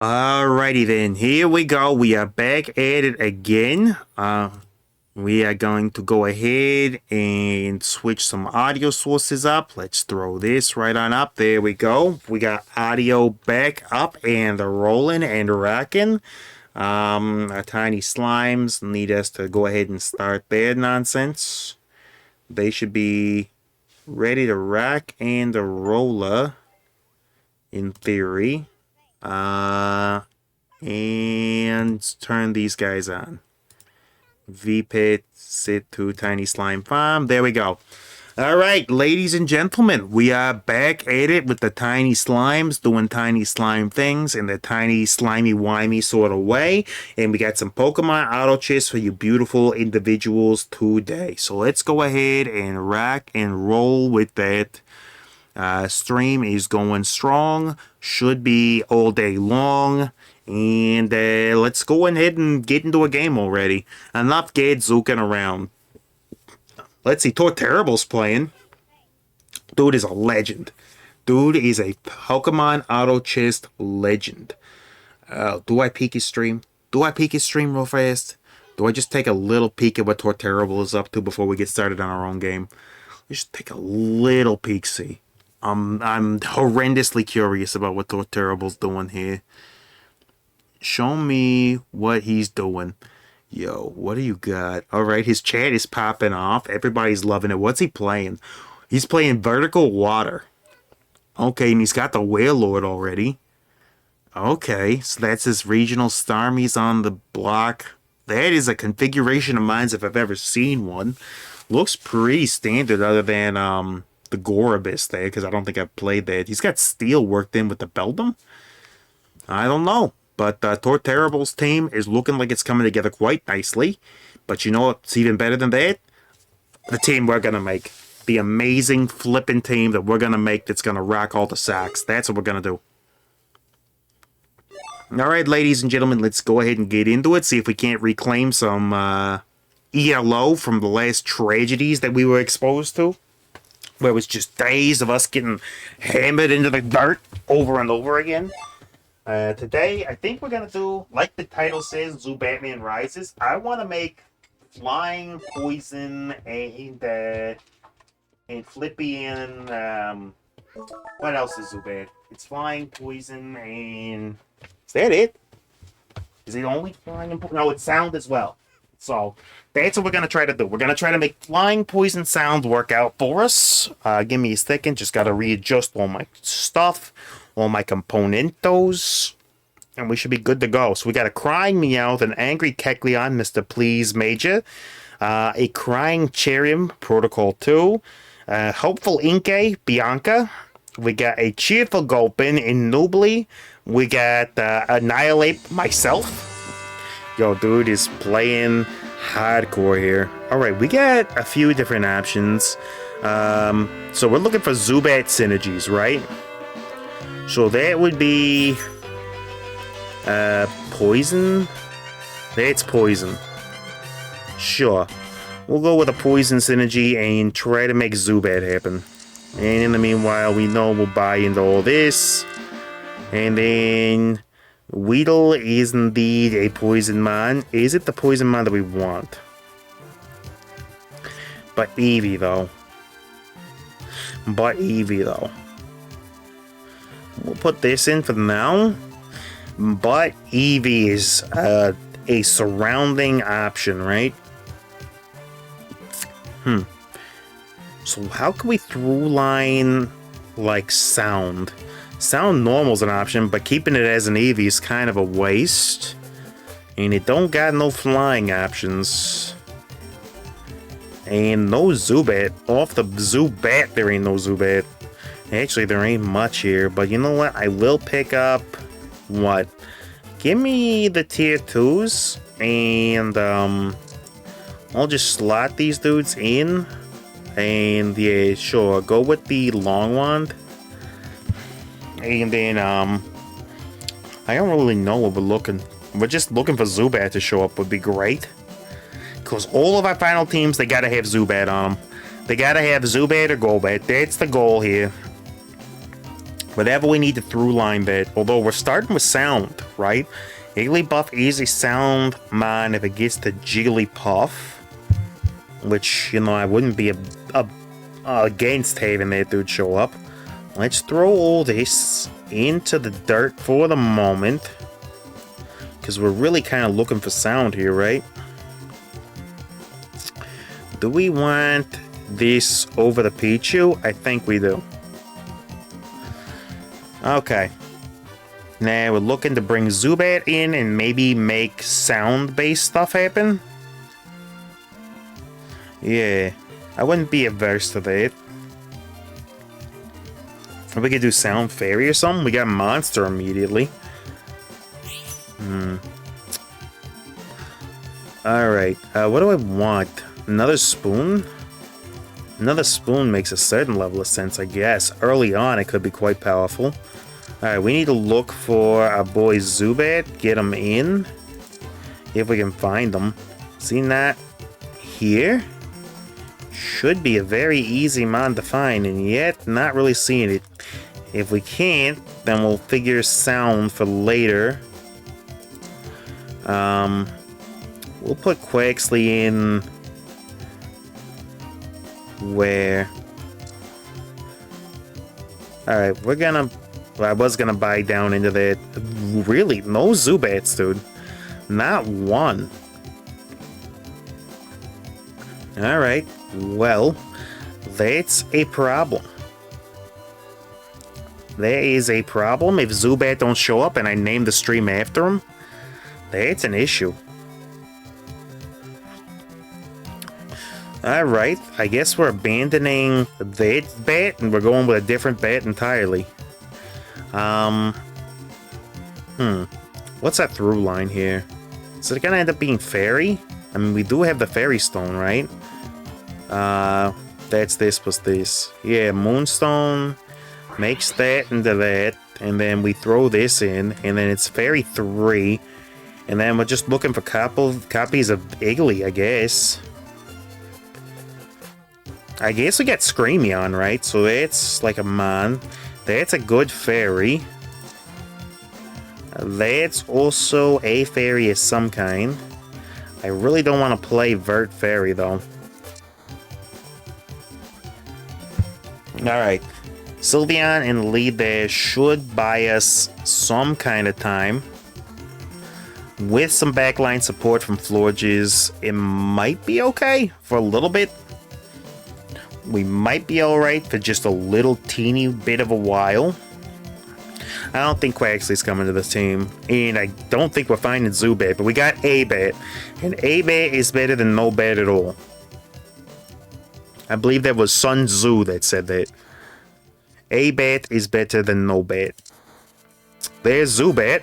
Alrighty then, here we go. We are back at it again. We are going to go ahead and switch some audio sources up. Let's throw this right on up. There we go. We got audio back up and rolling and rocking. Our tiny slimes need us to go ahead and start their nonsense. They should be ready to rock and roller in theory. And turn these guys on. VPit sit to Tiny Slime Farm. There we go. Alright, ladies and gentlemen, we are back at it with the tiny slimes doing tiny slime things in the tiny slimy wimey sort of way. And we got some Pokemon auto chests for you beautiful individuals today. So let's go ahead and rock and roll with that. Stream is going strong, should be all day long, and let's go ahead and get into a game already. Enough gadzooking around. Let's see, Torterrible's playing. Dude is a legend. Dude is a Pokemon auto chest legend. Do I peek his stream? Do I peek his stream real fast? Do I just take a little peek at what Torterrible is up to before we get started on our own game? Let's just take a little peek, see. I'm horrendously curious about what Torterrible's doing here. Show me what he's doing. Yo, what do you got? Alright, his chat is popping off. Everybody's loving it. What's he playing? He's playing Vertical Water. Okay, and he's got the Wailord already. Okay, so that's his regional Starmies on the block. That is a configuration of mine if I've ever seen one. Looks pretty standard other than, the Gorabus there, because I don't think I've played that. He's got steel worked in with the Beldum? I don't know. But Torterrible's team is looking like it's coming together quite nicely. But you know what's even better than that? The team we're going to make. The amazing flipping team that we're going to make that's going to rock all the sacks. That's what we're going to do. Alright, ladies and gentlemen, let's go ahead and get into it. See if we can't reclaim some ELO from the last tragedies that we were exposed to. Where it was just days of us getting hammered into the dirt over and over again. Today, I think we're going to do, like the title says, Zubatman Rises. I want to make Flying, Poison, and Flippy and, what else is Zubat? It's Flying, Poison, and... Is that it? Is it only Flying and Poison? No, it's Sound as well. So, that's what we're going to try to do. We're going to try to make Flying, Poison, Sound work out for us. Give me a second. Just got to readjust all my stuff. All my componentos. And we should be good to go. So we got a Crying Meowth, an Angry Kecleon, Mr. Please Major. A Crying Cherium, Protocol 2. Hopeful Inkay, Bianca. We got a Cheerful Gulpin in Nubly. We got Annihilate myself. Yo, dude is playing hardcore here. Alright, we got a few different options. So we're looking for Zubat synergies, right? So that would be... Poison? That's Poison. Sure. We'll go with a Poison synergy and try to make Zubat happen. And in the meanwhile, we know we'll buy into all this. And then... Weedle is indeed a Poison Mon. Is it the Poison Mon that we want? But Eevee, though. We'll put this in for now. But Eevee is a surrounding option, right? So how can we through line like Sound? Sound Normal's an option, but keeping it as an Eevee is kind of a waste. And it don't got no flying options. And no Zubat. Off the Zubat, there ain't no Zubat. Actually, there ain't much here, but you know what? I will pick up... What? Give me the tier 2s, and I'll just slot these dudes in. And yeah, sure, go with the Long Wand. And then, I don't really know what we're looking. We're just looking for Zubat to show up would be great. Because all of our final teams, they gotta have Zubat on them. They gotta have Zubat or Golbat. That's the goal here. Whatever we need to through line that, although we're starting with sound, right? Igglybuff is a sound mon if it gets to Jigglypuff, which, you know, I wouldn't be against having that dude show up. Let's throw all this into the dirt for the moment, because we're really kind of looking for sound here, right? Do we want this over the Pichu? I think we do. Okay. Now we're looking to bring Zubat in and maybe make sound-based stuff happen. Yeah, I wouldn't be averse to that. If we could do Sound Fairy or something, we got Monster immediately. Alright, what do I want? Another spoon? Another spoon makes a certain level of sense, I guess. Early on, it could be quite powerful. Alright, we need to look for our boy Zubat, get him in. If we can find him. See that here? Should be a very easy mon to find, and yet not really seeing it. If we can't, then we'll figure sound for later. We'll put Quaxley in where? Alright, we're gonna... Well, I was gonna buy down into that. Really? No Zubats, dude. Not one. Alright, well, that's a problem. There is a problem if Zubat don't show up and I name the stream after him. That's an issue. Alright, I guess we're abandoning that bat and we're going with a different bat entirely. What's that through line here? Is it gonna end up being Fairy? I mean, we do have the Fairy Stone, right? That's this plus this. Yeah, Moonstone makes that into that, and then we throw this in, and then it's Fairy 3, and then we're just looking for copies of Iggly, I guess. I guess we got Screamion, right? So that's like a mon. That's a good fairy. That's also a fairy of some kind. I really don't want to play Vert Fairy, though. Alright. Sylveon and lead there should buy us some kind of time. With some backline support from Florges, it might be okay for a little bit. We might be alright for just a little teeny bit of a while. I don't think Quaxley's coming to this team. And I don't think we're finding Zubat, but we got A-Bat. And A-Bat is better than no bat at all. I believe that was Sun Tzu that said that. A-Bat is better than no bat. There's Zubat.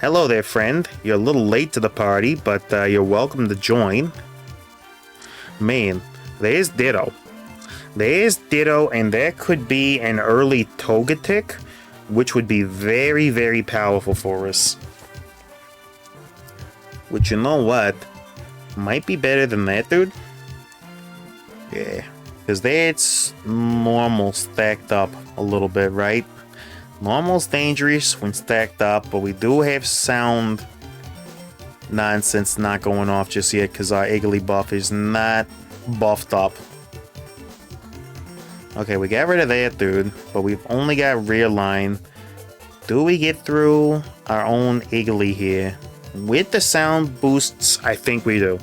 Hello there, friend. You're a little late to the party, but you're welcome to join. Man, there's Ditto. There's Ditto, and there could be an early Togetic, which would be very, very powerful for us. Which, you know what? Might be better than that, dude. Yeah. Because that's normal stacked up a little bit, right? Normal's dangerous when stacked up, but we do have sound nonsense not going off just yet because our Igglybuff is not buffed up. Okay, we got rid of that dude, but we've only got rear line. Do we get through our own Iggly here? With the sound boosts, I think we do.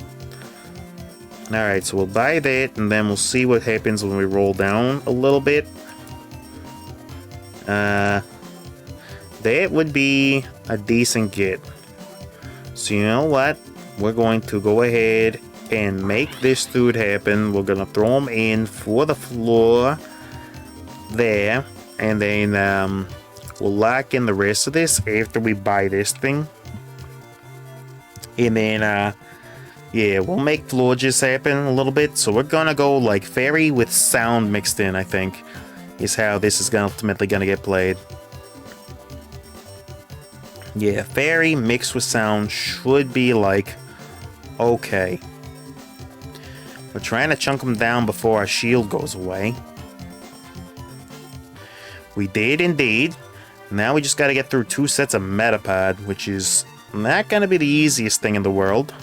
Alright, so we'll buy that, and then we'll see what happens when we roll down a little bit. That would be a decent get. So you know what? We're going to go ahead and make this dude happen. We're gonna throw him in for the floor there, and then we'll lock in the rest of this after we buy this thing. And then yeah, we'll make Florges happen a little bit. So we're gonna go like Fairy with sound mixed in, I think, is how this is ultimately gonna get played. Yeah, Fairy mixed with sound should be like okay. We're trying to chunk them down before our shield goes away. We did indeed. Now we just gotta get through 2 sets of Metapod, which is not gonna be the easiest thing in the world.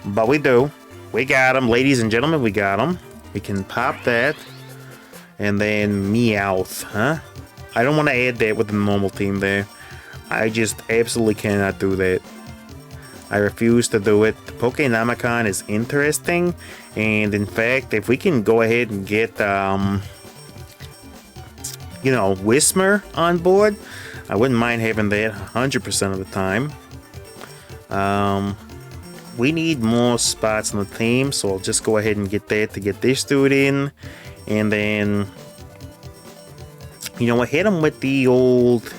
But we do. We got him, ladies and gentlemen, we got him. We can pop that. And then Meowth, huh? I don't want to add that with the normal team there. I just absolutely cannot do that. I refuse to do it. The Pokénomicon is interesting. And in fact, if we can go ahead and get, you know, Whismer on board, I wouldn't mind having that 100% of the time. We need more spots on the team, so I'll just go ahead and get that to get this dude in. And then, you know what, hit him with the old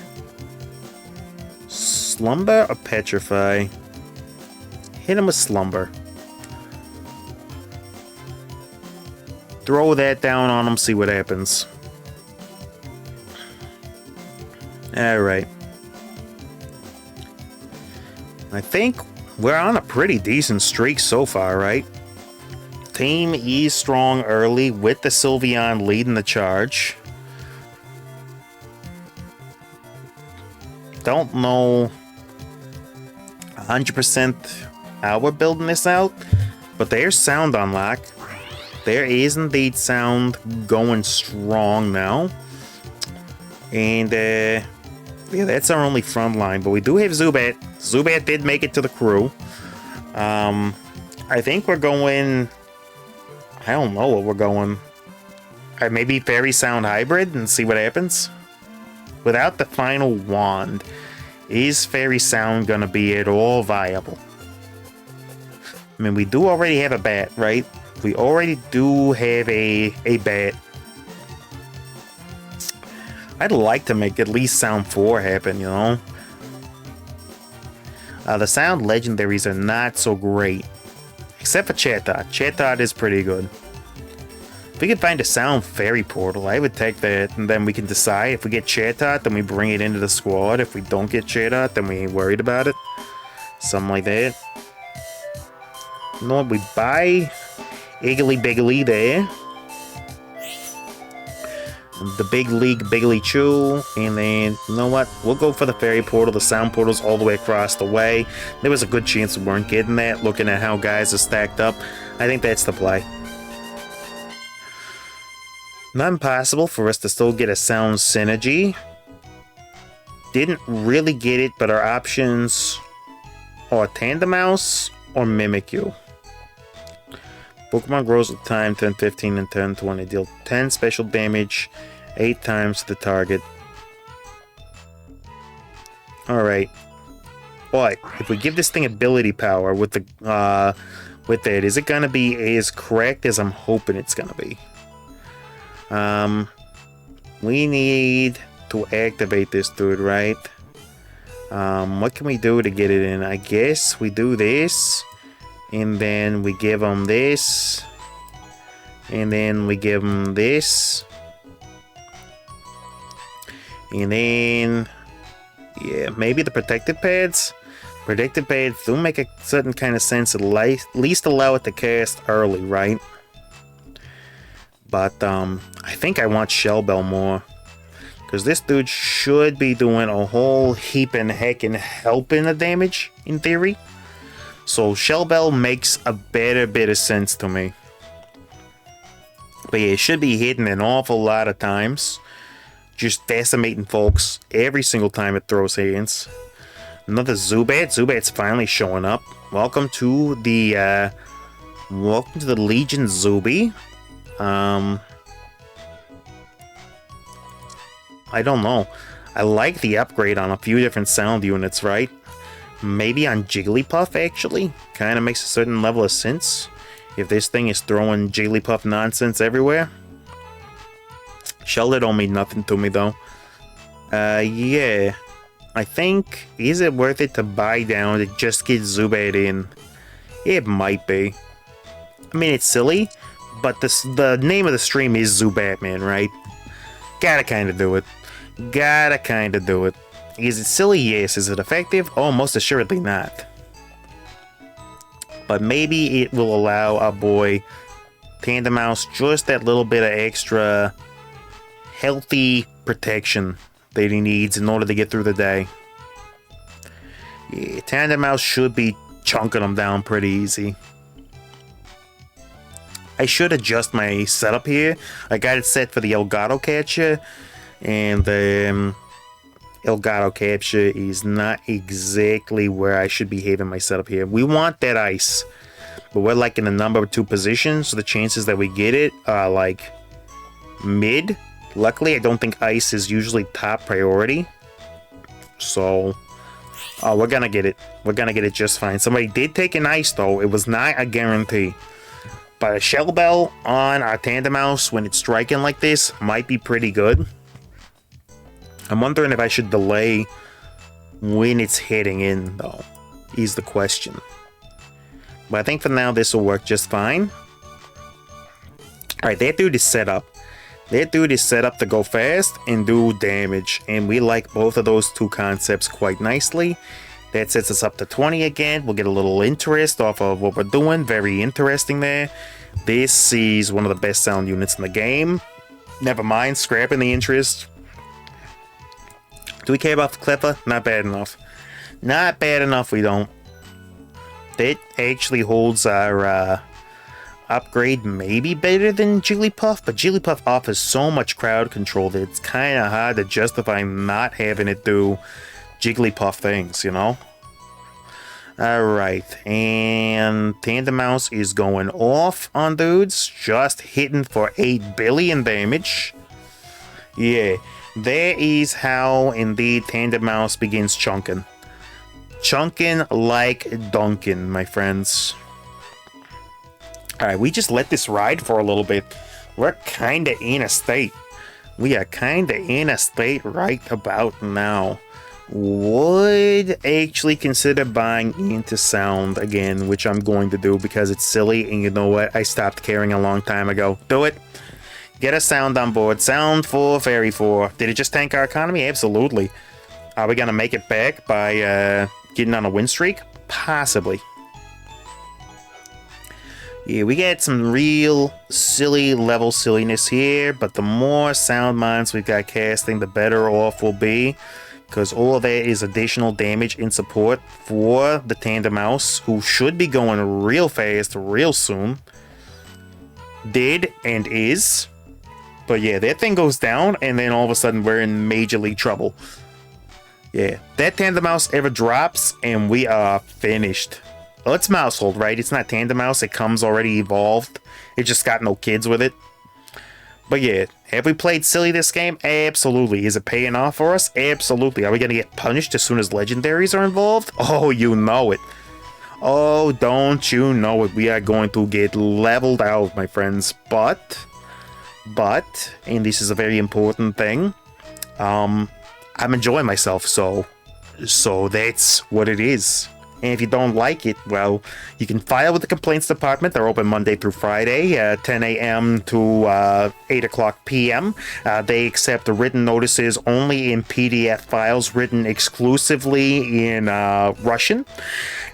Slumber or Petrify? Hit him with Slumber. Throw that down on him, see what happens. Alright. I think we're on a pretty decent streak so far, right? Team is strong early with the Sylveon leading the charge. Don't know 100% how we're building this out, but there's sound unlock. There is indeed sound going strong now. And yeah, that's our only front line, but we do have Zubat. Zubat did make it to the crew. I think we're going... I don't know what we're going. Maybe Fairy Sound Hybrid and see what happens. Without the final wand, is Fairy Sound gonna be at all viable? I mean, we do already have a bat, right? We already do have a bat. I'd like to make at least Sound 4 happen, you know? The Sound Legendaries are not so great. Except for Chatot. Chatot is pretty good. If we could find a Sound Fairy Portal, I would take that, and then we can decide. If we get Chatot, then we bring it into the squad. If we don't get Chatot, then we ain't worried about it. Something like that. You know what, we buy Iggly Biggly there. The Big League Biggly Chew, and then, you know what, we'll go for the Fairy Portal. The Sound Portal's all the way across the way. There was a good chance we weren't getting that, looking at how guys are stacked up. I think that's the play. Not impossible for us to still get a Sound Synergy. Didn't really get it, but our options are Tandemaus or Mimikyu. Pokemon grows with time, 10, 15, and 10, 20. Deal 10 special damage 8 times to the target. Alright. But if we give this thing ability power with the with it, is it gonna be as correct as I'm hoping it's gonna be? We need to activate this dude, right? What can we do to get it in? I guess we do this. And then we give him this. And then we give him this. And then... yeah, maybe the protective pads? Protective pads do make a certain kind of sense. At least allow it to cast early, right? But I think I want Shell Bell more. Because this dude should be doing a whole heap and heckin' helping the damage, in theory. So Shell Bell makes a better bit of sense to me. But yeah, it should be hitting an awful lot of times. Just decimating folks every single time it throws hands. Another Zubat. Zubat's finally showing up. Welcome to the Legion Zuby. I don't know. I like the upgrade on a few different sound units, right? Maybe on Jigglypuff, actually. Kind of makes a certain level of sense. If this thing is throwing Jigglypuff nonsense everywhere. Shell don't mean nothing to me, though. Yeah. I think, is it worth it to buy down to just get Zubat in? It might be. I mean, it's silly, but the name of the stream is Zubatman, right? Gotta kind of do it. Gotta kind of do it. Is it silly? Yes. Is it effective? Oh, most assuredly not. But maybe it will allow our boy Tandemaus just that little bit of extra healthy protection that he needs in order to get through the day. Yeah, Tandem Mouse should be chunking them down pretty easy. I should adjust my setup here. I got it set for the Elgato catcher, and the Elgato capture is not exactly where I should be having my setup here. We want that ice, but we're like in the number 2 position, so the chances that we get it are like mid. Luckily, I don't think ice is usually top priority, so we're gonna get it. We're gonna get it just fine. Somebody did take an ice though. It was not a guarantee. But a shell bell on our Tandem Mouse when it's striking like this might be pretty good. I'm wondering if I should delay when it's hitting in, though, is the question. But I think for now this will work just fine. Alright, that dude is set up. That dude is set up to go fast and do damage. And we like both of those two concepts quite nicely. That sets us up to 20 again. We'll get a little interest off of what we're doing. Very interesting there. This is one of the best sound units in the game. Never mind scrapping the interest. Do we care about the Clipper? Not bad enough. Not bad enough we don't. That actually holds our upgrade maybe better than Jigglypuff, but Jigglypuff offers so much crowd control that it's kind of hard to justify not having it do Jigglypuff things, you know? Alright, and Tandem Mouse is going off on dudes, just hitting for 8 billion damage. Yeah, that is how indeed Tandem Mouse begins chunking. Chunking like Duncan, my friends. Alright, we just let this ride for a little bit. We're kinda in a state. We are kinda in a state right about now. Would actually consider buying into sound again, which I'm going to do because it's silly, and you know what? I stopped caring a long time ago. Do it. Get a sound on board. Sound for Fairy 4. Did it just tank our economy? Absolutely. Are we gonna make it back by getting on a win streak? Possibly. Yeah, we get some real silly level silliness here, but the more sound mines we've got casting, the better off we'll be. Because all of that is additional damage in support for the Tandem Mouse, who should be going real fast real soon. Did and is. But yeah, that thing goes down, and then all of a sudden we're in major league trouble. Yeah, that Tandem Mouse ever drops, and we are finished. Well, it's Mousehold, right? It's not Tandem Mouse. It comes already evolved. It just got no kids with it. But yeah, have we played silly this game? Absolutely. Is it paying off for us? Absolutely. Are we going to get punished as soon as legendaries are involved? Oh, you know it. Oh, don't you know it. We are going to get leveled out, my friends. But, and this is a very important thing, I'm enjoying myself, so that's what it is. And if you don't like it, well, you can file with the complaints department. They're open Monday through Friday, 10 a.m. to 8 o'clock p.m. They accept written notices only in PDF files written exclusively in Russian.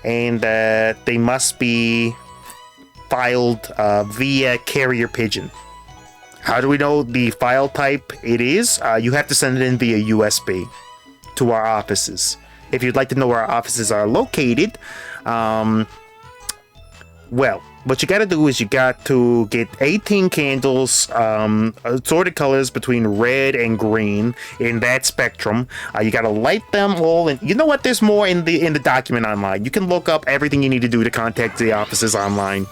And they must be filed via carrier pigeon. How do we know the file type it is? You have to send it in via USB to our offices. If you'd like to know where our offices are located, well, what you got to do is you got to get 18 candles, assorted colors between red and green in that spectrum. You got to light them all, and you know what? There's more in the document online. You can look up everything you need to do to contact the offices online.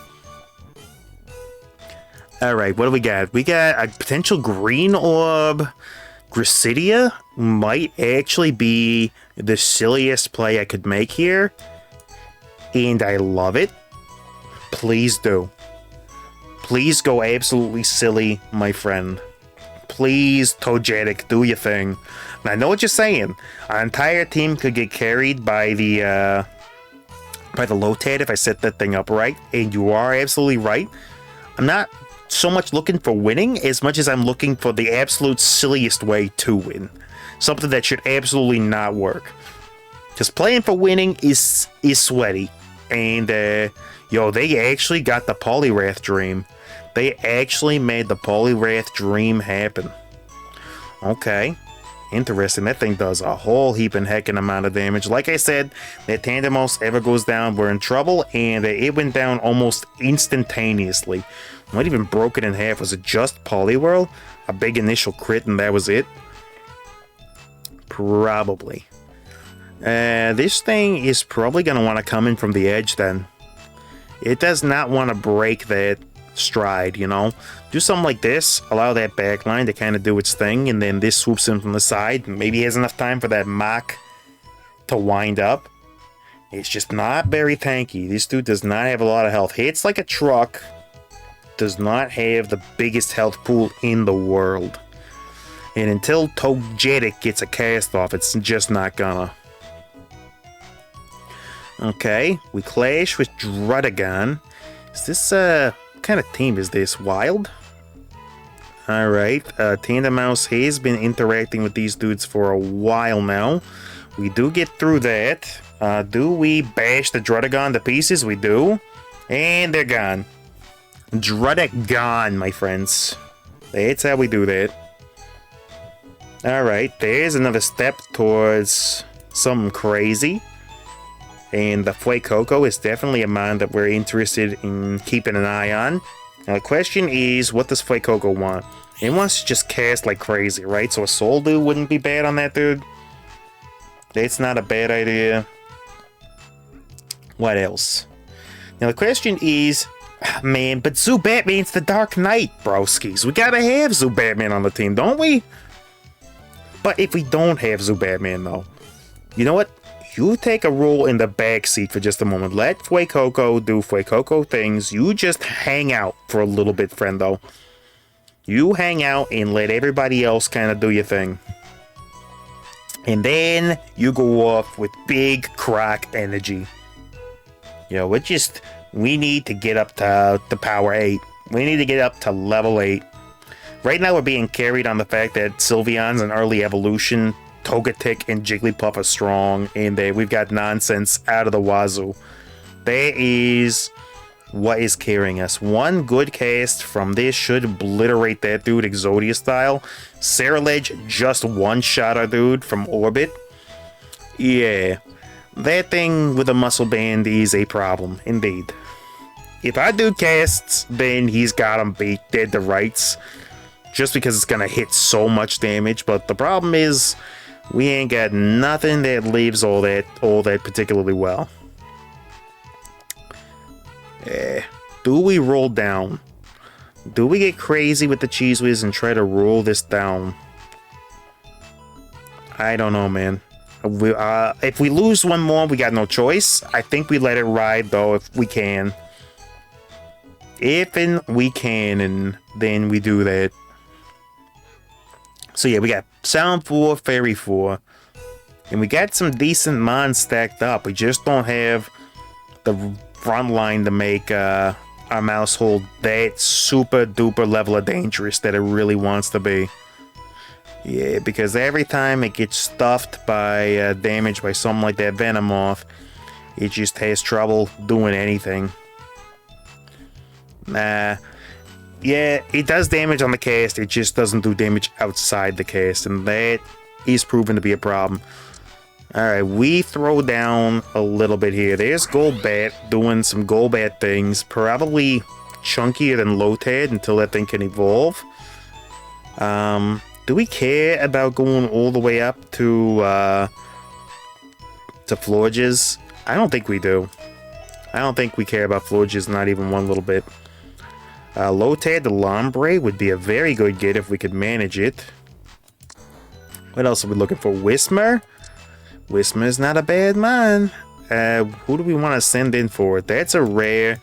All right, what do we got? We got a potential green orb. Gracidia might actually be the silliest play I could make here, and I love it. Please do. Please go absolutely silly, my friend. Please, Togetic, do your thing. And I know what you're saying. Our entire team could get carried by the Lotad if I set that thing up right, and you are absolutely right. I'm not so much looking for winning as much as I'm looking for the absolute silliest way to win. Something that should absolutely not work. Because playing for winning is sweaty. And, yo, they actually got the Poliwrath dream. They actually made the Poliwrath dream happen. Okay. Interesting. That thing does a whole heap and heckin' amount of damage. Like I said, that Tandemos ever goes down, we're in trouble, and it went down almost instantaneously. Not even broke it in half. Was it just Poliwhirl? A big initial crit and that was it? Probably. This thing is probably going to want to come in from the edge then. It does not want to break that stride, you know? Do something like this, allow that back line to kind of do its thing, and then this swoops in from the side. Maybe he has enough time for that Mach to wind up. It's just not very tanky. This dude does not have a lot of health. Hits like a truck. Does not have the biggest health pool in the world. And until Togetic gets a cast off, it's just not gonna. Okay, we clash with Druddigon. Is this, what kind of team is this? Wild? Alright, Tandemos has been interacting with these dudes for a while now. We do get through that. Do we bash the Druddigon to pieces? We do. And they're gone. Druddick gone, my friends. That's how we do that. Alright, there's another step towards something crazy. And the Fuecoco is definitely a mon that we're interested in keeping an eye on. Now the question is, what does Fuecoco want? It wants to just cast like crazy, right? So a Soul Dew wouldn't be bad on that dude. That's not a bad idea. What else? Now the question is, man, but Zubatman's the Dark Knight, broskies. We gotta have Zubatman on the team, don't we? But if we don't have Zubatman, though, you know what? You take a role in the backseat for just a moment. Let Fuecoco do Fuecoco things. You just hang out for a little bit, friendo. You hang out and let everybody else kind of do your thing. And then you go off with big croc energy. You know, we need to get up to power 8. We need to get up to level 8. Right now we're being carried on the fact that Sylveon's an early evolution. Togetic and Jigglypuff are strong, and we've got nonsense out of the wazoo. That is what is carrying us. One good cast from this should obliterate that dude Exodia style. Ceruledge just one-shot our dude from orbit. Yeah, that thing with a muscle band is a problem, indeed. If our dude casts, then he's got him beat dead to rights. Just because it's gonna hit so much damage, but the problem is we ain't got nothing that leaves all that particularly well. Do we roll down? Do we get crazy with the Cheese Whiz and try to roll this down? I don't know, man. If we lose one more, we got no choice. I think we let it ride, though, if we can. If and we can, and then we do that. So yeah, we got Sound 4, Fairy 4. And we got some decent mons stacked up. We just don't have the front line to make our mouse hold that super duper level of dangerous that it really wants to be. Yeah, because every time it gets stuffed by damage by something like that Venomoth, it just has trouble doing anything. Yeah, it does damage on the cast, it just doesn't do damage outside the cast, and that is proven to be a problem. Alright, we throw down a little bit here. There's Golbat doing some Golbat things, probably chunkier than Lotad until that thing can evolve. Do we care about going all the way up to Florges? I don't think we do. I don't think we care about Florges, not even one little bit. Lotad the Lombre would be a very good get if we could manage it. What else are we looking for? Whismur? Whismur's not a bad mon. Who do we want to send in for it? That's a rare.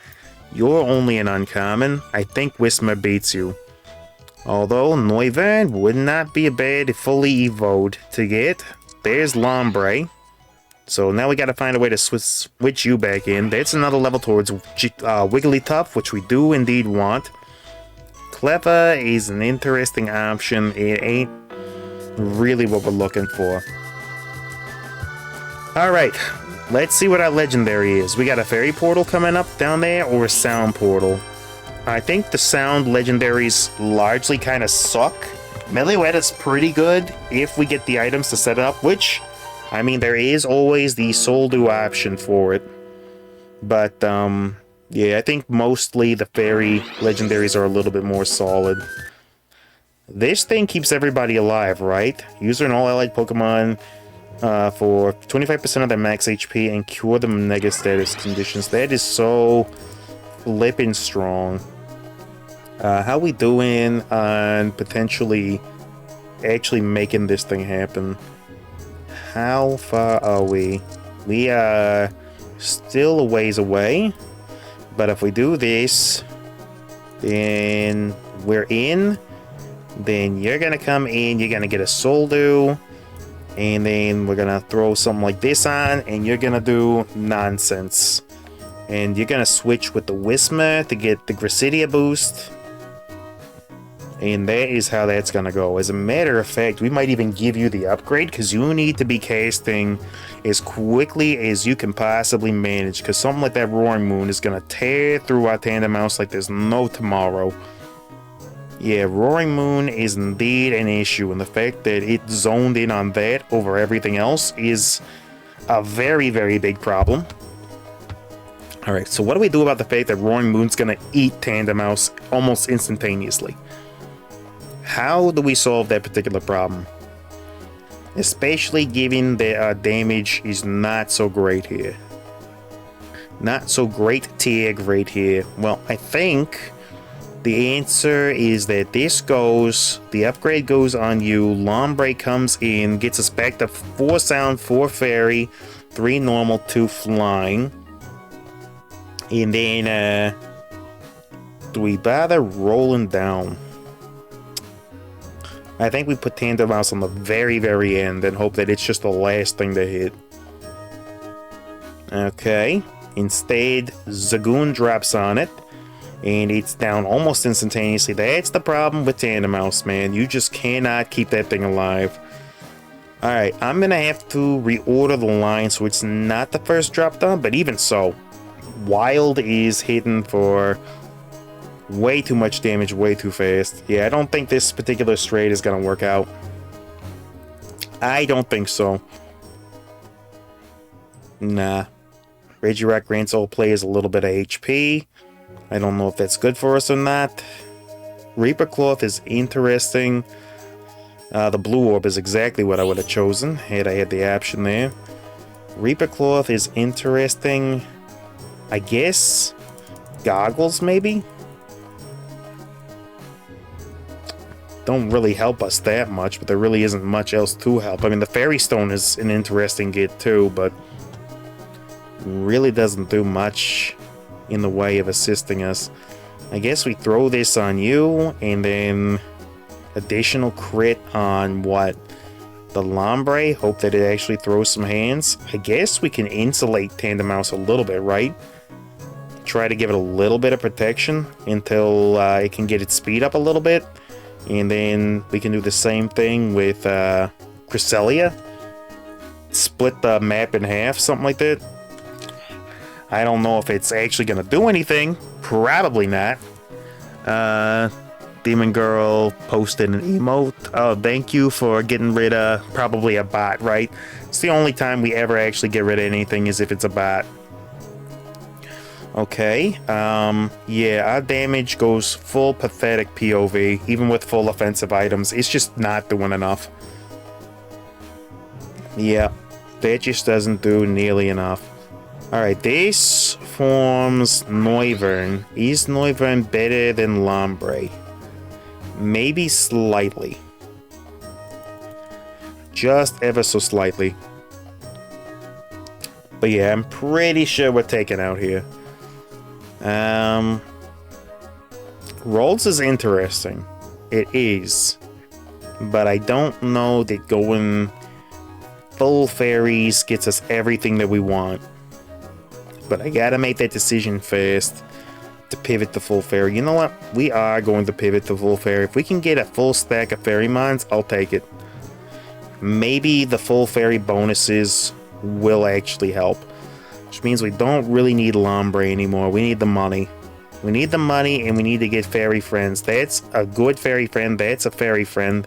You're only an uncommon. I think Whismur beats you. Although Noivern would not be a bad fully evoed to get. There's Lombre. So now we gotta find a way to switch you back in. That's another level towards Wigglytuff, which we do indeed want. Clever is an interesting option. It ain't really what we're looking for. Alright, let's see what our legendary is. We got a Fairy Portal coming up down there, or a Sound Portal. I think the Sound legendaries largely kind of suck. Melee is pretty good if we get the items to set it up, which, I mean, there is always the Soldu option for it. But, yeah, I think mostly the fairy legendaries are a little bit more solid. This thing keeps everybody alive, right? User and all allied Pokemon for 25% of their max HP and cure them negative status conditions. That is so flippin' strong. How we doing on potentially actually making this thing happen? How far are we? We are still a ways away, but if we do this, then we're in. Then you're gonna come in, you're gonna get a Soldu, and then we're gonna throw something like this on, and you're gonna do nonsense. And you're gonna switch with the Whismer to get the Gracidia boost. And that is how that's gonna go. As a matter of fact, we might even give you the upgrade, because you need to be casting as quickly as you can possibly manage, because something like that Roaring Moon is gonna tear through our Tandem Mouse like there's no tomorrow. Yeah, Roaring Moon is indeed an issue, and the fact that it zoned in on that over everything else is a very, very big problem. Alright, so what do we do about the fact that Roaring Moon's gonna eat Tandem Mouse almost instantaneously? How do we solve that particular problem? Especially given that our damage is not so great here. Not so great tier right here. Well, I think the answer is that this goes, the upgrade goes on you, Lombre comes in, gets us back to 4 sound, 4 fairy, 3 normal, 2 flying. And then, do we bother rolling down? I think we put Tandem Mouse on the very, very end and hope that it's just the last thing to hit. Okay. Instead, Zagoon drops on it, and it's down almost instantaneously. That's the problem with Tandem Mouse, man. You just cannot keep that thing alive. Alright, I'm gonna have to reorder the line so it's not the first drop down, but even so, Wild is hitting for way too much damage way too fast. Yeah, I don't think this particular straight is gonna work out. I don't think so. Nah. Regirock grants all players a little bit of HP. I don't know if that's good for us or not. Reaper Cloth is interesting. The Blue Orb is exactly what I would have chosen had I had the option there. Reaper Cloth is interesting. I guess Goggles, maybe? Don't really help us that much, but there really isn't much else to help. I mean, the Fairy Stone is an interesting get too, but really doesn't do much in the way of assisting us. I guess we throw this on you, and then additional crit on what? The Lombre, hope that it actually throws some hands. I guess we can insulate Tandem Mouse a little bit, right? Try to give it a little bit of protection until it can get its speed up a little bit. And then we can do the same thing with Cresselia. Split the map in half, something like that. I don't know if it's actually going to do anything. Probably not. Demon Girl posted an emote. Oh, thank you for getting rid of probably a bot, right? It's the only time we ever actually get rid of anything is if it's a bot. Okay, yeah, our damage goes full pathetic POV, even with full offensive items. It's just not doing enough. Yeah, that just doesn't do nearly enough. Alright, this forms Noivern. Is Noivern better than Lombre? Maybe slightly. Just ever so slightly. But yeah, I'm pretty sure we're taken out here. Rolls is interesting. It is. But I don't know that going full fairies gets us everything that we want. But I gotta make that decision fast to pivot to full fairy. You know what? We are going to pivot to full fairy. If we can get a full stack of fairy mons, I'll take it. Maybe the full fairy bonuses will actually help. Which means we don't really need Lombre anymore. We need the money. We need the money, and we need to get fairy friends. That's a good fairy friend. That's a fairy friend.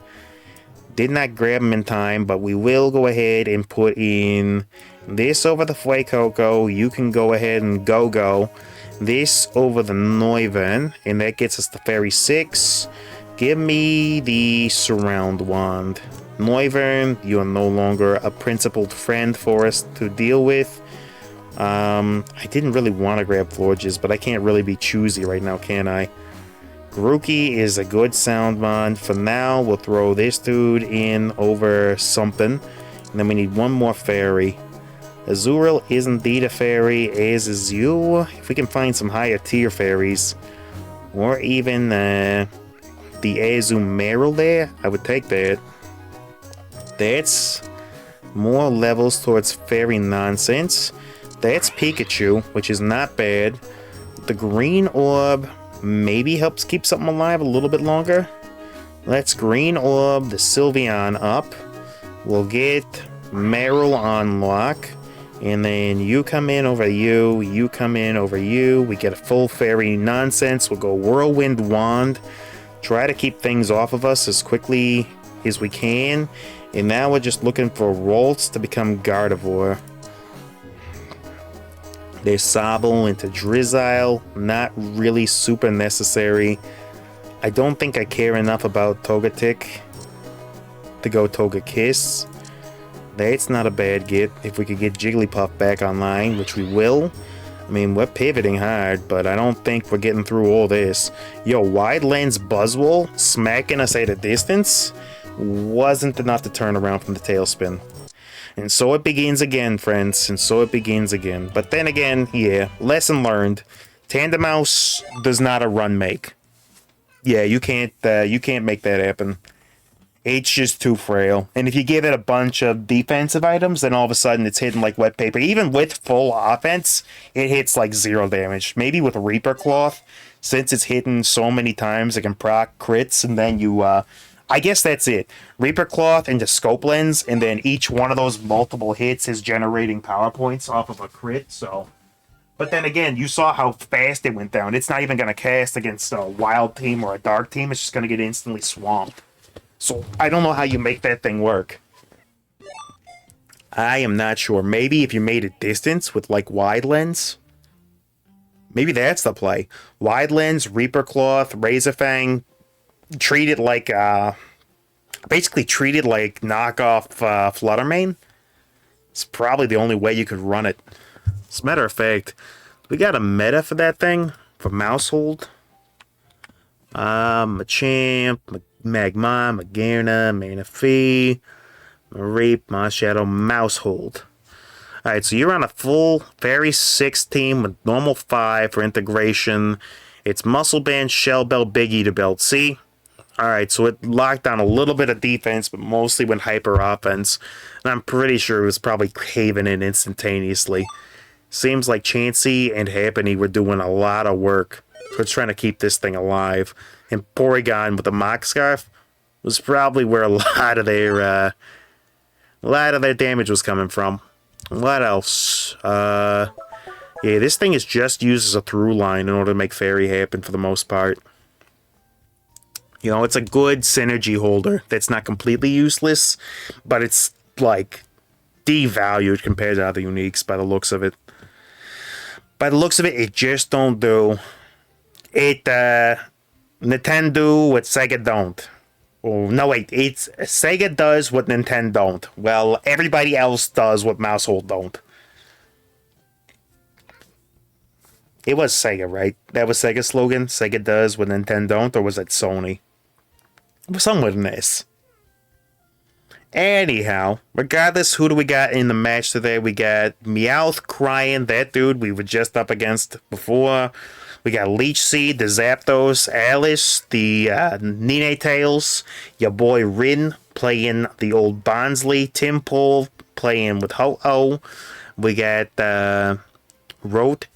Did not grab them in time, but we will go ahead and put in this over the Fuecoco. You can go ahead and go. This over the Neuven, and that gets us the fairy 6. Give me the surround wand. Neuven, you are no longer a principled friend for us to deal with. I didn't really want to grab Florges, but I can't really be choosy right now, can I? Grookey is a good sound mod. For now, we'll throw this dude in over something. And then we need one more fairy. Azurill is indeed a fairy, as is you. If we can find some higher tier fairies, or even the Azumarill there, I would take that. That's more levels towards fairy nonsense. That's Pikachu, which is not bad. The green orb maybe helps keep something alive a little bit longer. Let's green orb the Sylveon up. We'll get Marill on lock. And then you come in over you come in over you. We get a full fairy nonsense. We'll go Whirlwind Wand. Try to keep things off of us as quickly as we can. And now we're just looking for Rolts to become Gardevoir. There's Sobble into Drizzile. Not really super necessary. I don't think I care enough about Togetic to go Togekiss. That's not a bad get. If we could get Jigglypuff back online, which we will. I mean, we're pivoting hard, but I don't think we're getting through all this. Yo, Wide Lens Buzzwole smacking us at a distance wasn't enough to turn around from the tailspin. And so it begins again, friends. And so it begins again. But then again, yeah, lesson learned. Tandemaus does not a run make. Yeah, you can't make that happen. It's just too frail. And if you give it a bunch of defensive items, then all of a sudden it's hitting like wet paper. Even with full offense, it hits like 0 damage. Maybe with Reaper Cloth, since it's hitting so many times, it can proc crits, and then you, I guess that's it. Reaper Cloth into Scope Lens, and then each one of those multiple hits is generating power points off of a crit, so... But then again, you saw how fast it went down. It's not even going to cast against a wild team or a dark team. It's just going to get instantly swamped. So, I don't know how you make that thing work. I am not sure. Maybe if you made a distance with, like, Wide Lens. Maybe that's the play. Wide Lens, Reaper Cloth, Razorfang. Treat it like, basically treat it like knockoff Fluttermane. It's probably the only way you could run it. As a matter of fact, we got a meta for that thing. For Mousehold. Machamp, Magma, Magearna, Manaphy, Mareep, Moshadow, Mousehold. Alright, so you're on a full Fairy 6 team with normal 5 for integration. It's Muscle Band, Shell Belt, Big Eater Belt. See? Alright, so it locked down a little bit of defense, but mostly went hyper offense. And I'm pretty sure it was probably caving in instantaneously. Seems like Chansey and Happiny were doing a lot of work. So it's trying to keep this thing alive. And Porygon with the Mock Scarf was probably where a lot of their damage was coming from. What else? Yeah, this thing is just used as a through line in order to make Fairy happen for the most part. You know, it's a good synergy holder that's not completely useless, but it's like devalued compared to other uniques by the looks of it. By the looks of it, it just don't do. It, Nintendo what Sega don't. Oh, no, wait. It's Sega does what Nintendo don't. Well, everybody else does what Mousehold don't. It was Sega, right? That was Sega's slogan? Sega does what Nintendo don't? Or was it Sony? It was somewhere in this. Anyhow, regardless, who do we got in the match today? We got Meowth crying, that dude we were just up against before. We got Leech Seed, the Zapdos, Alice, the Ninetales, your boy Rin playing the old Bonsley, Tim Pole playing with Ho-Oh. We got Rote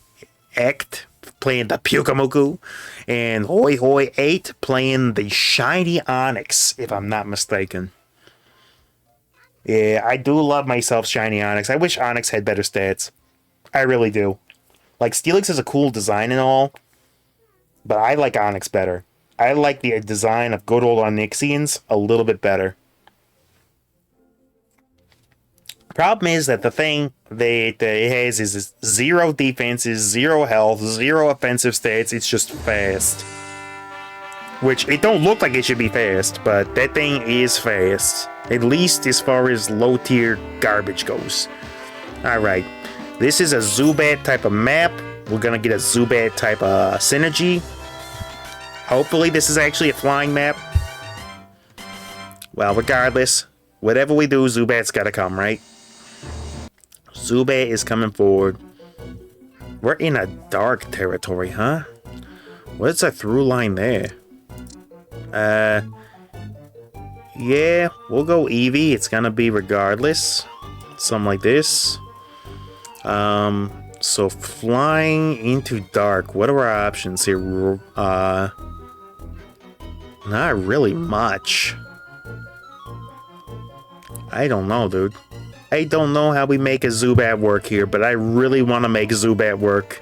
Act playing the Pukamuku, and Hoi Hoi 8 playing the Shiny Onyx, if I'm not mistaken. Yeah, I do love myself Shiny Onyx. I wish Onyx had better stats. I really do. Like, Steelix is a cool design and all, But I like Onyx better. I like the design of good old Onyxians a little bit better. Problem is that the thing that it has is 0 defenses, 0 health, 0 offensive stats. It's just fast. Which, it don't look like it should be fast, but that thing is fast. At least as far as low tier garbage goes. Alright. This is a Zubat type of map. We're gonna get a Zubat type of synergy. Hopefully this is actually a flying map. Well, regardless, whatever we do, Zubat's gotta come, right? Zubat is coming forward. We're in a dark territory, huh? What's a through line there? Yeah, we'll go Eevee. It's gonna be regardless. Something like this. So flying into dark. What are our options here? Not really much. I don't know, dude. I don't know how we make a Zubat work here, but I really want to make Zubat work.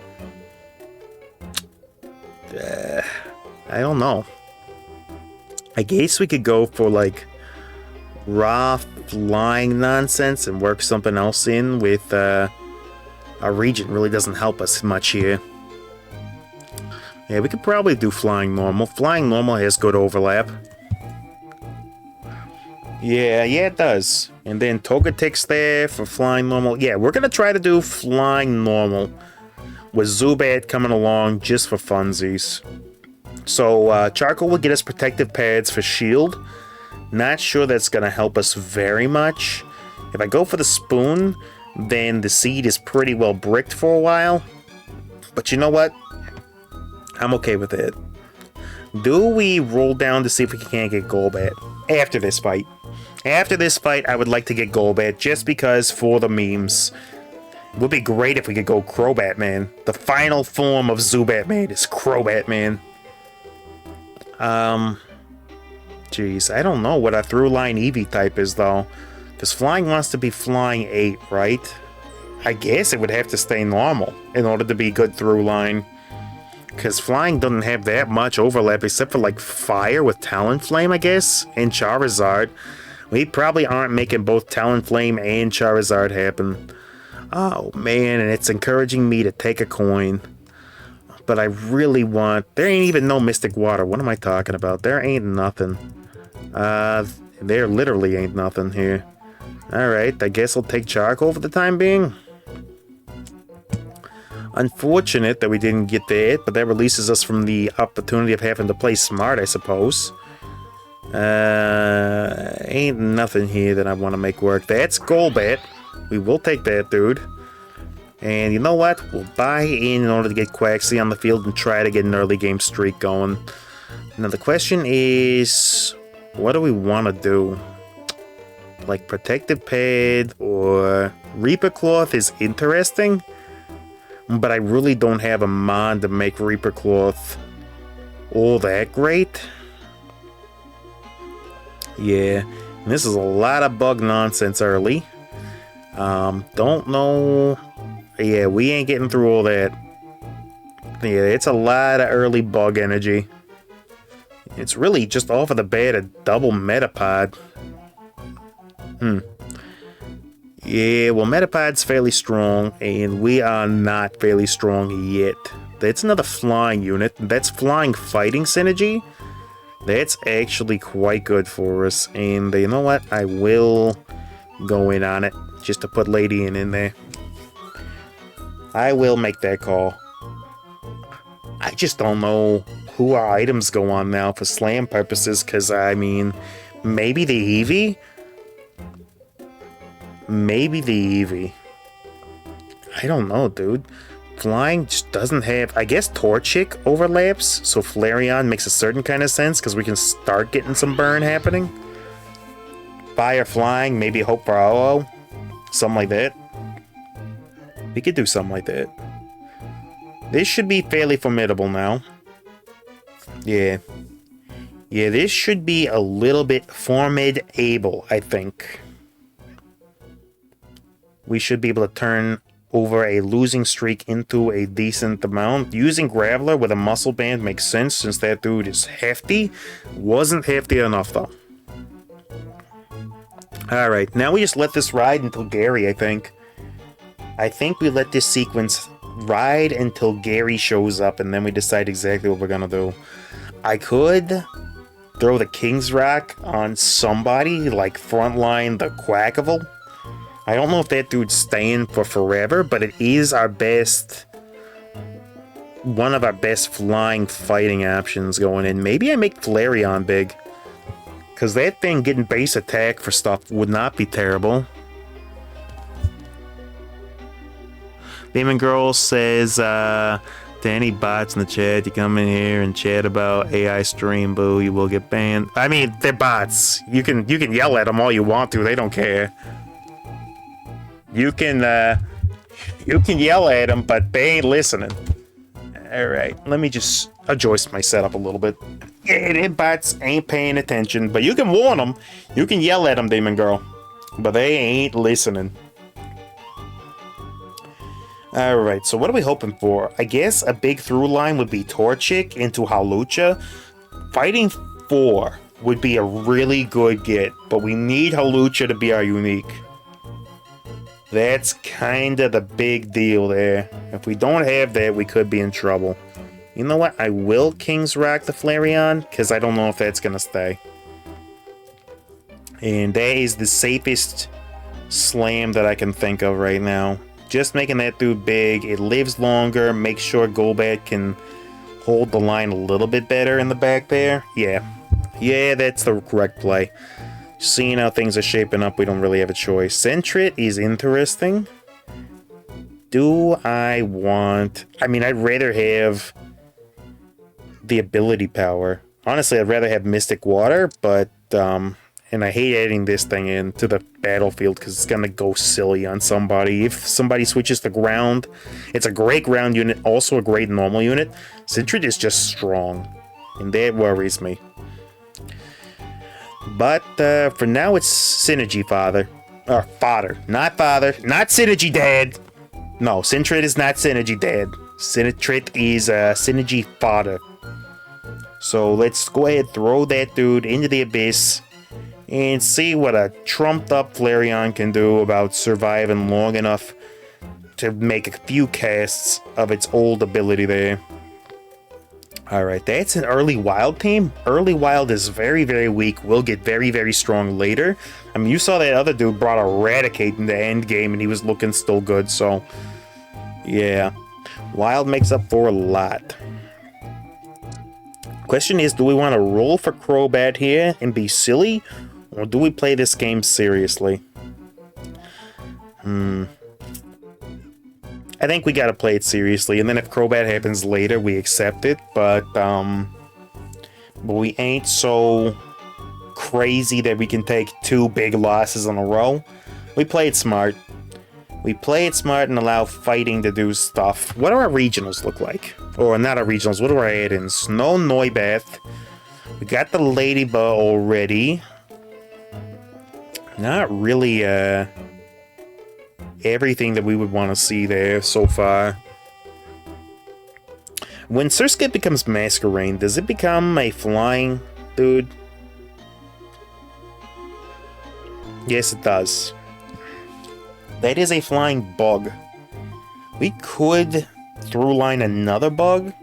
I don't know. I guess we could go for, like, raw flying nonsense and work something else in with, our region really doesn't help us much here. Yeah, we could probably do flying normal. Flying normal has good overlap. Yeah, it does. And then Togetix there for flying normal. Yeah, we're gonna try to do flying normal with Zubat coming along just for funsies. So, Charcoal will get us protective pads for shield. Not sure that's gonna help us very much. If I go for the spoon, then the seed is pretty well bricked for a while. But you know what? I'm okay with it. Do we roll down to see if we can't get Golbat after this fight? After this fight, I would like to get Golbat just because for the memes. It would be great if we could go Crobatman. The final form of Zubatman is Crobatman. Jeez, I don't know what a through-line Eevee type is, though. Because flying wants to be flying 8, right? I guess it would have to stay normal in order to be good through-line. Because flying doesn't have that much overlap except for, like, fire with Talonflame, I guess, and Charizard. We probably aren't making both Talonflame and Charizard happen. Oh, man, and it's encouraging me to take a coin. But I really want... There ain't even no Mystic Water. What am I talking about? There ain't nothing. There literally ain't nothing here. Alright, I guess I'll take Charcoal for the time being. Unfortunate that we didn't get that, but that releases us from the opportunity of having to play smart, I suppose. Ain't nothing here that I want to make work. That's Golbat. We will take that, dude. And you know what? We'll buy in order to get Quaxley on the field and try to get an early game streak going. Now the question is, what do we want to do? Like Protective Pad or Reaper Cloth is interesting, but I really don't have a mod to make Reaper Cloth all that great. Yeah, this is a lot of bug nonsense early. Don't know. Yeah, we ain't getting through all that. Yeah, it's a lot of early bug energy. It's really just off of the bat a double Metapod. Yeah, well, Metapod's fairly strong, and we are not fairly strong yet. That's another flying unit. That's flying fighting synergy. That's actually quite good for us. And you know what? I will go in on it just to put Lady in there. I will make that call. I just don't know who our items go on now for slam purposes, because, I mean, maybe the Eevee? Maybe the Eevee. I don't know, dude. Flying just doesn't have... I guess Torchic overlaps, so Flareon makes a certain kind of sense, because we can start getting some burn happening. Fire Flying, maybe Hope for Olo. Something like that. We could do something like that. This should be fairly formidable now. Yeah. Yeah, this should be a little bit formidable, I think. We should be able to turn over a losing streak into a decent amount. Using Graveler with a muscle band makes sense since that dude is hefty. Wasn't hefty enough though. Alright, now we just let this ride until Gary, I think. I think we let this sequence ride until Gary shows up and then we decide exactly what we're gonna do. I could throw the King's Rock on somebody, like Frontline the Quackable. I don't know if that dude's staying for forever, but it is our best... one of our best flying fighting options going in. Maybe I make Flareon big. Because that thing getting base attack for stuff would not be terrible. Demon Girl says, to any bots in the chat, you come in here and chat about AI stream, boo, you will get banned. I mean, they're bots. You can yell at them all you want to, they don't care. You can yell at them, but they ain't listening. Alright, let me just adjust my setup a little bit. Yeah, them bots ain't paying attention, but you can warn them. You can yell at them, Demon Girl. But they ain't listening. Alright, so what are we hoping for? I guess a big through line would be Torchic into Hawlucha. Fighting 4 would be a really good get, but we need Hawlucha to be our unique. That's kinda the big deal there. If we don't have that, we could be in trouble. You know what? I will King's Rock the Flareon, because I don't know if that's gonna stay. And that is the safest slam that I can think of right now. Just making that dude big, it lives longer, makes sure Golbat can hold the line a little bit better in the back there. Yeah, that's the correct play. Seeing how things are shaping up, we don't really have a choice. Sentret is interesting. Do I want... I mean, I'd rather have the ability power. Honestly, I'd rather have Mystic Water, but, and I hate adding this thing into the battlefield because it's going to go silly on somebody. If somebody switches to ground, it's a great ground unit, also a great normal unit. Sentret is just strong, and that worries me. But for now, it's Synergy Father. Or Fodder. Not Father. Not Synergy Dad. No, Sentret is not Synergy Dad. Sentret is Synergy Fodder. So let's go ahead, throw that dude into the abyss and see what a trumped up Flareon can do about surviving long enough to make a few casts of its old ability there. Alright, that's an early wild team. Early wild is very, very weak. Will get very, very strong later. I mean, you saw that other dude brought Eradicate in the end game and he was looking still good, so yeah. Wild makes up for a lot. Question is, do we want to roll for Crobat here and be silly? Or do we play this game seriously? I think we gotta play it seriously, and then if Crobat happens later, we accept it, but we ain't so crazy that we can take 2 big losses in a row. We play it smart. We play it smart and allow fighting to do stuff. What do our regionals look like? Or not our regionals, what do our add-ins? No Noibath. We got the Ladybug already. Not really everything that we would want to see there so far. When Surskit becomes Masquerain, does it become a flying dude? Yes, it does. That is a flying bug. We could through-line another bug,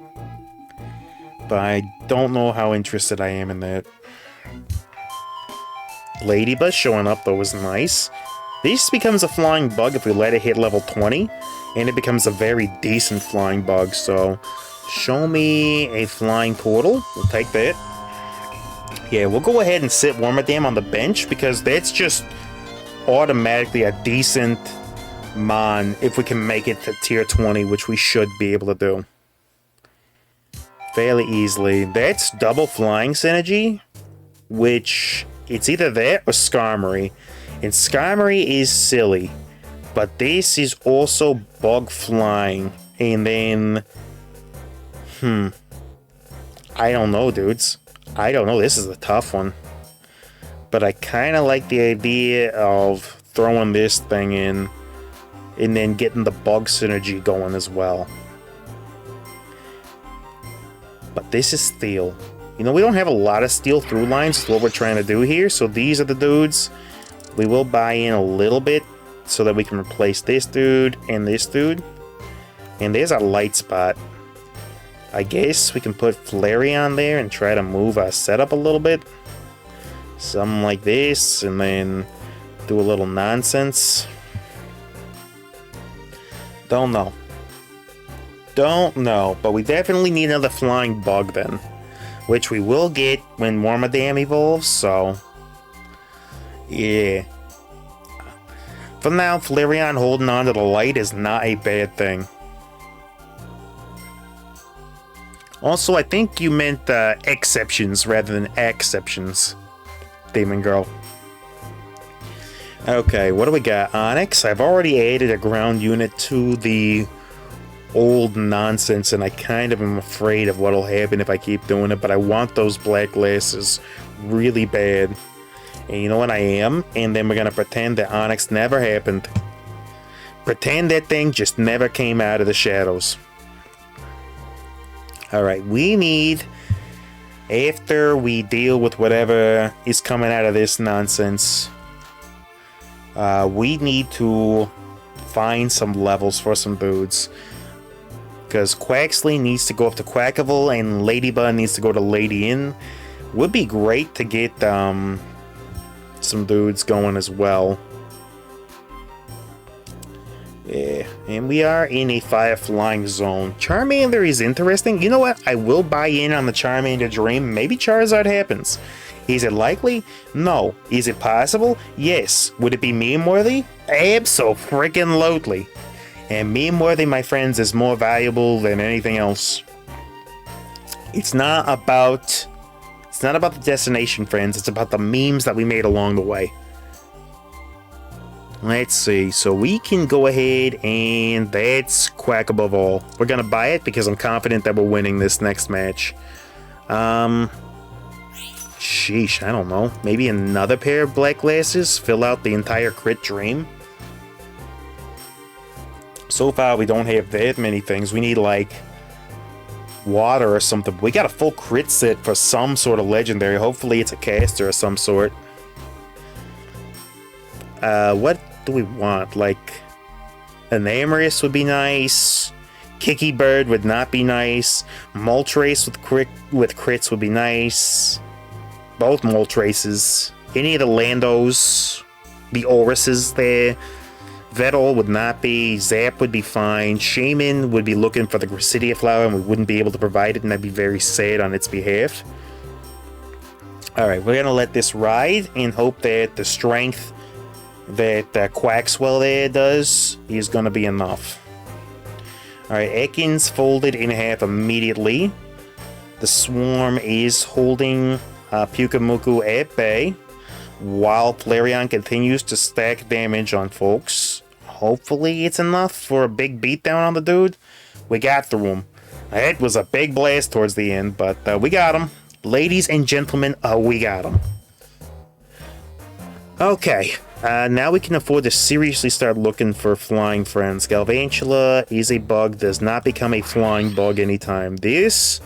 but I don't know how interested I am in that. Ladybug showing up, though, is nice. This becomes a flying bug if we let it hit level 20, and it becomes a very decent flying bug, so show me a flying portal. We'll take that. Yeah, we'll go ahead and sit Wormadam on the bench, because that's just automatically a decent Mon if we can make it to tier 20, which we should be able to do fairly easily. That's double flying synergy, which it's either that or Skarmory. And Skarmory is silly, but this is also bug flying. And then I don't know, dudes. I don't know. This is a tough one. But I kind of like the idea of throwing this thing in and then getting the bug synergy going as well. But this is steel. You know, we don't have a lot of steel through lines, is what we're trying to do here. So these are the dudes. We will buy in a little bit so that we can replace this dude and this dude. And there's our light spot. I guess we can put Flareon there and try to move our setup a little bit. Something like this, and then do a little nonsense. Don't know. Don't know, but we definitely need another flying bug then. Which we will get when Wormadam evolves, so... yeah. For now, Flareon holding on to the light is not a bad thing. Also, I think you meant exceptions rather than exceptions, Demon Girl. Okay, what do we got? Onyx. I've already added a ground unit to the old nonsense, and I kind of am afraid of what'll happen if I keep doing it, but I want those black glasses really bad. And you know what, I am, and then we're gonna pretend that Onyx never happened. Pretend that thing just never came out of the shadows. Alright, we need, after we deal with whatever is coming out of this nonsense, we need to find some levels for some dudes. Because Quaxley needs to go up to Quackable and Ladybug needs to go to Lady Inn. Would be great to get some dudes going as well. Yeah, and we are in a fire flying zone. Charmander is interesting. You know what? I will buy in on the Charmander dream. Maybe Charizard happens. Is it likely? No. Is it possible? Yes. Would it be meme-worthy? Abso-freaking-lutely. And meme-worthy, my friends, is more valuable than anything else. It's not about the destination, friends. It's about the memes that we made along the way. Let's see. So we can go ahead and that's Quack Above All. We're going to buy it because I'm confident that we're winning this next match. Sheesh, I don't know. Maybe another pair of black glasses? Fill out the entire crit dream? So far, we don't have that many things. We need, like, water or something. We got a full crit set for some sort of legendary. Hopefully, it's a caster of some sort. What do we want? Like, an Amorous would be nice. Kiki Bird would not be nice. Moltres with crits would be nice. Both Moltraces. Any of the Landos. The Oruses there. Vettel would not be. Zap would be fine. Shaman would be looking for the Gracidia flower and we wouldn't be able to provide it, and I'd be very sad on its behalf. Alright, we're going to let this ride and hope that the strength that Quaxwell there does is going to be enough. Alright, Ekans folded in half immediately. The Swarm is holding Pyukumuku at bay while Flareon continues to stack damage on folks. Hopefully it's enough for a big beatdown on the dude. We got through him. It was a big blast towards the end, but we got him. Ladies and gentlemen, we got him. Okay, now we can afford to seriously start looking for flying friends. Galvantula is a bug, does not become a flying bug anytime. This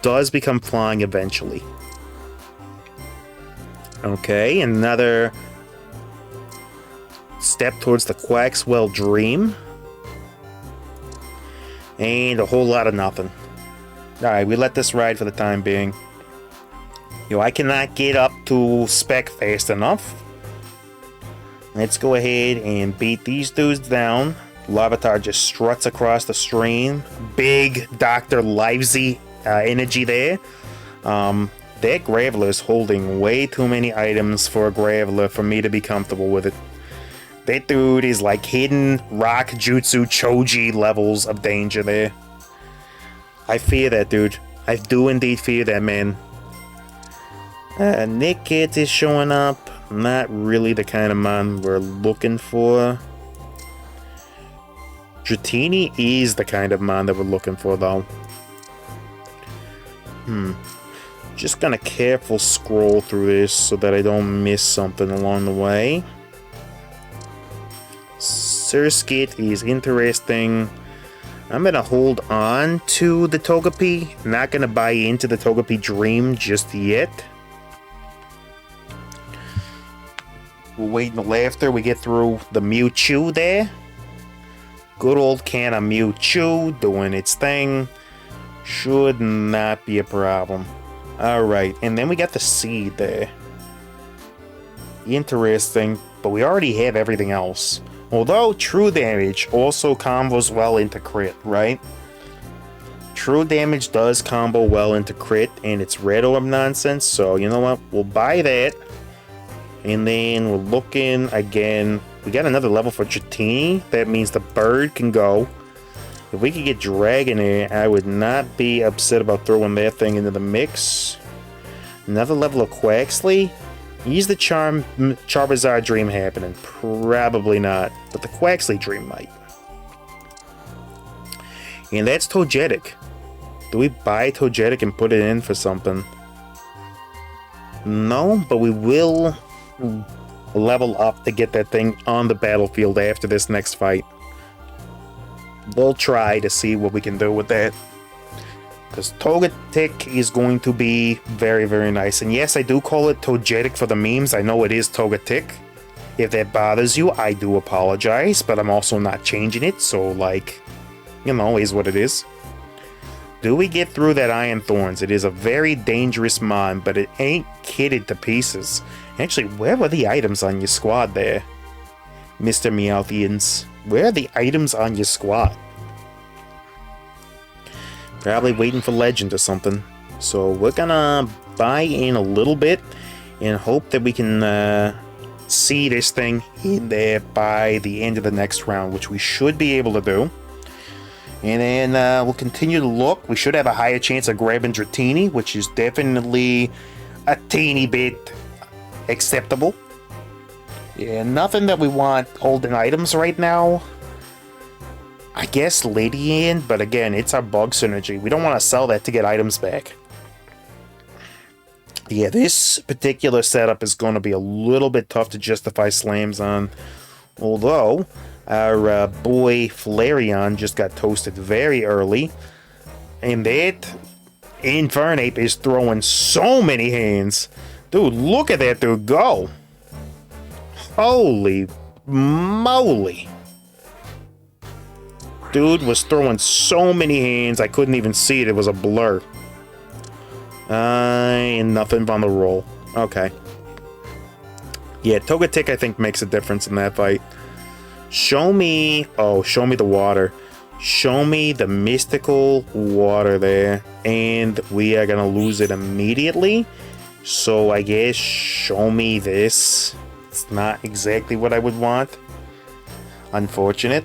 does become flying eventually. Okay, another step towards the Quaxwell dream. And a whole lot of nothing. Alright, we let this ride for the time being. Yo, I cannot get up to spec fast enough. Let's go ahead and beat these dudes down. Larvitar just struts across the stream. Big Dr. Livesey energy there. That Graveler is holding way too many items for a Graveler for me to be comfortable with it. That dude is like hidden Rock Jutsu Choji levels of danger there. I fear that dude. I do indeed fear that man. Nick Kit is showing up. Not really the kind of man we're looking for. Dratini is the kind of man that we're looking for though. Just gonna careful scroll through this so that I don't miss something along the way. Surskit is interesting. I'm gonna hold on to the Togepi. Not gonna buy into the Togepi Dream just yet. We'll wait until after we get through the Mewtwo there. Good old can of Mewtwo doing its thing. Should not be a problem. Alright, and then we got the Seed there. Interesting, but we already have everything else. Although True Damage also combos well into crit, right? True Damage does combo well into crit, and it's red orb nonsense, so you know what? We'll buy that. And then we're looking again. We got another level for Dratini. That means the bird can go. If we could get Dragonair, I would not be upset about throwing that thing into the mix. Another level of Quaxley. Is the Charizard Dream happening? Probably not, but the Quaxley Dream might. And that's Togetic. Do we buy Togetic and put it in for something? No, but we will level up to get that thing on the battlefield after this next fight. We'll try to see what we can do with that. Because Togetic is going to be very, very nice. And yes, I do call it Togetic for the memes. I know it is Togetic. If that bothers you, I do apologize. But I'm also not changing it. So, like, you know, is what it is. Do we get through that Iron Thorns? It is a very dangerous mon, but it ain't kitted to pieces. Actually, where were the items on your squad there? Mr. Meowthians? Where are the items on your squad? Probably waiting for Legend or something. So we're gonna buy in a little bit and hope that we can see this thing in there by the end of the next round, which we should be able to do. And then we'll continue to look. We should have a higher chance of grabbing Dratini, which is definitely a teeny bit acceptable. Yeah, nothing that we want holding items right now. I guess Lady but again, it's our bug synergy. We don't want to sell that to get items back. Yeah, this particular setup is going to be a little bit tough to justify slams on. Although, our boy Flareon just got toasted very early. And that Infernape is throwing so many hands. Dude, look at that dude go. Holy moly. Dude was throwing so many hands, I couldn't even see it. It was a blur. And nothing on the roll. Okay. Yeah, Togetic, I think, makes a difference in that fight. Show me... Oh, show me the water. Show me the mystical water there. And we are going to lose it immediately. So, I guess, show me this. It's not exactly what I would want. Unfortunate.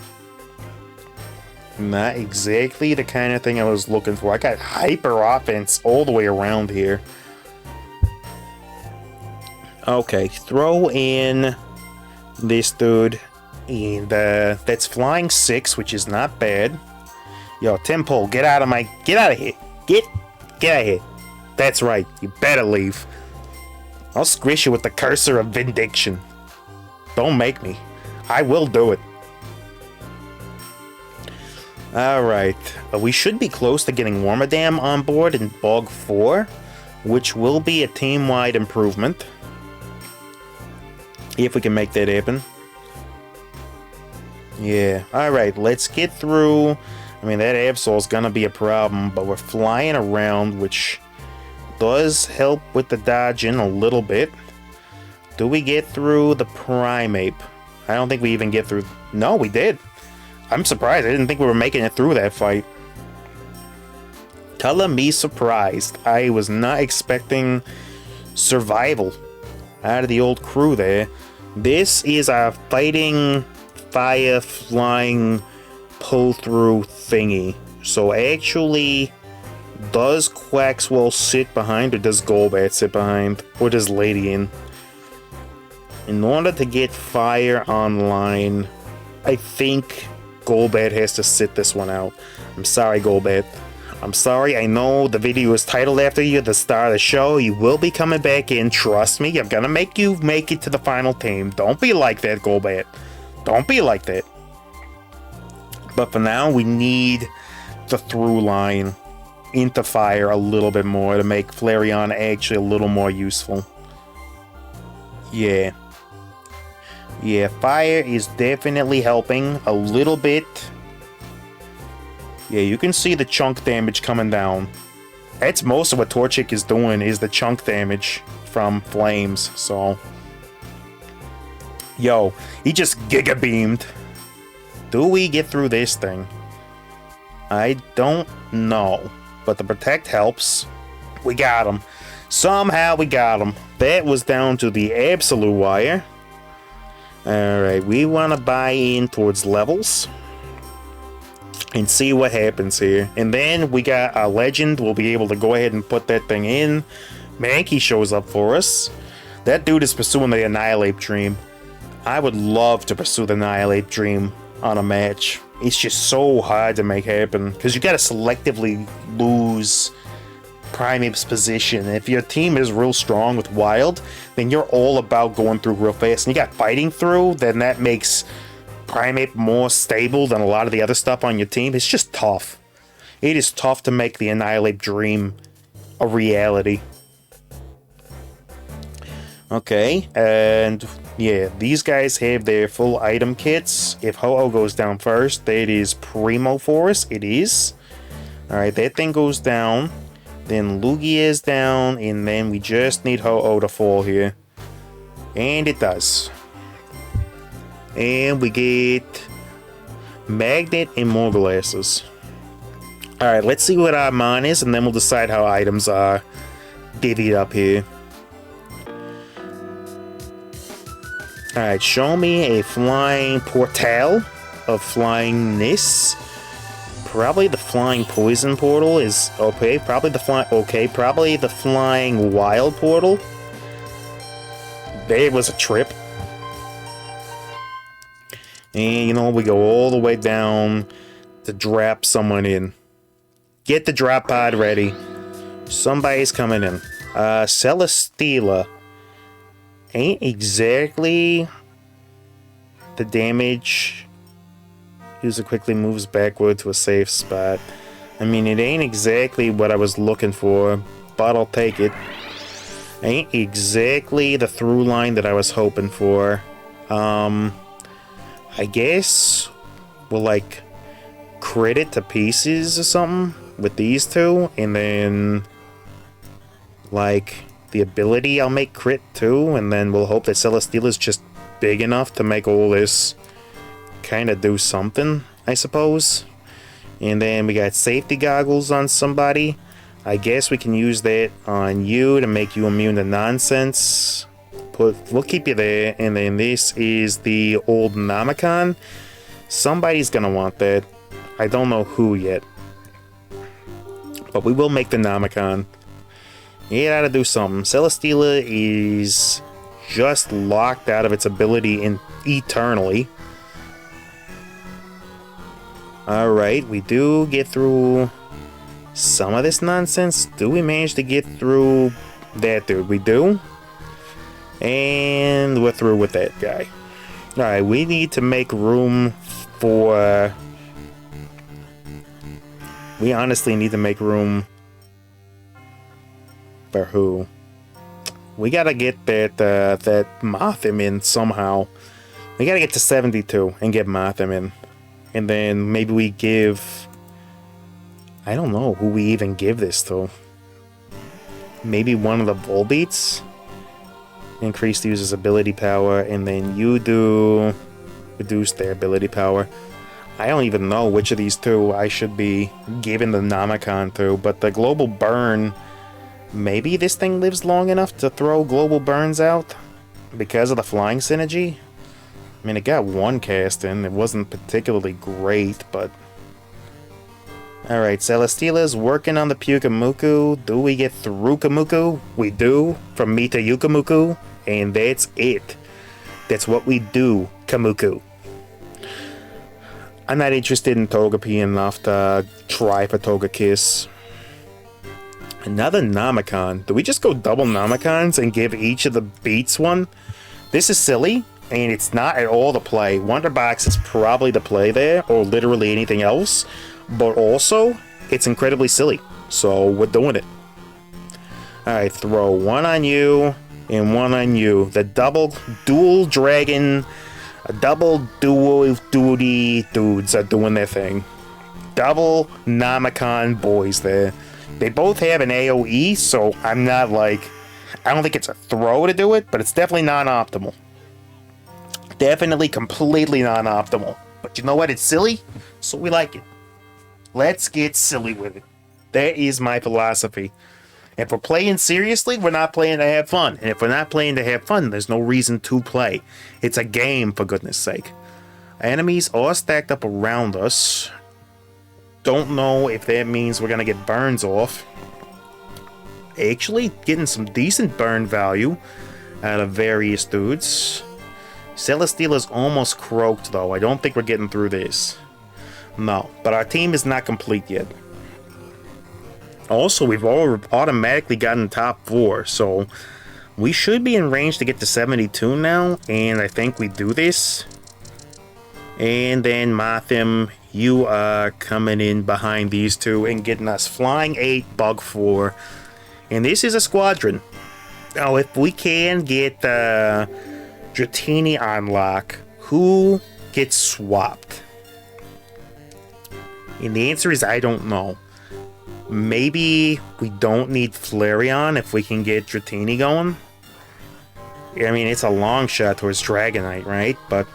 Not exactly the kind of thing I was looking for. I got hyper offense all the way around here. Okay, throw in this dude. And that's flying 6, which is not bad. Yo, Tempole, get out of my... Get out of here. Get out of here. That's right. You better leave. I'll squish you with the cursor of Vindiction. Don't make me. I will do it. Alright, we should be close to getting Wormadam on board in Bog 4, which will be a team-wide improvement. If we can make that happen. Yeah, alright, let's get through. I mean, that Absol's gonna be a problem, but we're flying around, which does help with the dodging a little bit. Do we get through the Primeape? I don't think we even get through... No, we did. I'm surprised. I didn't think we were making it through that fight. Color me surprised. I was not expecting survival out of the old crew there. This is a fighting, fire, flying, pull-through thingy. So actually, does Quaxwell sit behind, or does Golbat sit behind? Or does Ladian? In order to get fire online, I think Golbat has to sit this one out. I'm sorry, Golbat. I'm sorry, I know the video is titled after you at the start of the show. You will be coming back in, trust me. I'm gonna make you make it to the final team. Don't be like that, Golbat. Don't be like that. But for now, we need the through line into fire a little bit more to make Flareon actually a little more useful. Yeah. Yeah, fire is definitely helping a little bit. Yeah, you can see the chunk damage coming down. That's most of what Torchic is doing, is the chunk damage from flames, so... Yo, he just Giga Beamed. Do we get through this thing? I don't know. But the Protect helps. We got him. Somehow we got him. That was down to the absolute wire. Alright, we want to buy in towards levels. And see what happens here. And then we got a legend. We'll be able to go ahead and put that thing in. Mankey shows up for us. That dude is pursuing the Annihilate Dream. I would love to pursue the Annihilate Dream on a match. It's just so hard to make happen. Because you gotta selectively lose Primeape's position. If your team is real strong with Wild, then you're all about going through real fast. And you got Fighting Through, then that makes Primeape more stable than a lot of the other stuff on your team. It's just tough. It is tough to make the Annihilate Dream a reality. Okay, and yeah, these guys have their full item kits. If Ho-Oh goes down first, that is primo for us. It is. Alright, that thing goes down. Then Lugia is down, and then we just need Ho-Oh to fall here. And it does. And we get Magnet and more glasses. Alright, let's see what our mon is, and then we'll decide how items are divvied up here. Alright, show me a flying portal of flyingness. Probably the flying poison portal is okay. Probably the flying wild portal. There was a trip. And you know, we go all the way down to drop someone in. Get the drop pod ready. Somebody's coming in. Celesteela. Ain't exactly the damage. User quickly moves backward to a safe spot. I mean, it ain't exactly what I was looking for, but I'll take it. Ain't exactly the through line that I was hoping for. I guess we'll like crit it to pieces or something with these two, and then like the ability I'll make crit too, and then we'll hope that Celesteela's just big enough to make all this kind of do something, I suppose. And then we got safety goggles on somebody. I guess we can use that on you to make you immune to nonsense. We'll keep you there. And then this is the old Namicon. Somebody's gonna want that. I don't know who yet, but we will make the Namicon. It ought to do something. Celesteela is just locked out of its ability in eternally. Alright, we do get through some of this nonsense. Do we manage to get through that dude? We do. And we're through with that guy. Alright, we need to make room for... We honestly need to make room for who? We gotta get that Mothim in somehow. We gotta get to 72 and get Mothim in. And then maybe we give... I don't know who we even give this to. Maybe one of the Volbeats? Increase the user's ability power, and then you do... reduce their ability power. I don't even know which of these two I should be giving the Namicon to, but the Global Burn... Maybe this thing lives long enough to throw Global Burns out? Because of the flying synergy? I mean, it got one cast in. It wasn't particularly great, but... Alright, Celesteela's working on the Pyukamuku. Do we get through Kamuku? We do. From me to Yukamuku. And that's it. That's what we do, Kamuku. I'm not interested in Togepi enough to try for Togekiss. Another Namicon. Do we just go double Namicons and give each of the beats one? This is silly, and it's not at all the play. Wonder Box is probably the play there, or literally anything else, but also, it's incredibly silly, so we're doing it. Alright, throw one on you, and one on you. The dual dragon, double dual duty dudes are doing their thing. Double Namicon boys there. They both have an AoE, so I'm not like... I don't think it's a throw to do it, but it's definitely non-optimal. Definitely completely non-optimal. But you know what? It's silly, so we like it. Let's get silly with it. That is my philosophy. If we're playing seriously, we're not playing to have fun. And if we're not playing to have fun, there's no reason to play. It's a game, for goodness sake. Enemies are stacked up around us. Don't know if that means we're going to get burns off. Actually, getting some decent burn value out of various dudes. Celesteela's almost croaked, though. I don't think we're getting through this. No, but our team is not complete yet. Also, we've all automatically gotten top 4, so we should be in range to get to 72 now, and I think we do this. And then Mothim, you are coming in behind these two and getting us Flying 8, Bug 4. And this is a squadron. Now, if we can get Dratini on lock, who gets swapped? And the answer is I don't know. Maybe we don't need Flareon if we can get Dratini going. I mean, it's a long shot towards Dragonite, right? But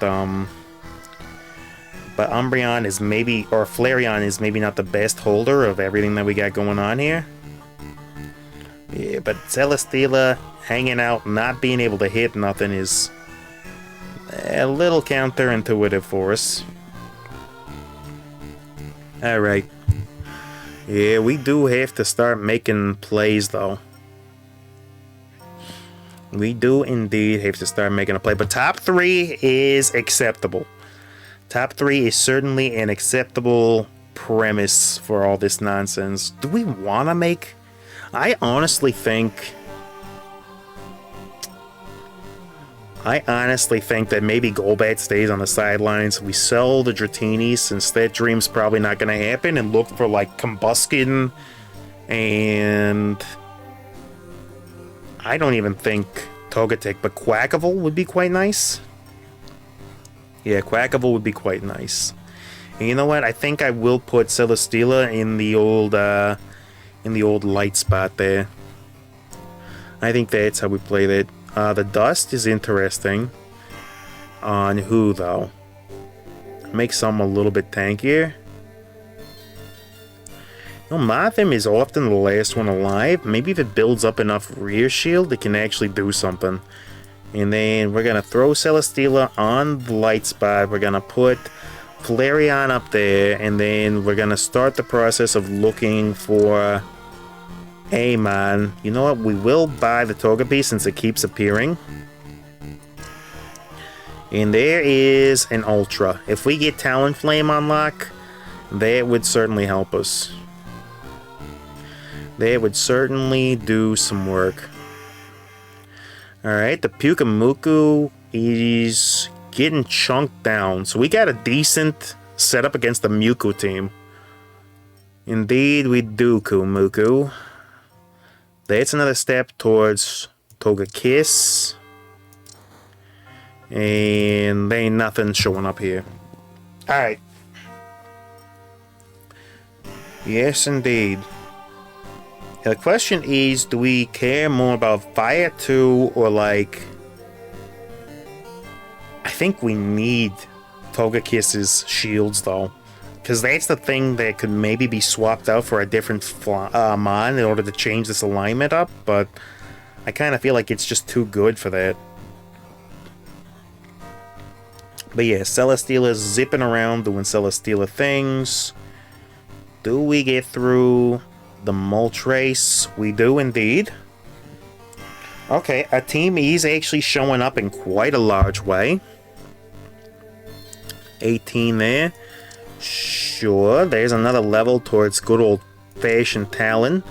Umbreon is maybe, or Flareon is maybe not the best holder of everything that we got going on here. Yeah, but Celesteela hanging out, not being able to hit nothing is a little counterintuitive for us. Alright. Yeah, we do have to start making plays, though. We do indeed have to start making a play. But top 3 is acceptable. Top 3 is certainly an acceptable premise for all this nonsense. Do we want to make... I honestly think that maybe Golbat stays on the sidelines. We sell the Dratini since that dream's probably not going to happen, and look for like Combuskin, and I don't even think Togetic, but Quackable would be quite nice. Yeah, Quackable would be quite nice. And you know what? I think I will put Celesteela in the old light spot there. I think that's how we play that. The dust is interesting. On who, though? Make some a little bit tankier. You know, Mothim is often the last one alive. Maybe if it builds up enough rear shield, it can actually do something. And then we're going to throw Celesteela on the light spot. We're going to put Flareon up there. And then we're going to start the process of looking for Amon. You know what? We will buy the Togepi since it keeps appearing. And there is an Ultra. If we get Talonflame on lock, that would certainly help us. That would certainly do some work. Alright, the Pyukumuku is getting chunked down. So we got a decent setup against the Mewtwo team. Indeed, we do, Kumuku. That's another step towards Togekiss. And there ain't nothing showing up here. Alright. Yes, indeed. The question is, do we care more about Fire 2 or like... I think we need Togekiss's shields though. Because that's the thing that could maybe be swapped out for a different Mon in order to change this alignment up. But I kind of feel like it's just too good for that. But yeah, Celesteela's zipping around doing Celesteela things. Do we get through the Moltres? We do indeed. Okay, our team is actually showing up in quite a large way. 18 there. Sure, there's another level towards good old-fashioned Talon.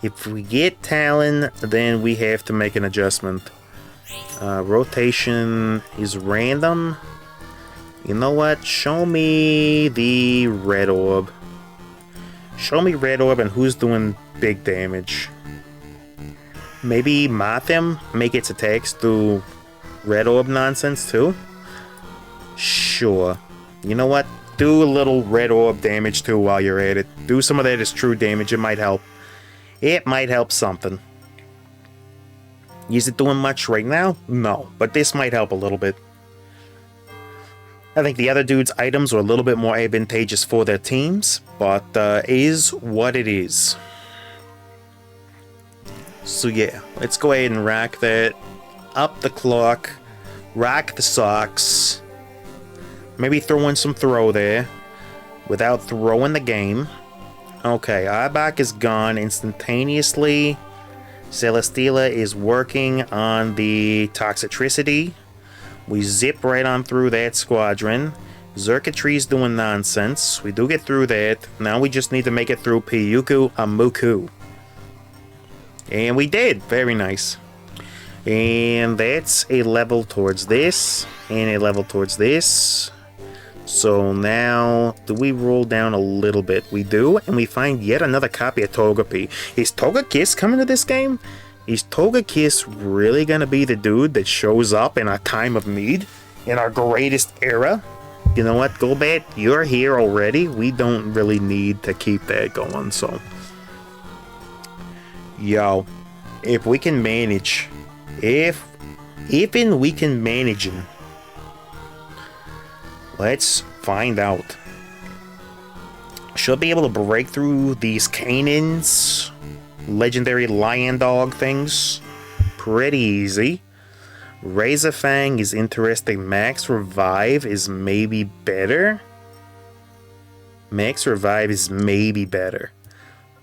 If we get Talon, then we have to make an adjustment. Rotation is random. You know what? Show me the red orb. Show me red orb and who's doing big damage. Maybe Mothim make its attacks through red orb nonsense too? Sure. You know what? Do a little red orb damage too while you're at it. Do some of that as true damage. It might help. It might help something. Is it doing much right now? No. But this might help a little bit. I think the other dude's items are a little bit more advantageous for their teams. But is what it is. So yeah. Let's go ahead and rack that. Up the clock. Rack the socks. Maybe throw in some throw there without throwing the game. Okay, Arbok is gone instantaneously. Celesteela is working on the Toxicity. We zip right on through that squadron. Xurkitree's doing nonsense. We do get through that. Now we just need to make it through Piyuku Amuku. And we did. Very nice. And that's a level towards this. And a level towards this. So now, do we roll down a little bit? We do, and we find yet another copy of Togepi. Is Togekiss coming to this game? Is Togekiss really gonna be the dude that shows up in our time of need? In our greatest era? You know what, Golbat? You're here already. We don't really need to keep that going, so... Yo, if we can manage... Even we can manage him... Let's find out. Should be able to break through these Canaan's legendary lion dog things pretty easy. Razorfang is interesting. Max Revive is maybe better. Max Revive is maybe better.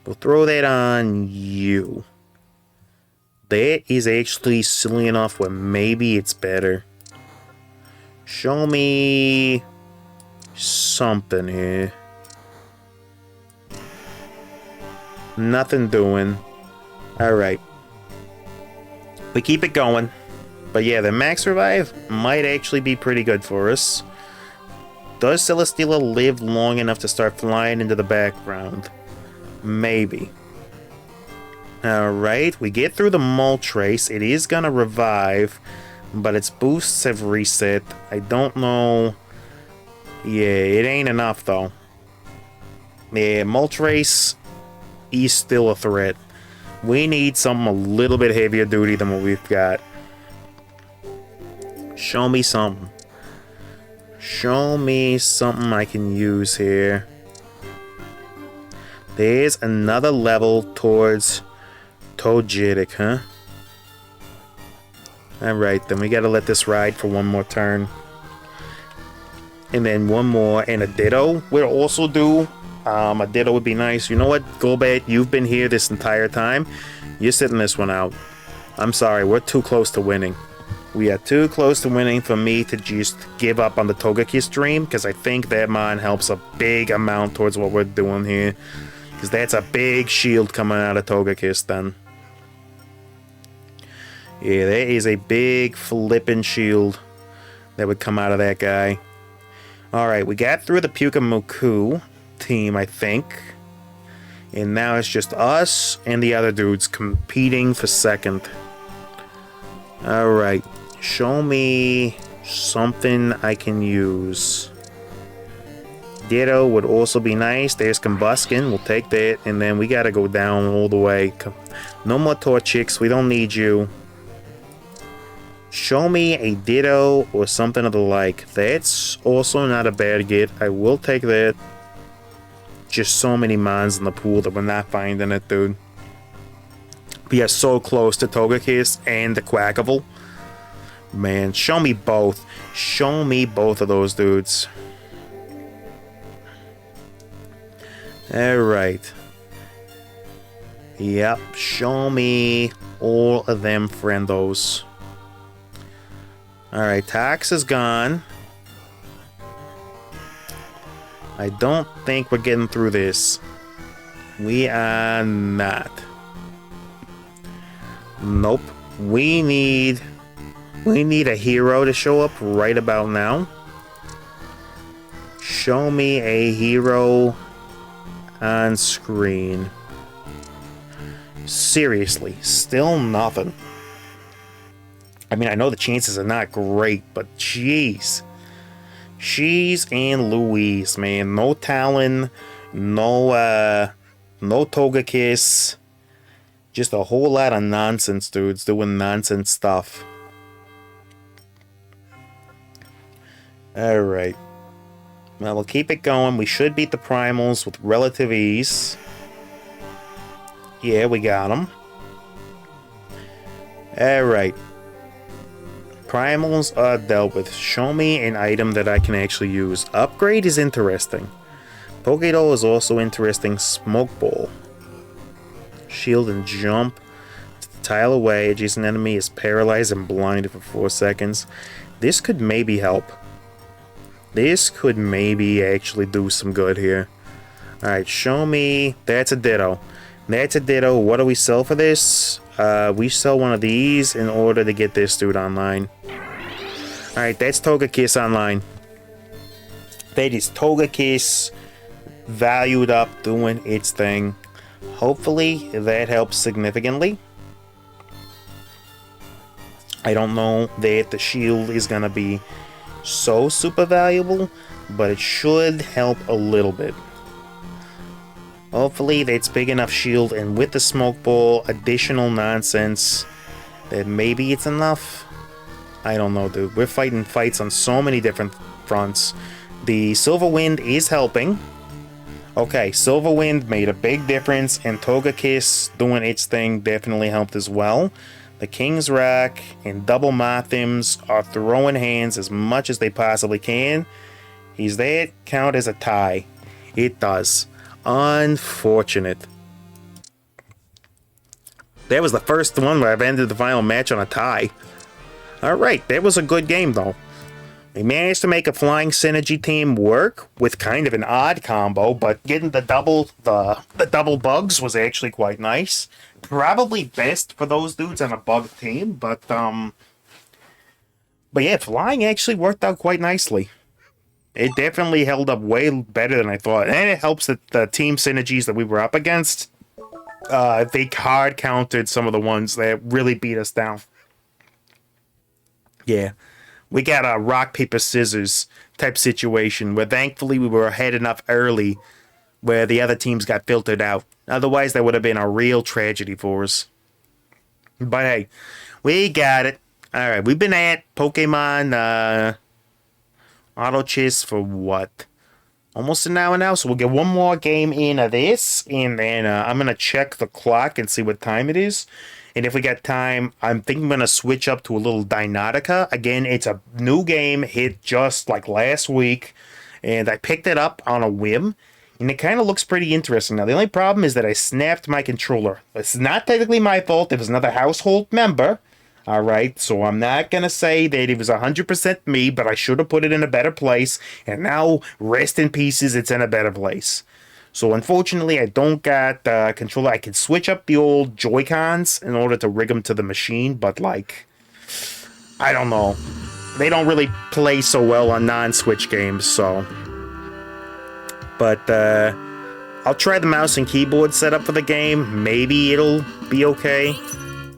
We'll throw that on you. That is actually silly enough where maybe it's better. Show me something here. Nothing doing. Alright. We keep it going. But yeah, the Max Revive might actually be pretty good for us. Does Celesteela live long enough to start flying into the background? Maybe. Alright, we get through the Moltres. It is gonna revive. But its boosts have reset. I don't know. Yeah, it ain't enough though. Yeah, Moltres is still a threat. We need something a little bit heavier duty than what we've got. Show me something. Show me something I can use here. There's another level towards Togetic, huh? Alright, then we gotta let this ride for one more turn. And then one more, and a Ditto. We'll also do, a Ditto would be nice. You know what, Golbat, you've been here this entire time. You're sitting this one out. I'm sorry, we're too close to winning. We are too close to winning for me to just give up on the Togekiss dream, because I think that mine helps a big amount towards what we're doing here. Because that's a big shield coming out of Togekiss then. Yeah, there is a big flippin' shield that would come out of that guy. Alright, we got through the Pyukumuku team, I think. And now it's just us and the other dudes competing for second. Alright, show me something I can use. Ditto would also be nice. There's Combuskin, we'll take that. And then we gotta go down all the way. No more Torchics, we don't need you. Show me a Ditto or something of the like. That's also not a bad get. I will take that. Just so many mons in the pool that we're not finding it, dude. We are so close to Togekiss and the Quackable. Man, show me both. Show me both of those dudes. Alright. Yep, show me all of them friendos. Alright, Tox is gone. I don't think we're getting through this. We are not. Nope. We need We need a hero to show up right about now. Show me a hero on screen. Seriously, still nothing. I mean, I know the chances are not great, but jeez. Jeez and Louise, man. No Talon, no Togekiss. Just a whole lot of nonsense dudes doing nonsense stuff. Alright. Well, we'll keep it going. We should beat the Primals with relative ease. Yeah, we got them. Alright. Primals are dealt with. Show me an item that I can actually use. Upgrade is interesting. Pokédoll is also interesting. Smoke Ball. Shield and jump. Tile away. Adjacent enemy is paralyzed and blinded for 4 seconds. This could maybe help. This could maybe actually do some good here. Alright, show me. That's a Ditto. That's a Ditto. What do we sell for this? We sell one of these in order to get this dude online. Alright, that's Togekiss online. That is Togekiss valued up, doing its thing. Hopefully that helps significantly. I don't know that the shield is gonna be so super valuable, but it should help a little bit. Hopefully that's big enough shield, and with the smoke ball, additional nonsense, that maybe it's enough. I don't know, dude. We're fighting fights on so many different fronts. The Silver Wind is helping. Okay, Silver Wind made a big difference, and Togekiss doing its thing definitely helped as well. The King's Rock and Double Mothims are throwing hands as much as they possibly can. Is that count as a tie? It does. Unfortunate. That was the first one where I've ended the final match on a tie. Alright, that was a good game though. We managed to make a flying synergy team work with kind of an odd combo, but getting the double bugs was actually quite nice. Probably best for those dudes on a bug team, but yeah, flying actually worked out quite nicely. It definitely held up way better than I thought, and it helps that the team synergies that we were up against, they hard countered some of the ones that really beat us down. Yeah. We got a rock, paper, scissors type situation where thankfully we were ahead enough early where the other teams got filtered out. Otherwise, that would have been a real tragedy for us. But hey, we got it. Alright, we've been at Pokemon Auto Chess for what? Almost an hour now, so we'll get one more game in of this, and then I'm going to check the clock and see what time it is. And if we got time, I'm thinking I'm going to switch up to a little Dinotica. Again, it's a new game, hit just like last week, and I picked it up on a whim, and it kind of looks pretty interesting. Now, the only problem is that I snapped my controller. It's not technically my fault. It was another household member, all right? So I'm not going to say that it was 100% me, but I should have put it in a better place, and now, rest in pieces, it's in a better place. So unfortunately, I don't got the controller. I can switch up the old Joy-Cons in order to rig them to the machine, but like, I don't know. They don't really play so well on non-Switch games, so. But I'll try the mouse and keyboard setup for the game. Maybe it'll be okay.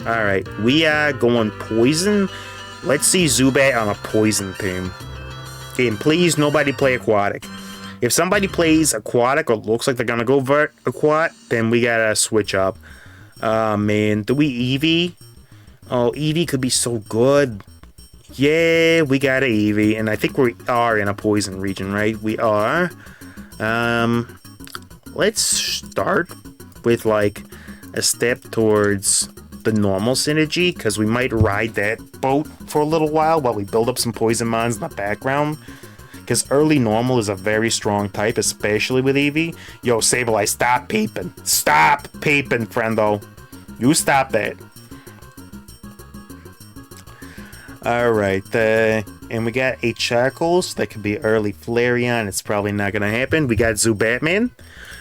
Alright, we are going Poison. Let's see Zubat on a Poison team. Okay, and please nobody play Aquatic. If somebody plays Aquatic or looks like they're gonna go Aquat, then we gotta switch up. Man, do we Eevee? Oh, Eevee could be so good. Yeah, we got a Eevee, and I think we are in a Poison region, right? We are. Let's start with like a step towards the normal synergy, because we might ride that boat for a little while we build up some Poison Mons in the background. Because early normal is a very strong type, especially with Eevee. Yo, Sableye, stop peeping. Stop peeping, friendo. You stop that. Alright, and we got a Charcoals. That could be early Flareon. It's probably not going to happen. We got Zubatman.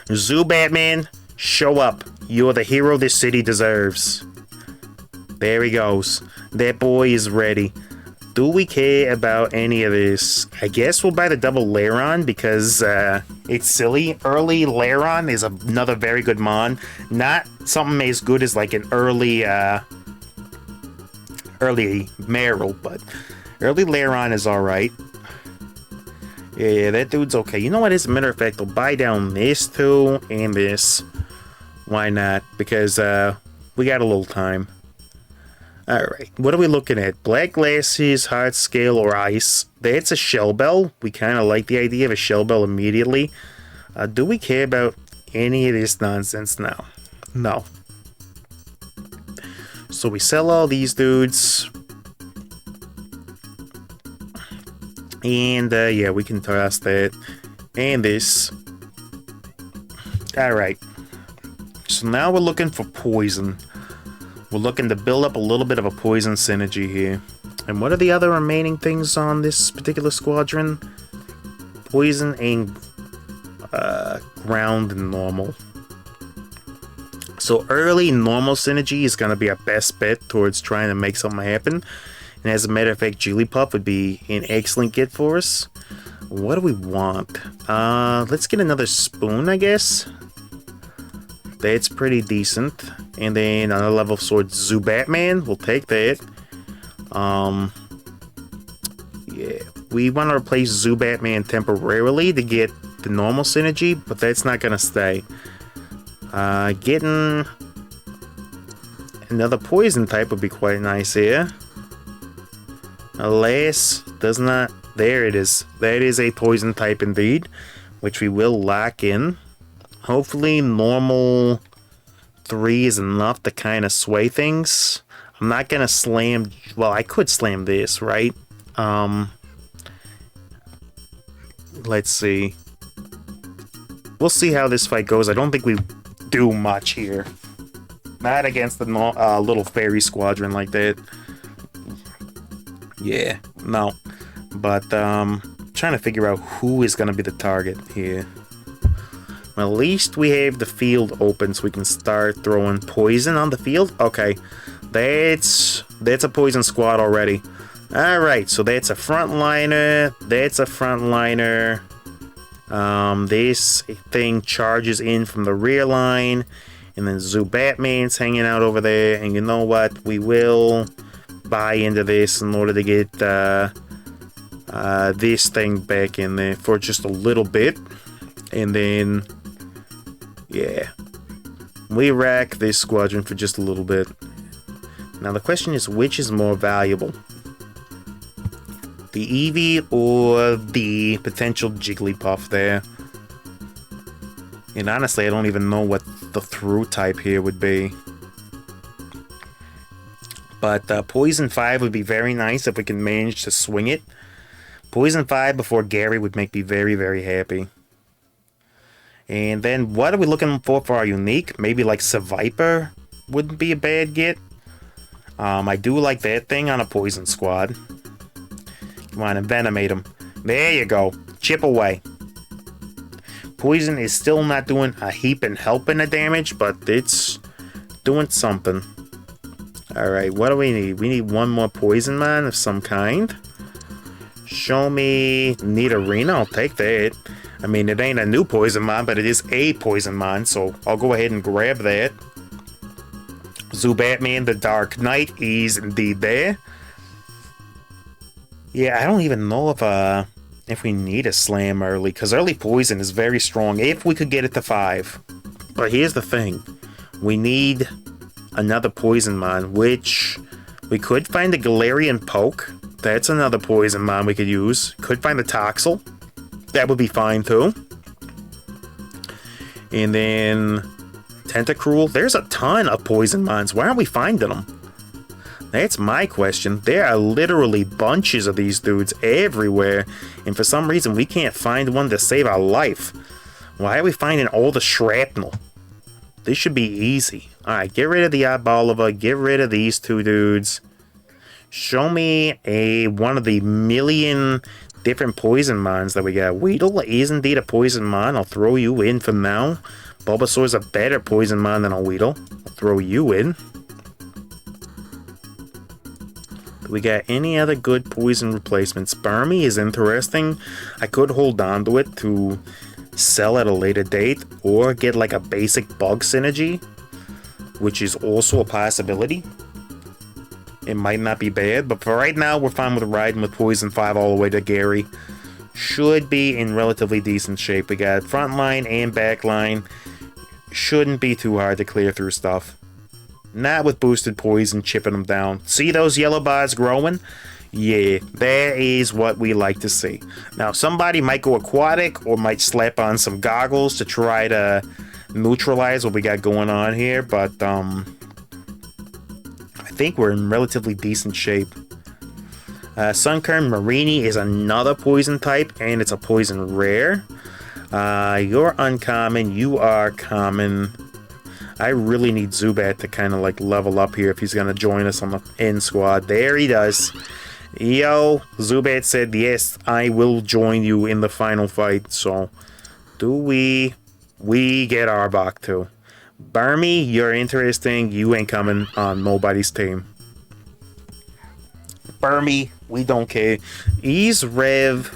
Zubatman, show up. You're the hero this city deserves. There he goes. That boy is ready. do we care about any of this? I guess we'll buy the double Lairon because it's silly. Early Lairon is another very good mon. Not something as good as like an early Meryl, but early Lairon is alright. Yeah, that dude's okay. You know what? As a matter of fact, I'll buy down this too and this. Why not? Because we got a little time. Alright, what are we looking at? Black glasses, hard scale, or ice. That's a shell bell. We kind of like the idea of a shell bell immediately. Do we care about any of this nonsense now? No. So we sell all these dudes. And yeah, we can toss that. And this. Alright. So now we're looking for poison. We're looking to build up a little bit of a poison synergy here. And what are the other remaining things on this particular squadron? Poison and ground and normal. So early normal synergy is going to be our best bet towards trying to make something happen. And as a matter of fact, Jigglypuff would be an excellent get for us. What do we want? Let's get another spoon, I guess. That's pretty decent. And then another level of sword, Zubatman. We'll take that. Yeah, we want to replace Zubatman temporarily to get the normal synergy, but that's not going to stay. Getting another poison type would be quite nice here. Alas, does not. There it is. That is a poison type indeed, which we will lock in. Hopefully, normal 3 is enough to kind of sway things. I'm not gonna slam. Well, I could slam this, right? Let's see. We'll see how this fight goes. I don't think we do much here. Not against the little fairy squadron like that. Yeah, no. But trying to figure out who is gonna be the target here. Well, at least we have the field open so we can start throwing poison on the field. Okay, that's a poison squad already. Alright, so that's a frontliner. That's a frontliner. This thing charges in from the rear line. And then Zubatman's hanging out over there. And you know what? We will buy into this in order to get this thing back in there for just a little bit. And then, yeah, we rack this squadron for just a little bit. Now the question is, which is more valuable? The Eevee or the potential Jigglypuff there? And honestly, I don't even know what the through type here would be. But Poison 5 would be very nice if we can manage to swing it. Poison 5 before Gary would make me very, very happy. And then what are we looking for our unique? Maybe like Seviper wouldn't be a bad get. I do like that thing on a Poison squad. Come on, Envenomate him. There you go. Chip away. Poison is still not doing a heap and helping of damage, but it's doing something. Alright, what do we need? We need one more Poison Man of some kind. Show me Nidorina. I'll take that. I mean, it ain't a new Poison Mon, but it is a Poison Mon, so I'll go ahead and grab that. Zubatman, the Dark Knight, is indeed there. Yeah, I don't even know if we need a slam early, because early poison is very strong if we could get it to 5. But here's the thing. We need another Poison Mon, which we could find a Galarian Poke. That's another Poison Mon we could use. Could find the Toxel. That would be fine too. And then Tentacruel. There's a ton of Poison Mons. Why aren't we finding them? That's my question. There are literally bunches of these dudes everywhere, and for some reason we can't find one to save our life. Why are we finding all the shrapnel? This should be easy. Alright, get rid of the Oliver, get rid of these two dudes. Show me one of the million different Poison Mons that we got. Weedle is indeed a Poison Mon. I'll throw you in for now. Bulbasaur's a better Poison Mon than a Weedle. I'll throw you in. Do we got any other good poison replacements? Burmy is interesting. I could hold on to it to sell at a later date, or get like a basic bug synergy, which is also a possibility. It might not be bad, but for right now, we're fine with riding with Poison 5 all the way to Gary. Should be in relatively decent shape. We got front line and back line. Shouldn't be too hard to clear through stuff. Not with boosted poison chipping them down. See those yellow bars growing? Yeah, that is what we like to see. Now, somebody might go aquatic or might slap on some goggles to try to neutralize what we got going on here, but I think we're in relatively decent shape. Sunkern Marini is another poison type, and it's a poison rare. You're uncommon, you are common. I really need Zubat to kind of like level up here if he's going to join us on the end squad. There he does. Yo, Zubat said, yes, I will join you in the final fight. So, do we get Arbok too. Burmy, you're interesting. You ain't coming on nobody's team. Burmy, we don't care. He's Rev.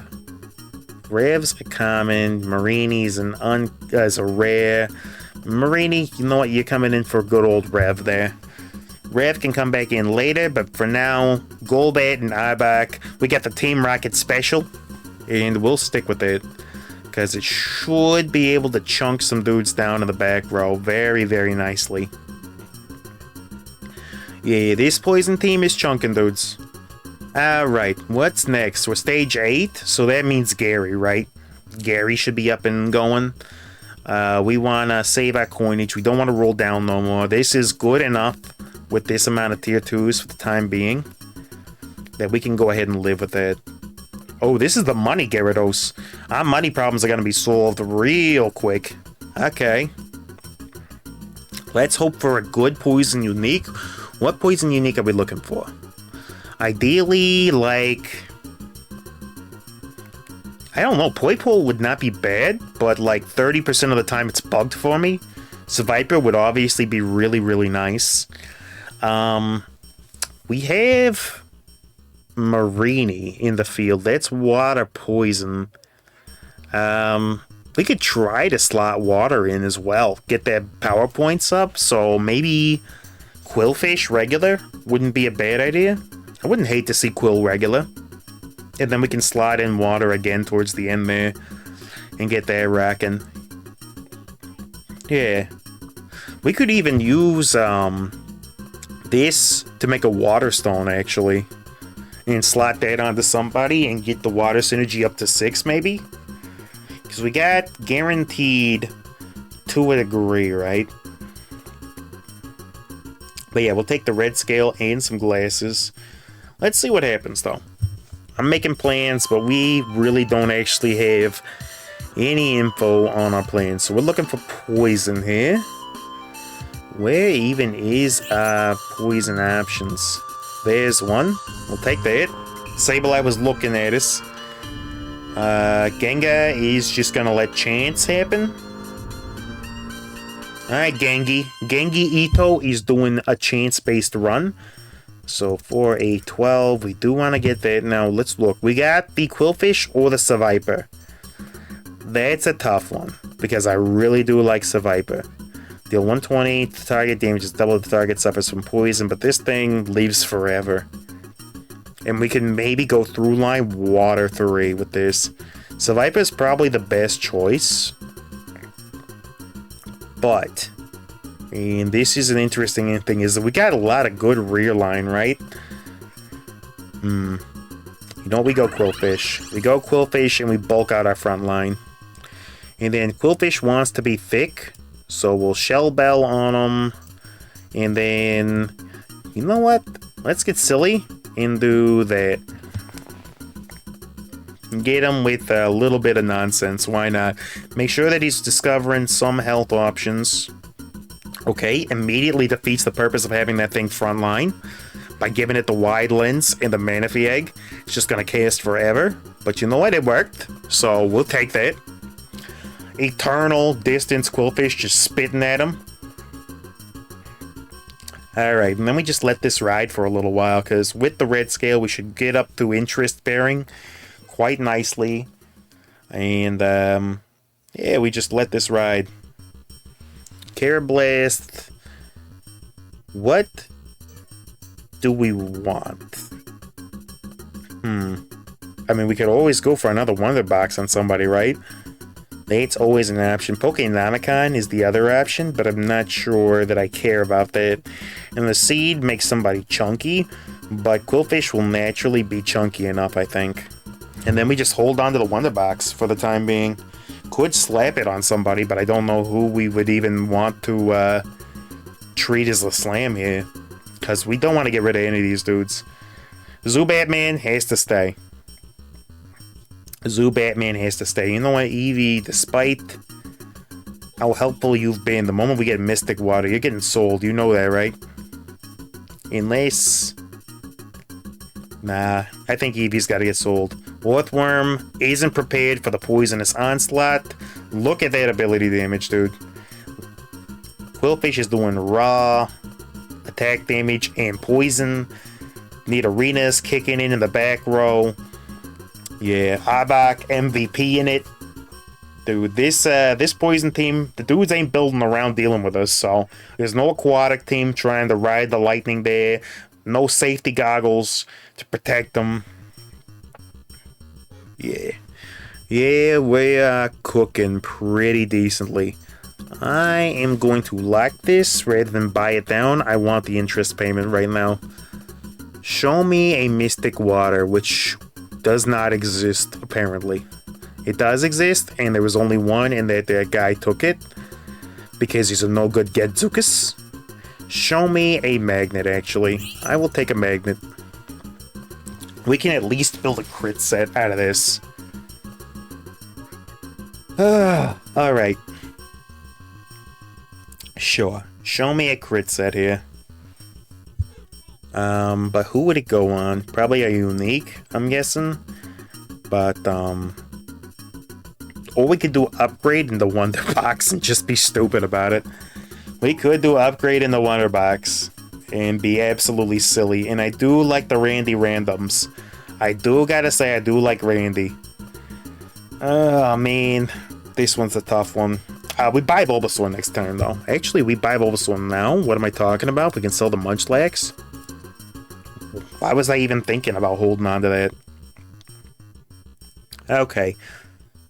Rev's a common. Marini's as a rare. Marini, you know what? You're coming in for good old Rev there. Rev can come back in later, but for now, Golbat and Arbok, we got the Team Rocket special, and we'll stick with it, because it should be able to chunk some dudes down in the back row very, very nicely. Yeah, this poison team is chunking dudes. Alright, what's next? We're stage 8, so that means Gary, right? Gary should be up and going. We want to save our coinage. We don't want to roll down no more. This is good enough with this amount of tier 2s for the time being that we can go ahead and live with it. Oh, this is the money Gyarados. Our money problems are going to be solved real quick. Okay. Let's hope for a good poison unique. What poison unique are we looking for? Ideally, like, I don't know, Poipole would not be bad, but like 30% of the time it's bugged for me. Seviper would obviously be really, really nice. We have Marini in the field. That's water poison. We could try to slot water in as well. Get that power points up. So maybe Quillfish regular wouldn't be a bad idea. I wouldn't hate to see Quill regular. And then we can slide in water again towards the end there and get that racking. Yeah. We could even use this to make a water stone, actually. And slot that onto somebody and get the water synergy up to 6, maybe? Because we got guaranteed to a degree, right? But yeah, we'll take the red scale and some glasses. Let's see what happens, though. I'm making plans, but we really don't actually have any info on our plans. So we're looking for poison here. Where even is our poison options? There's one. We'll take that. Sableye was looking at us. Gengar is just gonna let chance happen. Alright, Gengi. Gengi Ito is doing a chance-based run. So for a 12, we do want to get that. Now, let's look. We got the Quillfish or the Seviper. That's a tough one, because I really do like Seviper. Deal 120 to target damage is double the target suffers from poison, but this thing leaves forever. And we can maybe go through line water 3 with this. Seviper is probably the best choice. But, and this is an interesting thing, is that we got a lot of good rear line, right? You know, we go Quillfish. We go Quillfish and we bulk out our front line. And then Quillfish wants to be thick, so we'll Shell Bell on him. And then, you know what? Let's get silly and do that. Get him with a little bit of nonsense. Why not? Make sure that he's discovering some health options. Okay, immediately defeats the purpose of having that thing frontline by giving it the wide lens and the Manaphy egg. It's just gonna cast forever. But you know what? It worked. So we'll take that. Eternal distance Quillfish just spitting at him. Alright, and then we just let this ride for a little while, because with the red scale, we should get up to interest bearing quite nicely. And, yeah, we just let this ride. Carablast. What do we want? I mean, we could always go for another Wonder Box on somebody, right? That's always an option. Pokénomicon is the other option, but I'm not sure that I care about that. And the Seed makes somebody chunky, but Quillfish will naturally be chunky enough, I think. And then we just hold on to the Wonder Box for the time being. Could slap it on somebody, but I don't know who we would even want to treat as a slam here. Because we don't want to get rid of any of these dudes. Zubatman has to stay. Zubatman has to stay. You know what, Eevee, despite how helpful you've been, the moment we get Mystic Water, you're getting sold. You know that, right? Unless... Nah, I think Eevee's got to get sold. Earthworm isn't prepared for the Poisonous Onslaught. Look at that ability damage, dude. Quillfish is doing raw attack damage and poison. Nidorena's kicking in the back row. Yeah, Arbok MVP in it. Dude, this poison team, the dudes ain't building around dealing with us, so there's no aquatic team trying to ride the lightning there. No safety goggles to protect them. Yeah. Yeah, we are cooking pretty decently. I am going to lock this rather than buy it down. I want the interest payment right now. Show me a Mystic Water, which does not exist, apparently. It does exist, and there was only one, and that guy took it. Because he's a no-good Gedzukas. Show me a magnet, actually. I will take a magnet. We can at least build a crit set out of this. Alright. Sure. Show me a crit set here. But who would it go on? Probably a unique, I'm guessing. But, or we could do upgrade in the Wonder Box and just be stupid about it. We could do upgrade in the Wonder Box and be absolutely silly. And I do like the Randy randoms. I do gotta say, I do like Randy. I mean, this one's a tough one. We buy Bulbasaur next turn, though. Actually, we buy Bulbasaur now. What am I talking about? We can sell the Munchlax. Why was I even thinking about holding on to that? Okay.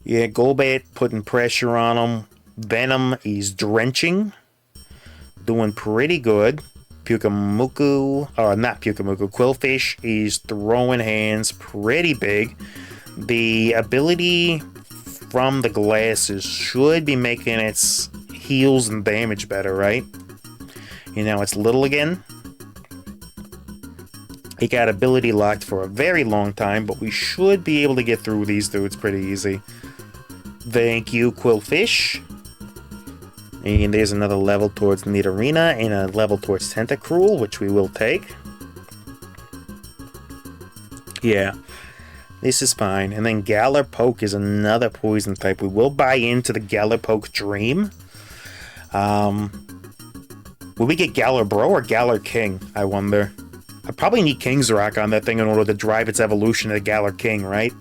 Yeah, Golbat putting pressure on him. Venom is drenching. Doing pretty good. Pukamuku, or not Pukamuku, Quillfish is throwing hands pretty big. The ability from the glasses should be making its heals and damage better, right? You know, it's little again. It got ability locked for a very long time, but we should be able to get through these dudes pretty easy. Thank you, Quillfish. And there's another level towards Nidorina and a level towards Tentacruel, which we will take. Yeah, this is fine. And then Gallarpoke is another poison type. We will buy into the Gallarpoke Dream. Will we get Gallarbro or Galar King, I wonder? I probably need King's Rock on that thing in order to drive its evolution to Galar King, right?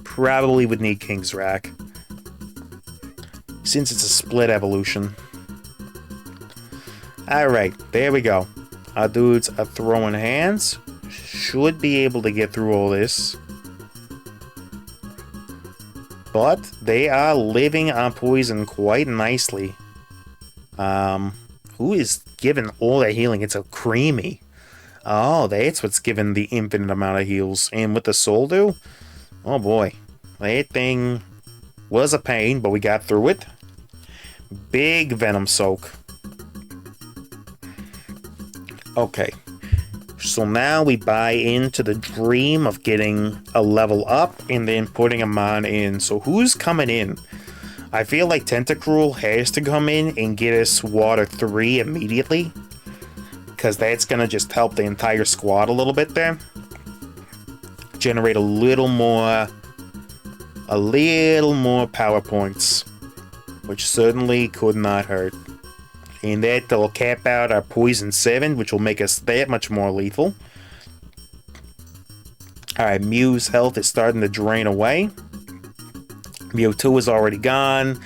Probably would need King's Rock. Since it's a split evolution. Alright, there we go. Our dudes are throwing hands. Should be able to get through all this. But they are living on poison quite nicely. Who is giving all that healing? It's a Creamy. Oh, that's what's giving the infinite amount of heals. And with the Soldo, oh boy. That thing was a pain, but we got through it. Big Venom Soak. Okay. So now we buy into the dream of getting a level up and then putting a Mon in. So who's coming in? I feel like Tentacruel has to come in and get us Water 3 immediately. Because that's going to just help the entire squad a little bit there. Generate a little more power points. Which certainly could not hurt. And that'll cap out our poison 7, which will make us that much more lethal. Alright, Mew's health is starting to drain away. Mewtwo is already gone.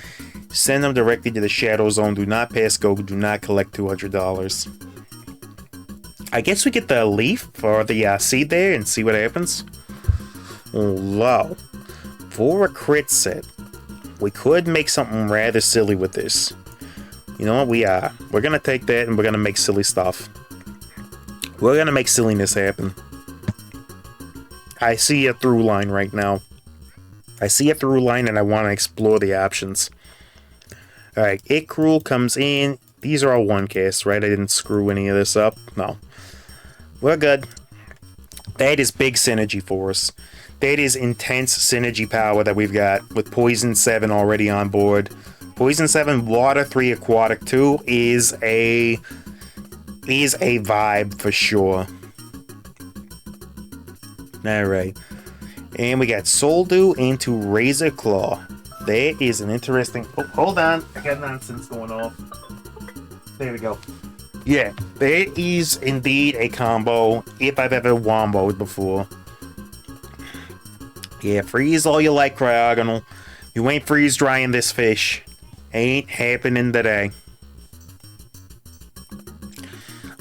Send them directly to the Shadow Zone. Do not pass go. Do not collect $200. I guess we get the leaf or the seed there and see what happens. Low. For a crit set, we could make something rather silly with this. You know what? We're gonna take that and we're gonna make silly stuff. We're gonna make silliness happen. I see a through line right now. I see a through line and I want to explore the options. Alright, Ikrul comes in. These are all one cast, right? I didn't screw any of this up. No. We're good. That is big synergy for us. That is intense synergy power that we've got with Poison 7 already on board. Poison 7, Water 3, Aquatic 2 is a vibe for sure. Alright. And we got Soldew into Razor Claw. That is an interesting... Oh, hold on. I got nonsense going off. There we go. Yeah, that is indeed a combo if I've ever womboed before. Yeah, freeze all you like, Cryogonal. You ain't freeze drying this fish. Ain't happening today.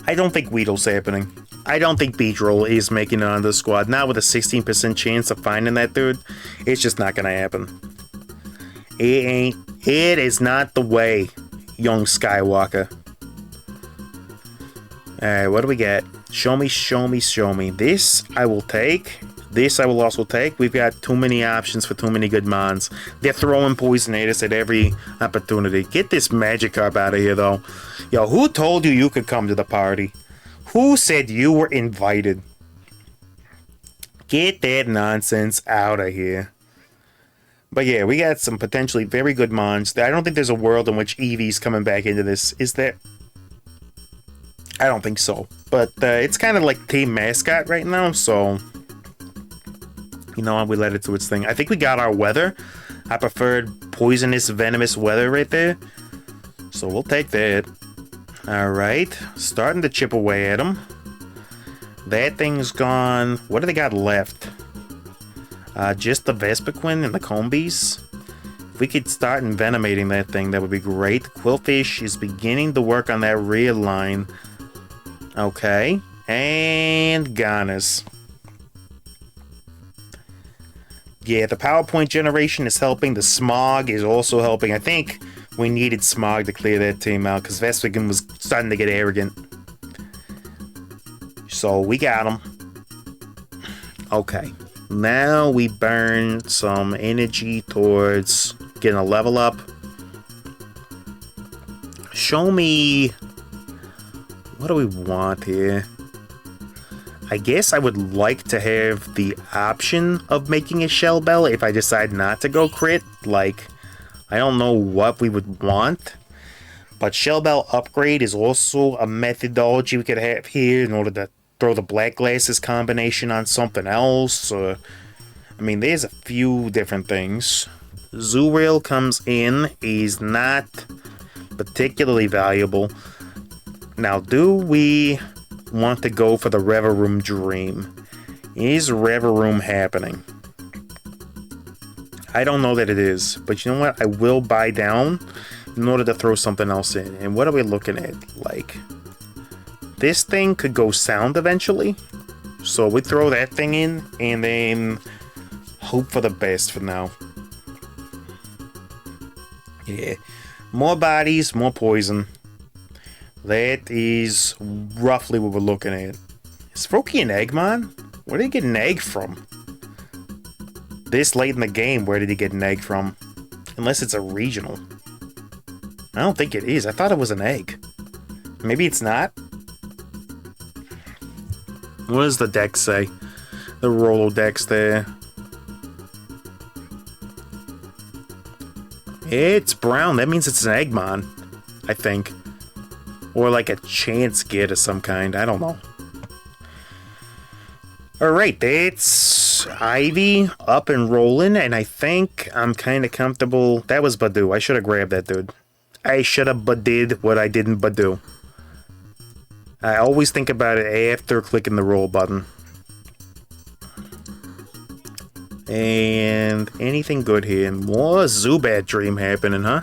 I don't think Weedle's happening. I don't think Beedrill is making it onto the squad. Not with a 16% chance of finding that dude. It's just not gonna happen. It is not the way, young Skywalker. Alright, what do we get? Show me, show me, show me. This I will take. This I will also take. We've got too many options for too many good mons. They're throwing poison at us at every opportunity. Get this Magikarp out of here, though. Yo, who told you could come to the party? Who said you were invited? Get that nonsense out of here. But yeah, we got some potentially very good mons. I don't think there's a world in which Eevee's coming back into this. Is there? I don't think so. But it's kind of like team mascot right now, so... You know what? We let it do its thing. I think we got our weather. I preferred poisonous, venomous weather right there. So we'll take that. Alright. Starting to chip away at him. That thing's gone. What do they got left? Just the Vespiquen and the Combees. If we could start envenomating that thing, that would be great. Quillfish is beginning to work on that rear line. Okay. And Ganas. Yeah, the PowerPoint generation is helping. The Smog is also helping. I think we needed Smog to clear that team out because Vespiquen was starting to get arrogant. So we got him. Okay. Now we burn some energy towards getting a level up. Show me... What do we want here? I guess I would like to have the option of making a Shell Bell if I decide not to go crit. Like, I don't know what we would want. But Shell Bell upgrade is also a methodology we could have here in order to throw the Black Glasses combination on something else. I mean, there's a few different things. Zurail comes in. He's not particularly valuable. Now, do we want to go for the Reverum Dream? Is Reverum happening? I don't know that it is, but you know what? I will buy down in order to throw something else in. And what are we looking at? Like, this thing could go sound eventually. So we throw that thing in and then hope for the best for now. Yeah. More bodies, more poison. That is roughly what we're looking at. Is Froakie an Eggman? Where did he get an egg from? This late in the game, where did he get an egg from? Unless it's a regional. I don't think it is. I thought it was an egg. Maybe it's not? What does the deck say? The Rolodex there. It's brown. That means it's an Eggman. I think. Or like a chance get of some kind. I don't know. Alright, that's Ivy up and rolling. And I think I'm kind of comfortable. That was Badoo. I should have grabbed that dude. I should have but did what I didn't but do. I always think about it after clicking the roll button. And anything good here? More Zubat dream happening, huh?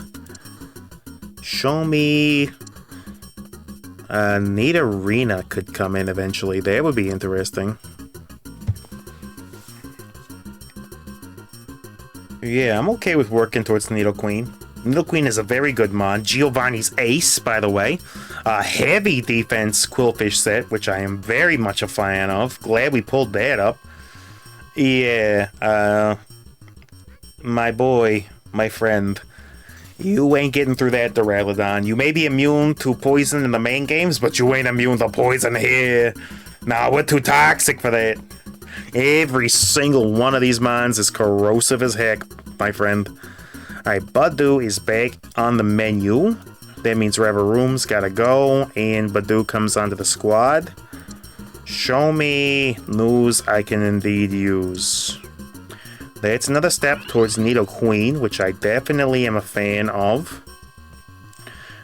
Show me... Neat Arena could come in eventually. That would be interesting. Yeah, I'm okay with working towards Nidoqueen. Nidoqueen is a very good mon. Giovanni's ace, by the way. A heavy defense Quillfish set, which I am very much a fan of. Glad we pulled that up. Yeah, my boy, my friend, you ain't getting through that, Duraludon. You may be immune to poison in the main games, but you ain't immune to poison here. Nah, we're too toxic for that. Every single one of these mons is corrosive as heck, my friend. Alright, Budew is back on the menu. That means Reveroom's gotta go, and Budew comes onto the squad. Show me news I can indeed use. That's another step towards Nidoqueen, which I definitely am a fan of.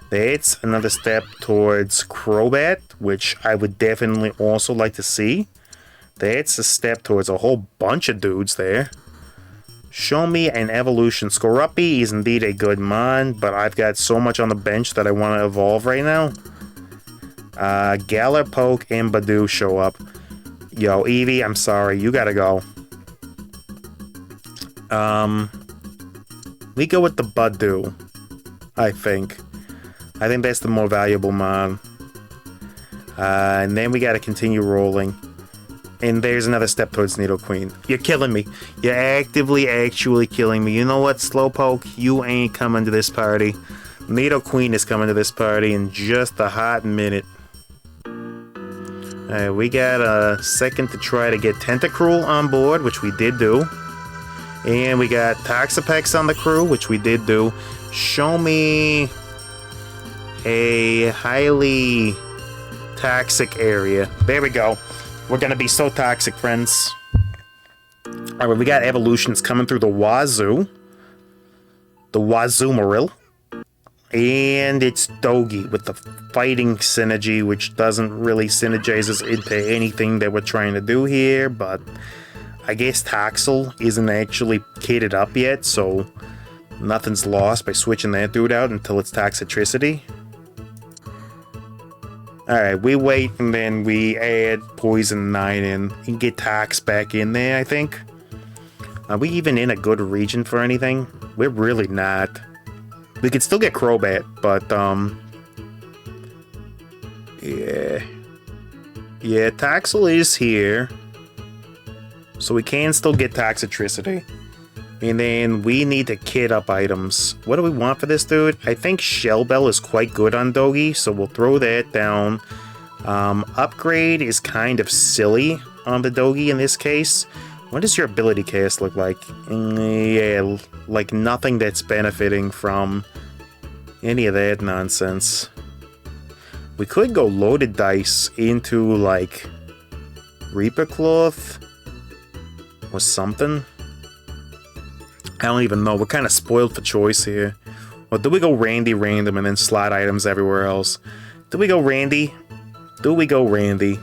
That's another step towards Crobat, which I would definitely also like to see. That's a step towards a whole bunch of dudes there. Show me an evolution. Skorupi is indeed a good mon, but I've got so much on the bench that I want to evolve right now. Gallarpoke and Budew show up. Yo, Eevee, I'm sorry, you gotta go. We go with the Budew, I think. I think that's the more valuable mon. And then we gotta continue rolling. And there's another step towards Nidoqueen. You're killing me. You're actively actually killing me. You know what, Slowpoke? You ain't coming to this party. Nidoqueen is coming to this party in just a hot minute. Alright, we got a second to try to get Tentacruel on board, which we did do. And we got Toxapex on the crew, which we did do. Show me a highly toxic area. There we go. We're gonna be so toxic, friends. Alright, we got evolutions coming through the wazoo. The Wazoomeril. And it's Dogi with the fighting synergy, which doesn't really synergize us into anything that we're trying to do here, but I guess Toxel isn't actually kitted up yet, so nothing's lost by switching that dude out until it's Toxicity. Alright, we wait and then we add Poison 9 in and get Tox back in there, I think. Are we even in a good region for anything? We're really not. We could still get Crobat, but, yeah. Yeah, Toxel is here. So we can still get Toxicity. And then we need to kit up items. What do we want for this dude? I think Shell Bell is quite good on Dogi, so we'll throw that down. Upgrade is kind of silly on the Dogi in this case. What does your ability cast look like? Yeah, like nothing that's benefiting from any of that nonsense. We could go loaded dice into, like, Reaper Cloth or something. I don't even know. We're kind of spoiled for choice here. Or do we go Randy random and then slot items everywhere else? Do we go Randy? Do we go Randy?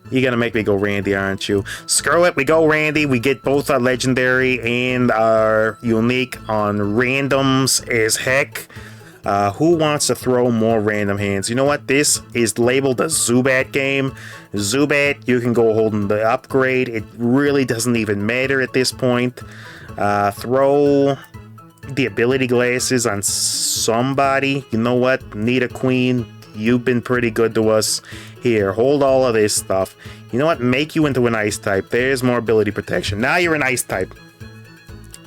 You're gonna make me go Randy, aren't you? Screw it, we go Randy. We get both our legendary and our unique on randoms as heck. Who wants to throw more random hands? You know what? This is labeled a Zubat game. Zubat, you can go holding the upgrade. It really doesn't even matter at this point. Throw the ability glasses on somebody. You know what? Nidoqueen, you've been pretty good to us. Here, hold all of this stuff. You know what? Make you into an ice type. There's more ability protection. Now you're an ice type.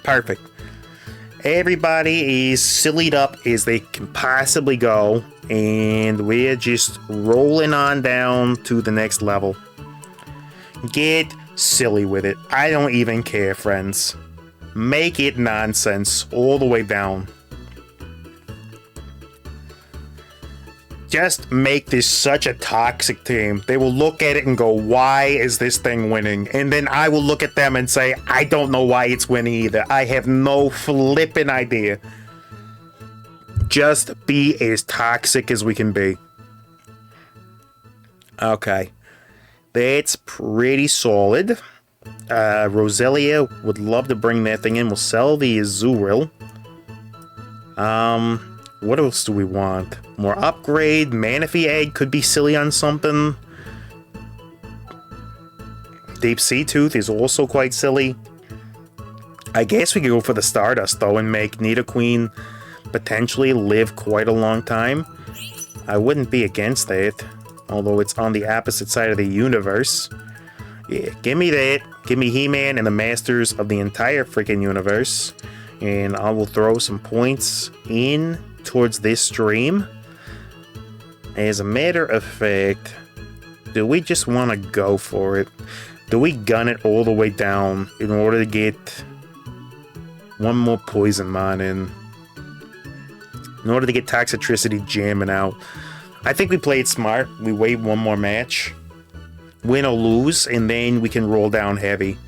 Perfect. Everybody is sillied up as they can possibly go, and we're just rolling on down to the next level. Get silly with it. I don't even care, friends. Make it nonsense all the way down. Just make this such a toxic team. They will look at it and go, why is this thing winning? And then I will look at them and say, I don't know why it's winning either. I have no flippin' idea. just be as toxic as we can be. Okay. That's pretty solid. Roselia would love to bring that thing in. We'll sell the Azurill. What else do we want? More upgrade. Manaphy Egg could be silly on something. Deep Sea Tooth is also quite silly. I guess we could go for the Stardust, though, and make Nidoqueen potentially live quite a long time. I wouldn't be against that, although it's on the opposite side of the universe. Yeah, give me that. Give me He-Man and the Masters of the entire freaking universe. And I will throw some points in towards this stream. As a matter of fact, do we just want to go for it? Do we gun it all the way down in order to get one more Poisonmon in order to get Toxicity jamming out? I think we played smart. We wait one more match. Win or lose, and then we can roll down heavy.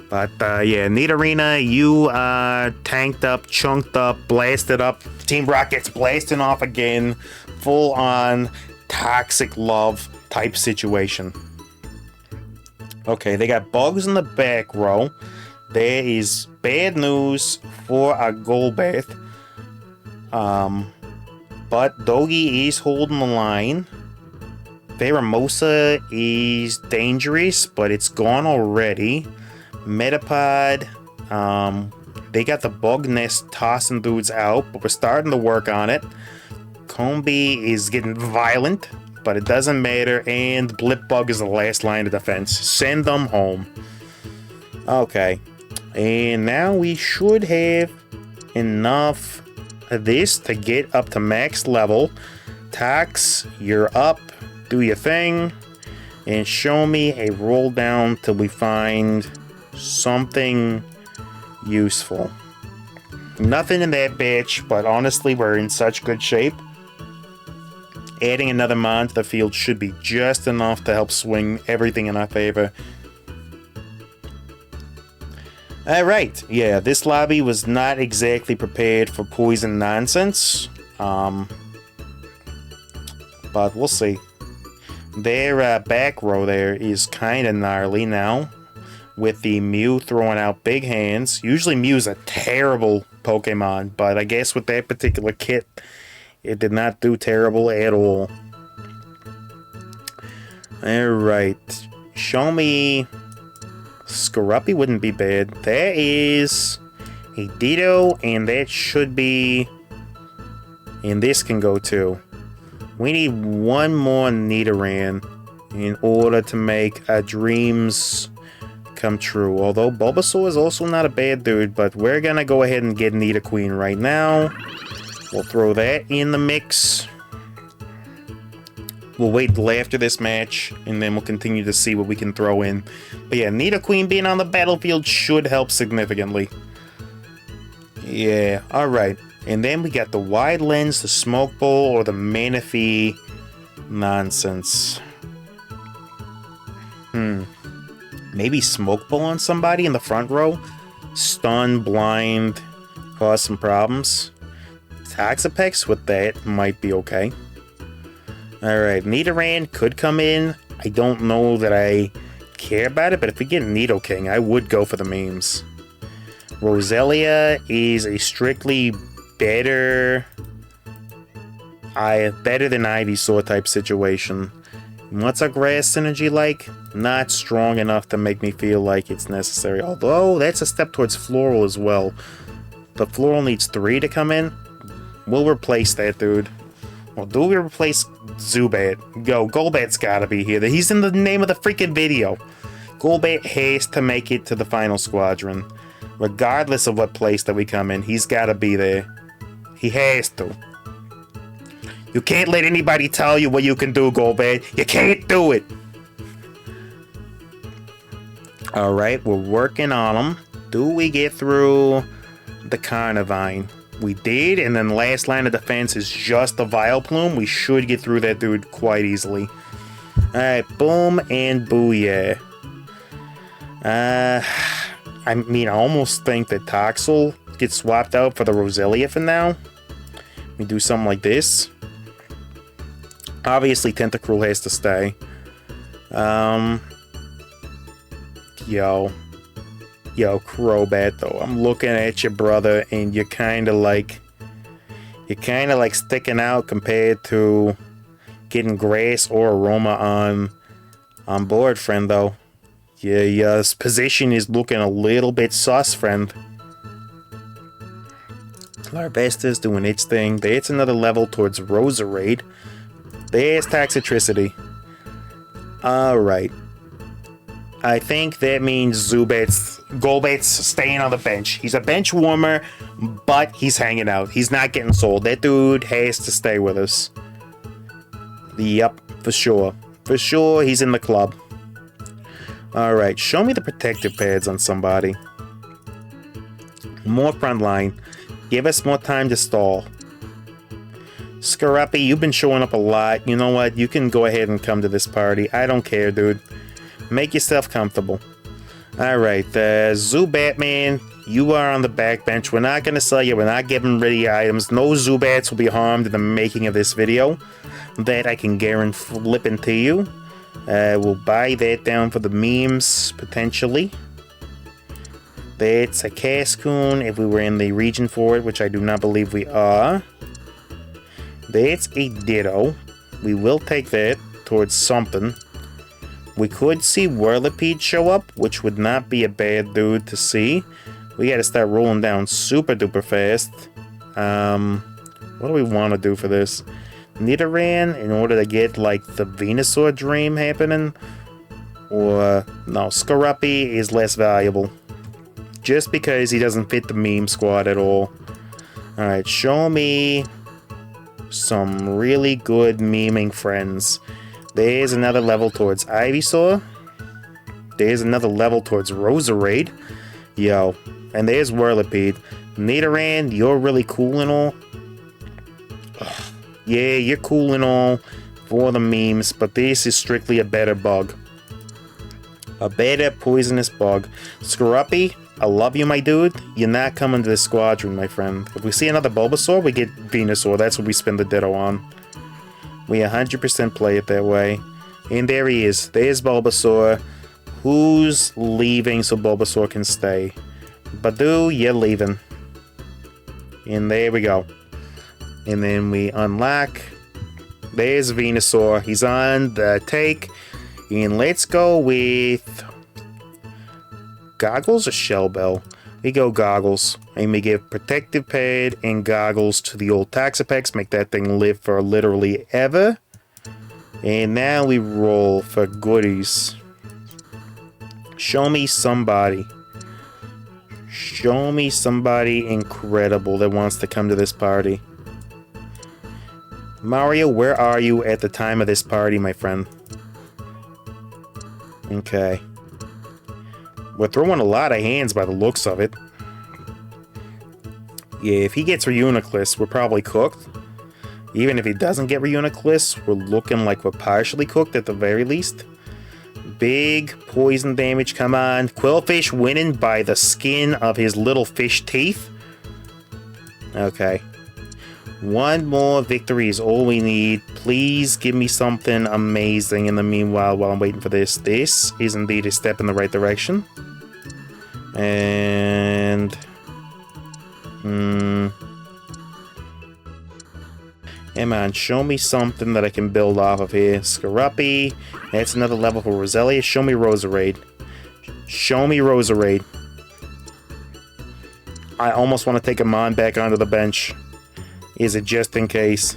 But, yeah, Nidorina, you tanked up, chunked up, blasted up. Team Rocket's blasting off again. Full-on toxic love type situation. Okay, they got bugs in the back row. There is bad news for our Golbat. But Doggy is holding the line. Pheromosa is dangerous, but it's gone already. Metapod, they got the bug nest tossing dudes out, but we're starting to work on it. Combi is getting violent, but it doesn't matter, and Blipbug is the last line of defense. Send them home. Okay, and now we should have enough of this to get up to max level. Tox, you're up. Do your thing, and show me a roll down till we find something useful. Nothing in that batch, but honestly, we're in such good shape. Adding another Mon to the field should be just enough to help swing everything in our favor. Alright, yeah, this lobby was not exactly prepared for poison nonsense. But we'll see. Their back row there is kind of gnarly now, with the Mew throwing out big hands. Usually Mew's a terrible Pokemon, but I guess with that particular kit, it did not do terrible at all. Alright, show me... Skorupi wouldn't be bad. That is a Ditto, and that should be... And this can go too. We need one more Nidoran in order to make our dreams come true. Although Bulbasaur is also not a bad dude, but we're gonna go ahead and get Nidoqueen right now. We'll throw that in the mix. We'll wait till after this match, and then we'll continue to see what we can throw in. But yeah, Nidoqueen being on the battlefield should help significantly. Yeah, alright. And then we got the Wide Lens, the Smoke Bowl, or the Manaphy nonsense. Maybe Smoke Bowl on somebody in the front row? Stun, blind, cause some problems. Toxapex with that might be okay. Alright, Nidoran could come in. I don't know that I care about it, but if we get Nidoking, I would go for the memes. Roselia is a strictly better than Ivysaur type situation. What's our grass synergy like? Not strong enough to make me feel like it's necessary. Although, that's a step towards Floral as well. The Floral needs 3 to come in. We'll replace that dude. Well, do we replace Zubat? Go, Golbat's gotta be here. He's in the name of the freaking video. Golbat has to make it to the final squadron. Regardless of what place that we come in, he's gotta be there. He has to. You can't let anybody tell you what you can do, Golbat. You can't do it. Alright, we're working on him. Do we get through the Carnivine? We did, and then last line of defense is just the Vileplume. We should get through that dude quite easily. Alright, boom and booyah. I mean, I almost think that Toxel gets swapped out for the Roselia for now. We do something like this. Obviously, Tentacruel has to stay. Yo, Crobat though. I'm looking at you, brother, and you're kind of like sticking out compared to getting Grass or Aroma on board, friend. Though, yeah, your position is looking a little bit sus, friend. Larvesta's doing its thing. There's another level towards Roserade. There's Toxicity. Alright. I think that means Golbat's staying on the bench. He's a bench warmer, but he's hanging out. He's not getting sold. That dude has to stay with us. Yep, for sure. For sure, he's in the club. Alright, show me the protective pads on somebody. More front line. Give us more time to stall. Scrappy, you've been showing up a lot. You know what? You can go ahead and come to this party. I don't care, dude. Make yourself comfortable. Alright, Zubatman, you are on the back bench. We're not going to sell you. We're not giving ready items. No Zubats will be harmed in the making of this video. That I can guarantee flipping to you. We'll buy that down for the memes, potentially. That's a Cascoon if we were in the region for it, which I do not believe we are. That's a Ditto. We will take that towards something. We could see Whirlipede show up, which would not be a bad dude to see. We gotta start rolling down super duper fast. What do we want to do for this? Nidoran in order to get like the Venusaur dream happening? Or no, Scrappy is less valuable. Just because he doesn't fit the meme squad at all. Alright, show me some really good meming friends. There's another level towards Ivysaur. There's another level towards Roserade. Yo, and there's Whirlipede. Nidoran, you're really cool and all. Ugh. Yeah, you're cool and all for the memes, but this is strictly a better bug. A better poisonous bug. Scrappy, I love you, my dude. You're not coming to this squadron, my friend. If we see another Bulbasaur, we get Venusaur. That's what we spend the Ditto on. We 100% play it that way. And there he is. There's Bulbasaur. Who's leaving so Bulbasaur can stay? Badoo, you're leaving. And there we go. And then we unlock. There's Venusaur. He's on the take. And let's go with Goggles or Shell Bell? We go Goggles. And we give Protective Pad and Goggles to the old Toxapex. Make that thing live for literally ever. And now we roll for goodies. Show me somebody. Show me somebody incredible that wants to come to this party. Mario, where are you at the time of this party, my friend? Okay. We're throwing a lot of hands by the looks of it. Yeah, if he gets Reuniclus, we're probably cooked. Even if he doesn't get Reuniclus, we're looking like we're partially cooked at the very least. Big poison damage, come on. Quillfish winning by the skin of his little fish teeth. Okay. One more victory is all we need. Please give me something amazing in the meanwhile while I'm waiting for this. This is indeed a step in the right direction. And... Come on, show me something that I can build off of here. Scrappy. That's another level for Roselia. Show me Roserade. Show me Roserade. I almost want to take Amon back onto the bench. Is it just in case?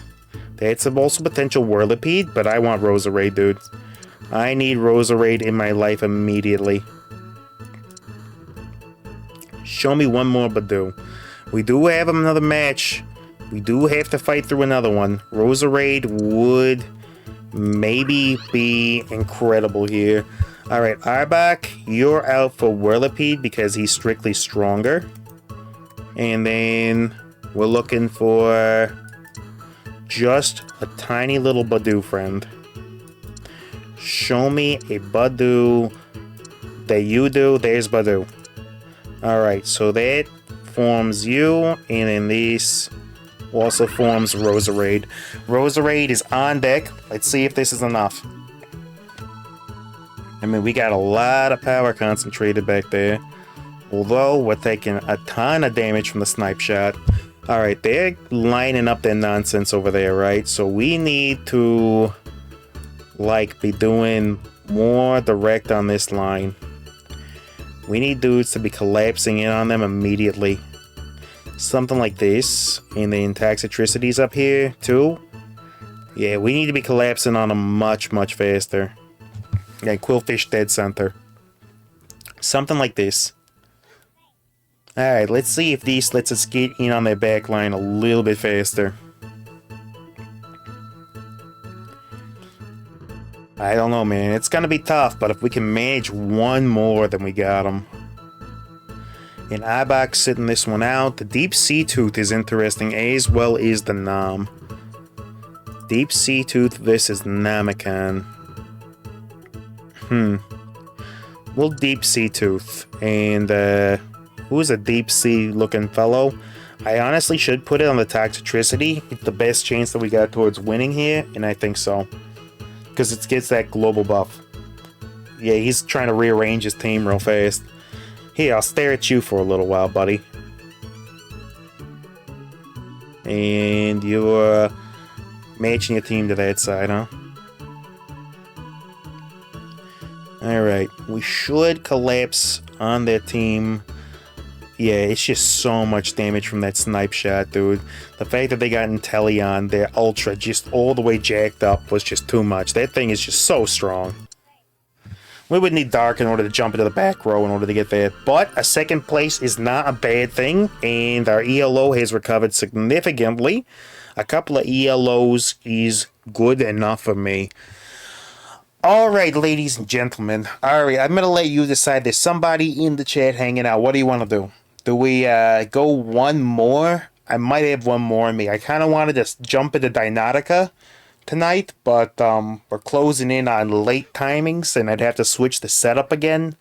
That's also potential Whirlipede, but I want Roserade, dude. I need Roserade in my life immediately. Show me one more Badoo. We do have another match. We do have to fight through another one. Roserade would maybe be incredible here. Alright, Arbok, you're out for Whirlipede because he's strictly stronger. And then we're looking for just a tiny little Badoo friend. Show me a Badoo that you do. There's Badoo. Alright, so that forms you, and then this also forms Roserade. Roserade is on deck. Let's see if this is enough. I mean, we got a lot of power concentrated back there. Although, we're taking a ton of damage from the snipe shot. Alright, they're lining up their nonsense over there, right? So we need to, like, be doing more direct on this line. We need dudes to be collapsing in on them immediately. Something like this. And then Toxicicity's up here, too. Yeah, we need to be collapsing on them much, much faster. Yeah, Quillfish Dead Center. Something like this. Alright, let's see if this lets us get in on their back line a little bit faster. I don't know, man. It's gonna be tough, but if we can manage one more, then we got them. And Ibok sitting this one out. The Deep Sea Tooth is interesting, as well as the Nom. Deep Sea Tooth versus Namicon. We'll Deep Sea Tooth. And, who's a deep sea looking fellow? I honestly should put it on the Toxicity. It's the best chance that we got towards winning here, and I think so. Because it gets that global buff. Yeah, he's trying to rearrange his team real fast. Here, I'll stare at you for a little while, buddy. And you're matching your team to that side, huh? Alright, we should collapse on their team. Yeah, it's just so much damage from that snipe shot, dude. The fact that they got Inteleon, their Ultra, just all the way jacked up was just too much. That thing is just so strong. We would need Dark in order to jump into the back row in order to get that. But a second place is not a bad thing, and our ELO has recovered significantly. A couple of ELOs is good enough for me. Alright, ladies and gentlemen. Alright, I'm going to let you decide. There's somebody in the chat hanging out. What do you want to do? Do we go one more? I might have one more in me. I kind of wanted to jump into Dinotica tonight, but we're closing in on late timings, and I'd have to switch the setup again.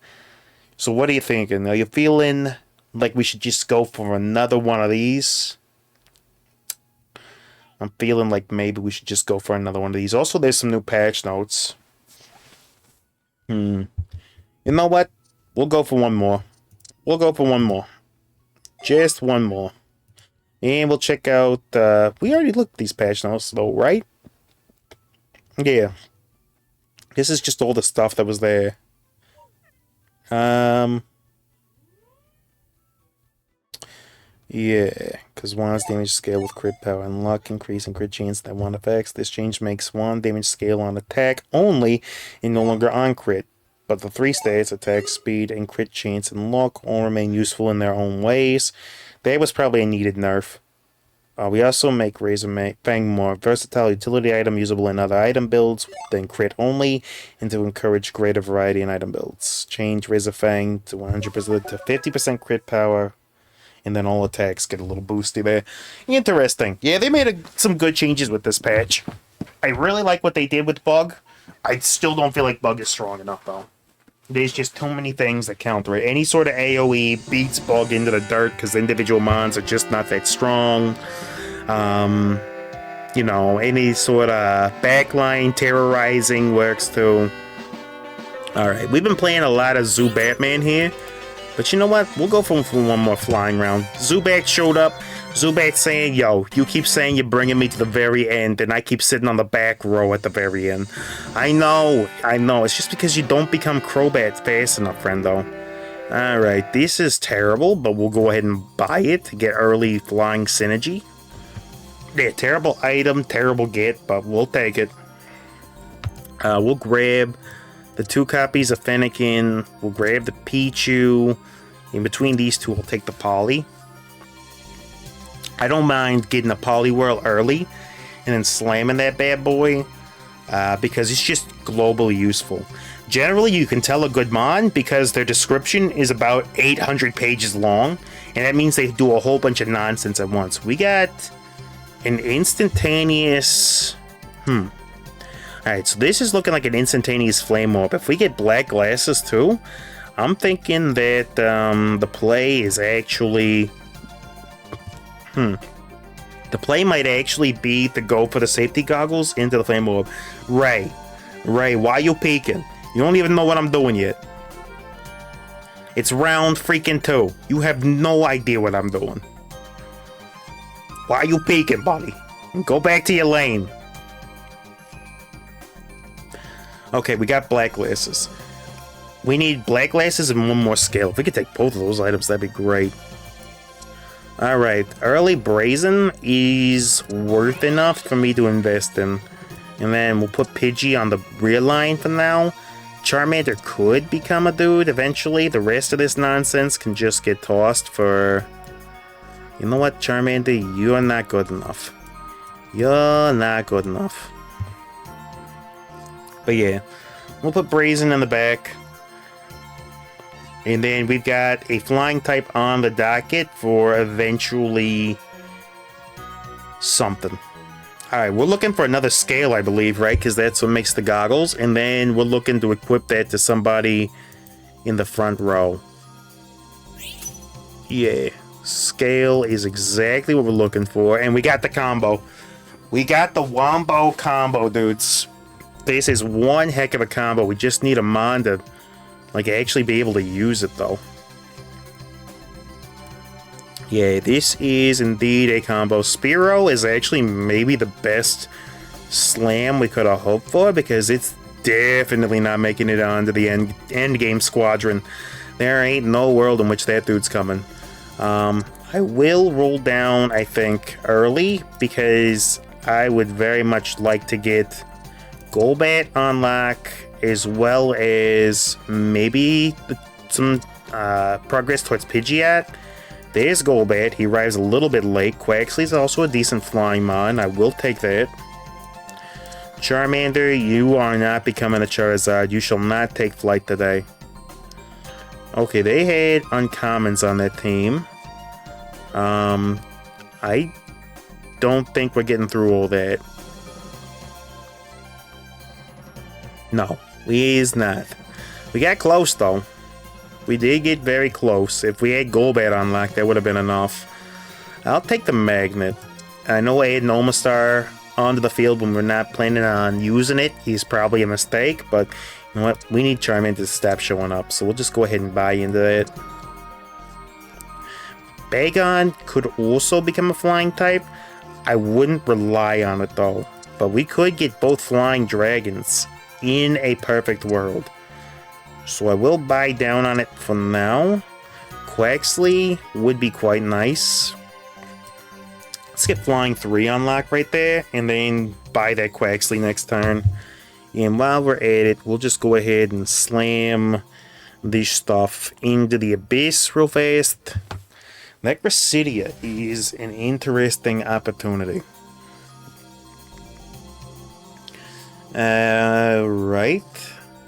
So what are you thinking? Are you feeling like we should just go for another one of these? I'm feeling like maybe we should just go for another one of these. Also, there's some new patch notes. You know what? We'll go for one more. We'll go for one more. Just one more. And we'll check out... we already looked at these patch notes, though, right? Yeah. This is just all the stuff that was there. Yeah. Because one's damage scale with crit power and luck increase and crit chance that one affects. This change makes one damage scale on attack only and no longer on crit. But the three stats, attack, speed, and crit chance and luck, all remain useful in their own ways. That was probably a needed nerf. We also make Razor Fang more versatile utility item usable in other item builds than crit only, and to encourage greater variety in item builds. Change Razor Fang to 100% to 50% crit power, and then all attacks get a little boosty there. Interesting. Yeah, they made some good changes with this patch. I really like what they did with Bug. I still don't feel like Bug is strong enough, though. There's just too many things that counter it. Any sort of AoE beats Bug into the dirt because individual mons are just not that strong. You know, any sort of backline terrorizing works too. Alright, we've been playing a lot of Zubatman here. But you know what? We'll go for one more flying round. Zubat showed up. Zubat saying, yo, you keep saying you're bringing me to the very end, and I keep sitting on the back row at the very end. I know. It's just because you don't become Crobat fast enough, friendo. Alright, this is terrible, but we'll go ahead and buy it to get early flying synergy. Yeah, terrible item, terrible get, but we'll take it. We'll grab the 2 copies of Fennekin. We'll grab the Pichu. In between these two, we'll take the Poly. I don't mind getting a Poliwhirl early and then slamming that bad boy because it's just globally useful. Generally, you can tell a good mon because their description is about 800 pages long, and that means they do a whole bunch of nonsense at once. We got an instantaneous... Alright, so this is looking like an instantaneous Flame Orb. If we get black glasses too, I'm thinking that the play is actually... that The play might actually be to go for the safety goggles into the flame orb. Ray, why you peeking? You don't even know what I'm doing yet. It's round freaking 2. You have no idea what I'm doing. Why are you peeking, buddy? Go back to your lane. Okay, we got black glasses. We need black glasses and one more scale. If we could take both of those items, that'd be great. Alright, early Brazen is worth enough for me to invest in. And then we'll put Pidgey on the rear line for now. Charmander could become a dude eventually. The rest of this nonsense can just get tossed for... You know what, Charmander? You're not good enough. You're not good enough. But yeah, we'll put Brazen in the back. And then we've got a flying type on the docket for eventually something. Alright, we're looking for another scale, I believe, right? Because that's what makes the goggles. And then we're looking to equip that to somebody in the front row. Yeah, scale is exactly what we're looking for. And we got the combo. We got the Wombo combo, dudes. This is one heck of a combo. We just need a Mon to... like, actually be able to use it, though. Yeah, this is indeed a combo. Spearow is actually maybe the best slam we could have hoped for, because it's definitely not making it onto the end game squadron. There ain't no world in which that dude's coming. I will roll down, I think, early, because I would very much like to get Golbat on lock, as well as maybe some progress towards Pidgeot. There's Golbat. He arrives a little bit late. Quaxly's also a decent flying mon. I will take that. Charmander, you are not becoming a Charizard. You shall not take flight today. Okay, they had uncommons on that team. I don't think we're getting through all that. No, we is not. We got close, though. We did get very close. If we had Golbat unlocked, that would have been enough. I'll take the Magnet. I know I had Nomastar onto the field when we're not planning on using it. He's probably a mistake, but you know what? We need Charmander to stop showing up, so we'll just go ahead and buy into that. Bagon could also become a flying type. I wouldn't rely on it, though. But we could get both flying dragons in a perfect world. So I will buy down on it for now. Quaxly would be quite nice. Let's get Flying 3 unlocked right there, and then buy that Quaxly next turn. And while we're at it, we'll just go ahead and slam this stuff into the Abyss real fast. That Gracidia is an interesting opportunity. Right.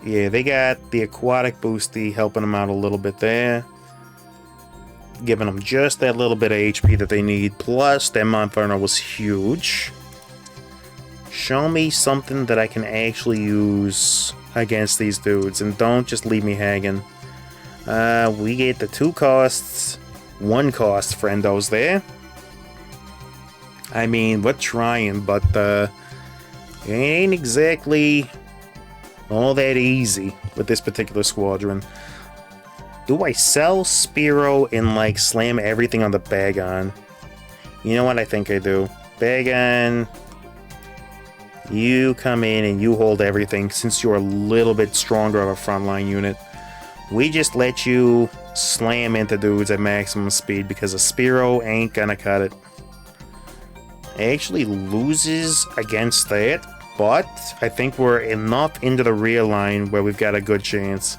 Yeah, they got the Aquatic Boosty helping them out a little bit there. Giving them just that little bit of HP that they need. Plus, that Monferno was huge. Show me something that I can actually use against these dudes. And don't just leave me hanging. We get the 2 costs. 1 cost friendos there. I mean, we're trying, but it ain't exactly all that easy with this particular squadron. Do I sell Spearow and like slam everything on the Bagon? You know what? I think I do. Bagon, you come in and you hold everything since you're a little bit stronger of a frontline unit. We just let you slam into dudes at maximum speed because a Spearow ain't gonna cut it. It actually loses against that, but I think we're enough into the rear line where we've got a good chance.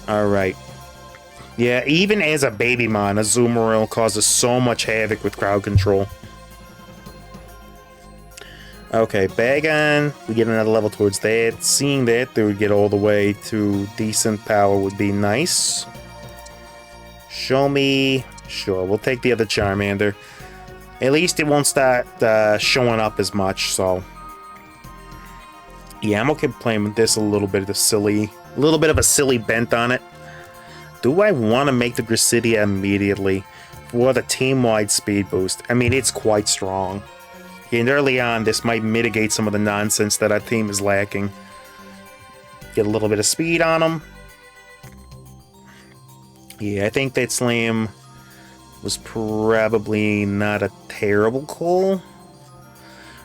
Alright. Yeah, even as a baby mon, Azumarill causes so much havoc with crowd control. Okay, Bagon, we get another level towards that. Seeing that dude get all the way to decent power would be nice. Show me... Sure, we'll take the other Charmander. At least it won't start showing up as much, so... Yeah, I'm okay playing with this a little bit of a silly bent on it. Do I want to make the Gracidia immediately? for the team-wide speed boost. I mean, it's quite strong. And early on, this might mitigate some of the nonsense that our team is lacking. Get a little bit of speed on them. Yeah, I think that slam was probably not a terrible call.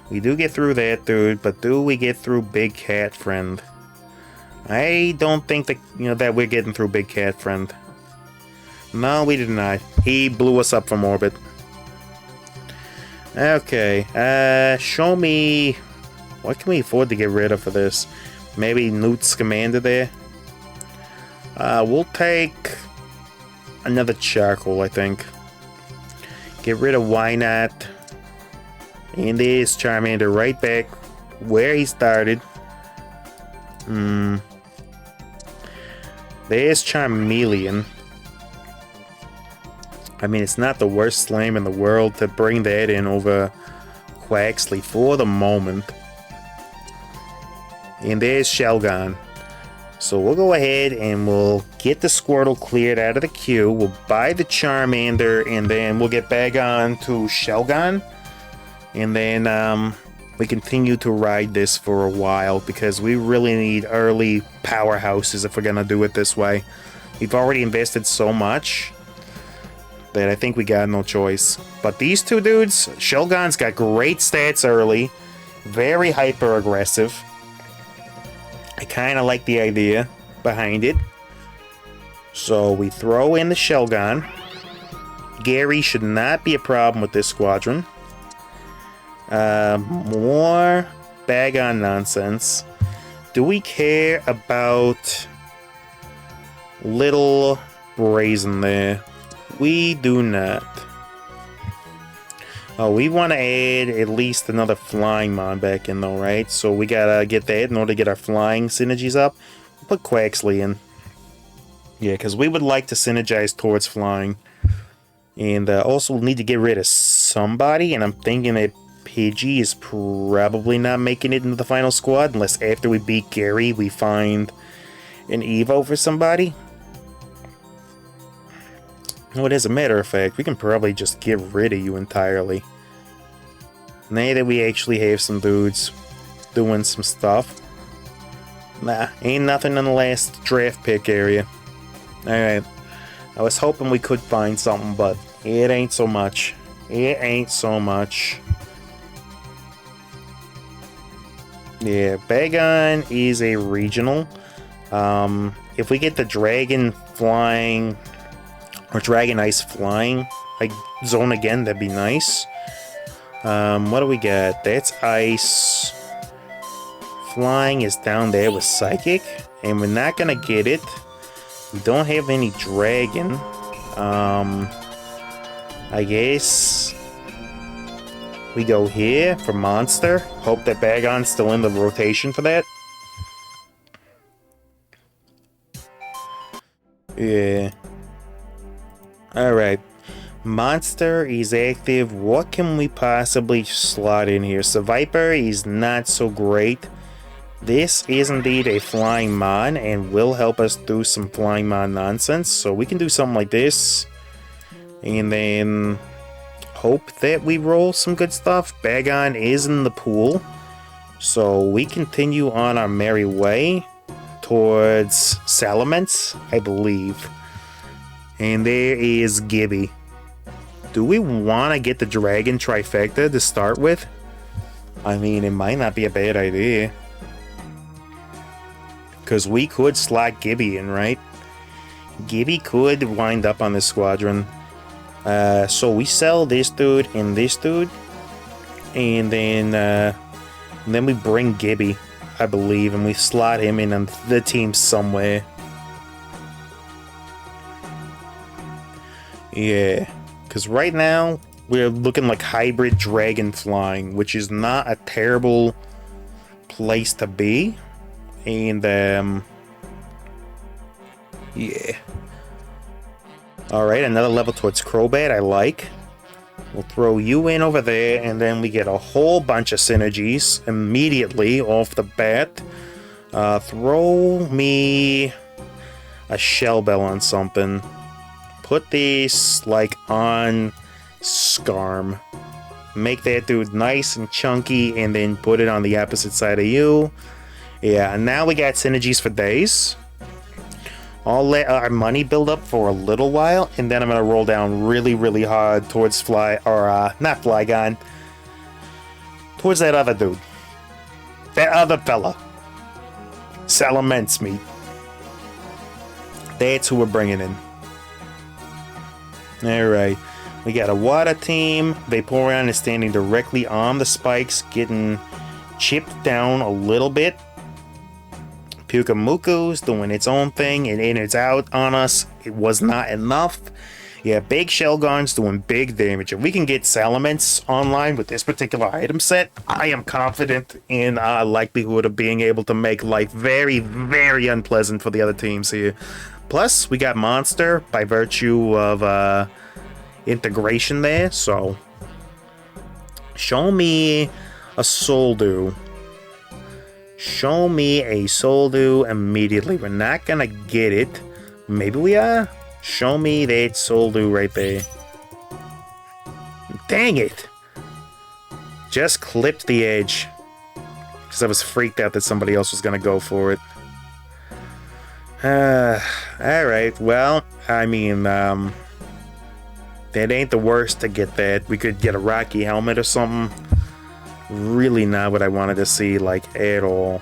We do get through that dude, but do we get through Big Cat Friend? I don't think that, that we're getting through Big Cat Friend. No, we did not. He blew us up from orbit. Okay, show me... What can we afford to get rid of for this? Maybe Newt's Commander there? We'll take another Charcoal, I think. Get rid of Why Not. And there's Charmander right back where he started. There's Charmeleon. I mean, it's not the worst slam in the world to bring that in over Quaxley for the moment. And there's Shelgon. So we'll go ahead and we'll get the Squirtle cleared out of the queue. We'll buy the Charmander, and then we'll get back on to Shelgon. And then we continue to ride this for a while, because we really need early powerhouses if we're going to do it this way. We've already invested so much that I think we got no choice. But these two dudes, Shelgon's got great stats early. Very hyper aggressive. I kind of like the idea behind it. So we throw in the Shelgon. Gary should not be a problem with this squadron. More Bagon nonsense. Do we care about Little Brazen there? We do not. Oh, we want to add at least another Flying Mon back in though, right? So we gotta get that in order to get our flying synergies up. We'll put Quaxley in. Yeah, because we would like to synergize towards flying. And also we'll need to get rid of somebody, and I'm thinking that Pidgey is probably not making it into the final squad unless after we beat Gary we find an Evo for somebody. Well, as a matter of fact, we can probably just get rid of you entirely. Now that we actually have some dudes doing some stuff. Nah, ain't nothing in the last draft pick area. Alright. I was hoping we could find something, but it ain't so much. It ain't so much. Yeah, Bagon is a regional. If we get the Dragon Flying... or Dragon Ice Flying, like zone again, that'd be nice. What do we got? That's Ice. Flying is down there with Psychic, and we're not gonna get it. We don't have any Dragon. I guess we go here for Monster. Hope that Bagon's still in the rotation for that. Yeah. Alright, Monster is active. What can we possibly slot in here? So Viper is not so great. This is indeed a Flying Mon and will help us do some Flying Mon nonsense. So we can do something like this. And then hope that we roll some good stuff. Bagon is in the pool. So we continue on our merry way towards Salamence, I believe. And there is Gibby. Do we want to get the Dragon Trifecta to start with? I mean, it might not be a bad idea. Because we could slot Gibby in, right? Gibby could wind up on this squadron. So we sell this dude and this dude. And then we bring Gibby, I believe. And we slot him in on the team somewhere. Yeah, because right now we're looking like hybrid dragon flying, which is not a terrible place to be. And yeah. Alright, another level towards Crobat, I like. We'll throw you in over there, and then we get a whole bunch of synergies immediately off the bat. Throw me a Shell Bell on something. put this, like, on Skarm. Make that dude nice and chunky, and then put it on the opposite side of you. Yeah, and now we got synergies for days. I'll let our money build up for a little while, and then I'm gonna roll down really, really hard towards not Flygon. Towards that other dude. That other fella. Salamence meat. That's who we're bringing in. Alright. We got a water team. Vaporeon is standing directly on the spikes, getting chipped down a little bit. Pyukamuku's doing its own thing, and in it's out on us. It was not enough. Yeah, Big Shelgon's doing big damage. If we can get Salamence online with this particular item set, I am confident in our likelihood of being able to make life very, very unpleasant for the other teams here. Plus, we got Monster by virtue of integration there, so show me a Soldew. Show me a Soldew immediately. We're not gonna get it. Maybe we are. Show me that Soldew right there. Dang it! Just clipped the edge. Because I was freaked out that somebody else was gonna go for it. Alright, well, I mean, that ain't the worst to get that. We could get a Rocky helmet or something. Really not what I wanted to see, like, at all.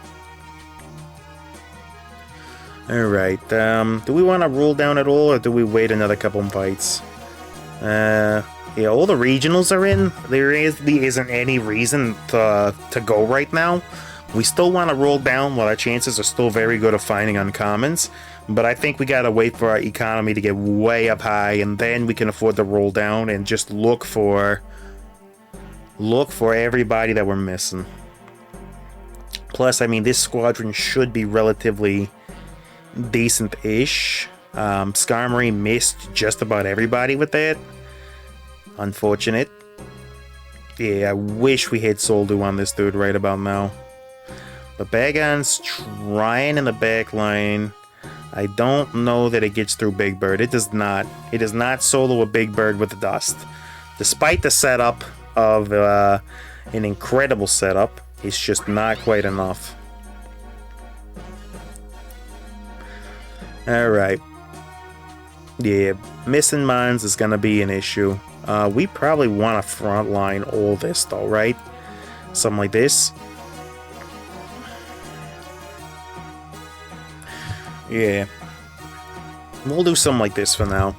Alright, do we want to roll down at all, or do we wait another couple of fights? Yeah, all the regionals are in. There isn't any reason to go right now. We still want to roll down while our chances are still very good of finding uncommons. But I think we gotta wait for our economy to get way up high, and then we can afford to roll down and just look for everybody that we're missing. Plus, I mean, this squadron should be relatively decent-ish. Skarmory missed just about everybody with that. Unfortunate. Yeah, I wish we had Soldew on this dude right about now. But Bagon's trying in the back line. I don't know that it gets through Big Bird. It does not. It does not solo a Big Bird with the dust. Despite the setup of an incredible setup, it's just not quite enough. Alright. Yeah, missing mines is going to be an issue. We probably want to frontline all this though, right? Something like this. Yeah. We'll do something like this for now.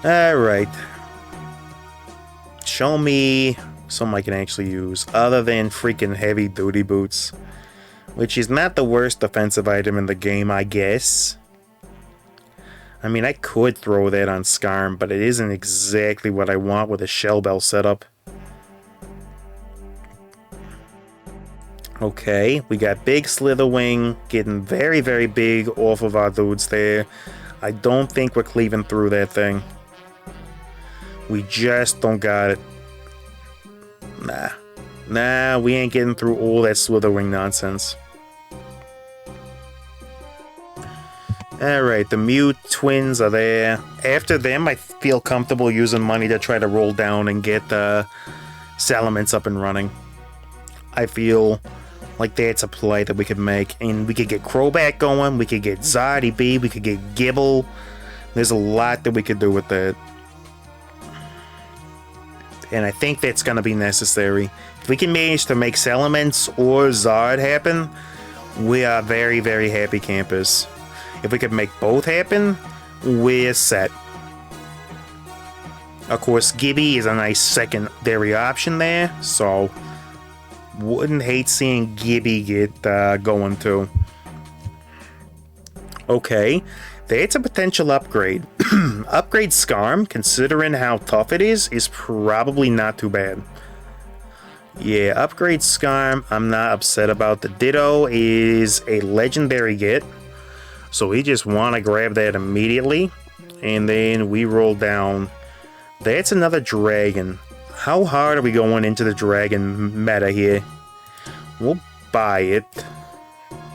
Alright. Show me something I can actually use, other than freaking heavy duty boots. Which is not the worst defensive item in the game, I guess. I mean, I could throw that on Skarm, but it isn't exactly what I want with a Shell Bell setup. Okay, we got Big Slitherwing getting very, very big off of our dudes there. I don't think we're cleaving through that thing. We just don't got it. Nah, we ain't getting through all that Slitherwing nonsense. Alright, the Mew twins are there. After them, I feel comfortable using money to try to roll down and get Salamence up and running. I feel like that's a play that we could make. And we could get Crobat going, we could get Zardy B, we could get Gibble. There's a lot that we could do with that. And I think that's going to be necessary. If we can manage to make Salamence or Zard happen, we are very, very happy campers. If we could make both happen, we're set. Of course, Gibby is a nice secondary option there, so wouldn't hate seeing Gibby get going too. Okay, that's a potential upgrade. Upgrade Skarm, considering how tough it is probably not too bad. Yeah, upgrade Skarm, I'm not upset about. The Ditto is a legendary get, so we just want to grab that immediately, and then we roll down. That's another dragon. How hard are we going into the dragon meta here? We'll buy it,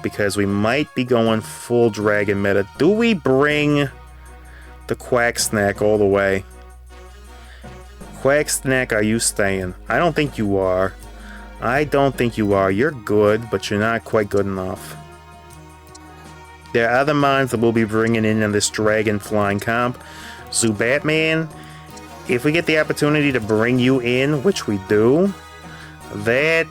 because we might be going full dragon meta. Do we bring the Quack Snack all the way. Quack Snack, are you staying? I don't think you are. I don't think you are. You're good, but you're not quite good enough. There are other mons that we'll be bringing in this dragon flying comp. Zubatman, if we get the opportunity to bring you in, which we do, that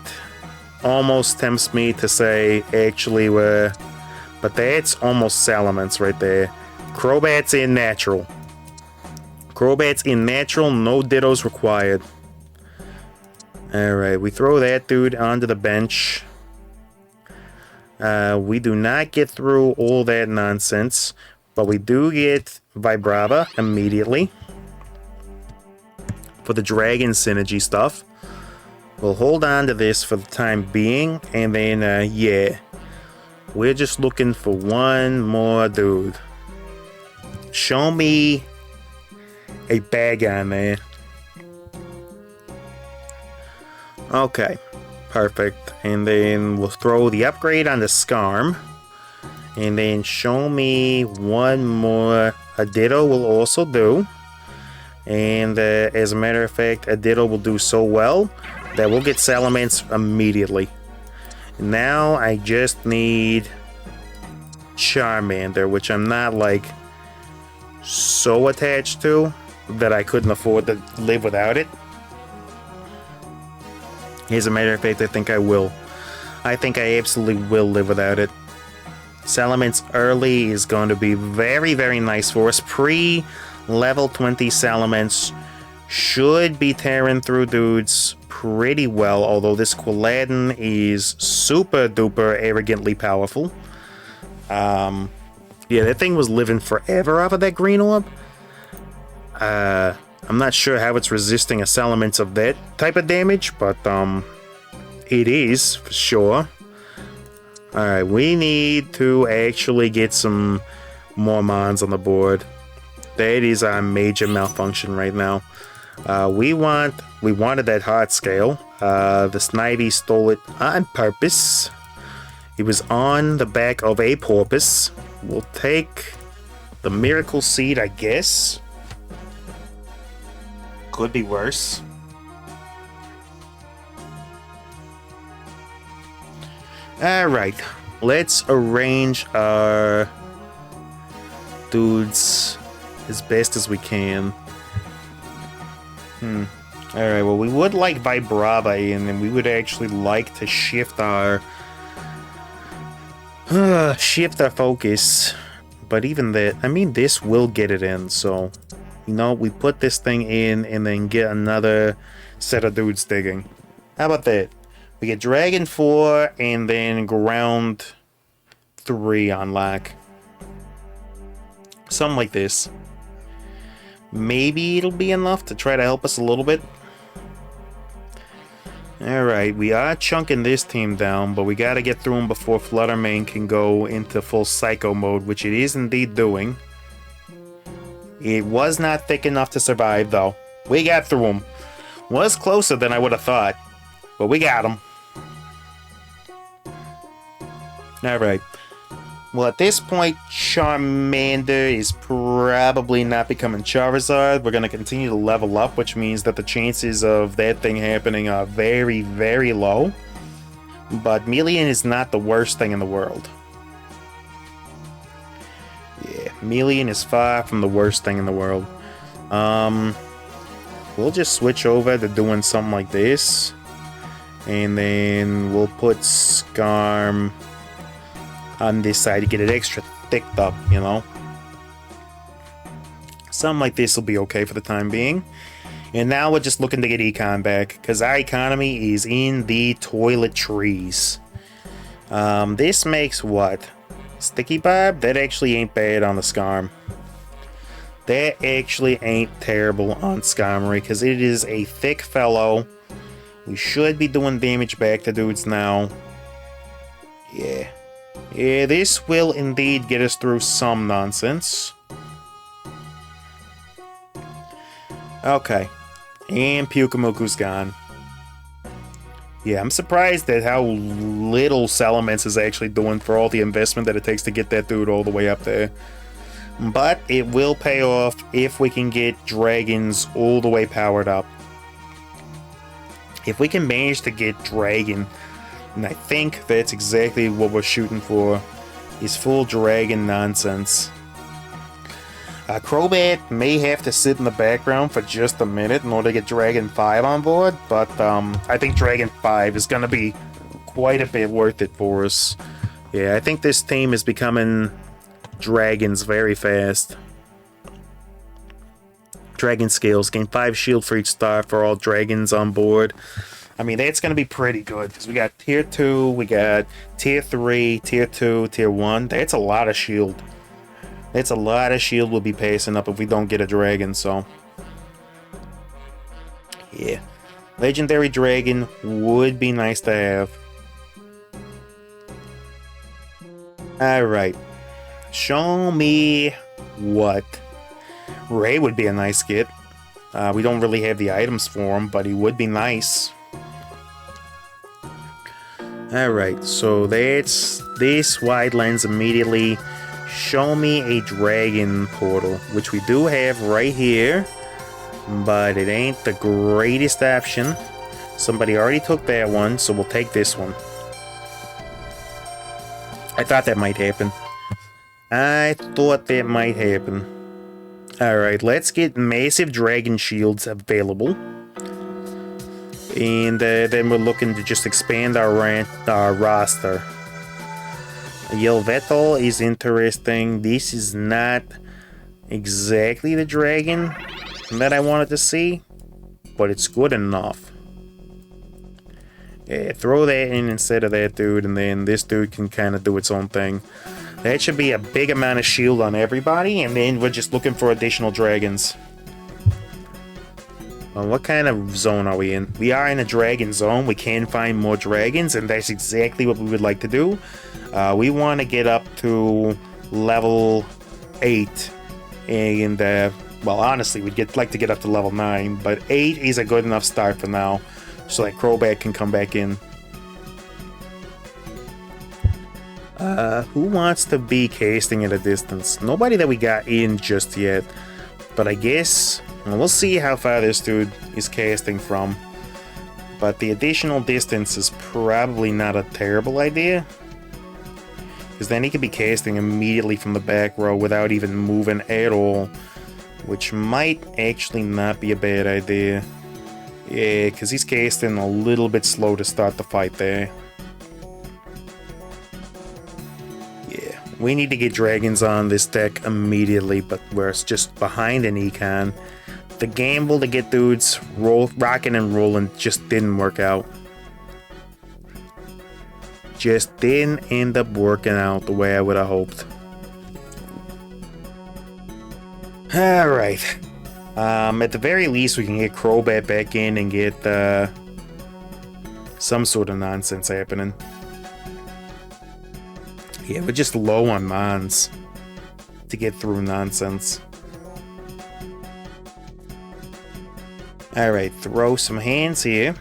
almost tempts me to say, actually, but that's almost Salamence right there. Crobat's in natural. Crobat's in natural, no Dittos required. Alright, we throw that dude onto the bench. We do not get through all that nonsense, but we do get Vibrava immediately for the dragon synergy stuff. We'll hold on to this for the time being, and then, yeah, we're just looking for one more dude. Show me a bag on there. Okay, perfect. And then we'll throw the upgrade on the Skarm. And then show me one more. A Ditto will also do. And as a matter of fact, a Ditto will do so well that we'll get Salamence immediately. Now I just need Charmander, which I'm not like so attached to that I couldn't afford to live without it. As a matter of fact, I think I will. I think I absolutely will live without it. Salamence early is going to be very, very nice for us. Pre-level 20 Salamence should be tearing through dudes pretty well, although this Quilladin is super duper arrogantly powerful. Yeah, that thing was living forever off of that green orb. I'm not sure how it's resisting a Salamence of that type of damage, but it is for sure. Alright, we need to actually get some more mons on the board. That is our major malfunction right now. We wanted that heart scale. The Snivy stole it on purpose. It was on the back of a porpoise. We'll take the miracle seed, I guess. Could be worse. Alright, let's arrange our dudes as best as we can. Alright, well, we would like Vibrava in, and we would actually like to shift our focus. But even that, I mean, this will get it in, so you know, we put this thing in and then get another set of dudes digging. How about that? We get Dragon 4 and then Ground 3 on lock. Something like this. Maybe it'll be enough to try to help us a little bit. Alright, we are chunking this team down, but we gotta get through them before Fluttermane can go into full Psycho mode, which it is indeed doing. It was not thick enough to survive, though. We got through him. Was closer than I would have thought, but we got him. Alright. Well, at this point, Charmander is probably not becoming Charizard. We're going to continue to level up, which means that the chances of that thing happening are very, very low. But Melian is not the worst thing in the world. Yeah, Melian is far from the worst thing in the world. We'll just switch over to doing something like this. And then we'll put Skarm on this side to get it extra thicked up, you know. Something like this will be okay for the time being. And now we're just looking to get Econ back, because our economy is in the toiletries. This makes what? Sticky Barb? That actually ain't bad on the Skarm. That actually ain't terrible on Skarmory, because it is a thick fellow. We should be doing damage back to dudes now. Yeah. Yeah, this will indeed get us through some nonsense. Okay. And Pyukumuku's gone. Yeah, I'm surprised at how little Salamence is actually doing for all the investment that it takes to get that dude all the way up there. But it will pay off if we can get dragons all the way powered up. If we can manage to get dragon, and I think that's exactly what we're shooting for, is full dragon nonsense. Crobat may have to sit in the background for just a minute in order to get Dragon 5 on board, but I think Dragon 5 is going to be quite a bit worth it for us. Yeah, I think this team is becoming dragons very fast. Dragon skills, gain 5 shield for each star for all dragons on board. I mean, that's going to be pretty good, because we got Tier 2, we got Tier 3, Tier 2, Tier 1. That's a lot of shield. That's a lot of shield we'll be passing up if we don't get a dragon, so... yeah. Legendary dragon would be nice to have. Alright. Show me what. Ray would be a nice get. We don't really have the items for him, but he would be nice. Alright, so that's this wide lens immediately. Show me a dragon portal, which we do have right here, but it ain't the greatest option. Somebody already took that one, so we'll take this one. I thought that might happen. Alright, let's get massive dragon shields available. And then we're looking to just expand our roster. Yelvetal is interesting. This is not exactly the dragon that I wanted to see, but it's good enough. Yeah, throw that in instead of that dude, and then this dude can kind of do its own thing. That should be a big amount of shield on everybody, and then we're just looking for additional dragons. What kind of zone are we in? We are in a dragon zone. We can find more dragons, and that's exactly what we would like to do. We want to get up to level 8. And, well, honestly, we'd like to get up to level 9. But 8 is a good enough start for now, so that Crobat can come back in. Who wants to be casting at a distance? Nobody that we got in just yet. But I guess... well, we'll see how far this dude is casting from. But the additional distance is probably not a terrible idea. Because then he could be casting immediately from the back row without even moving at all. Which might actually not be a bad idea. Yeah, because he's casting a little bit slow to start the fight there. Yeah, we need to get dragons on this deck immediately, but we're just behind an econ. The gamble to get dudes rocking and rolling just didn't work out. Just didn't end up working out the way I would have hoped. Alright. At the very least, we can get Crobat back in and get some sort of nonsense happening. Yeah, we're just low on mons to get through nonsense. Alright, throw some hands here.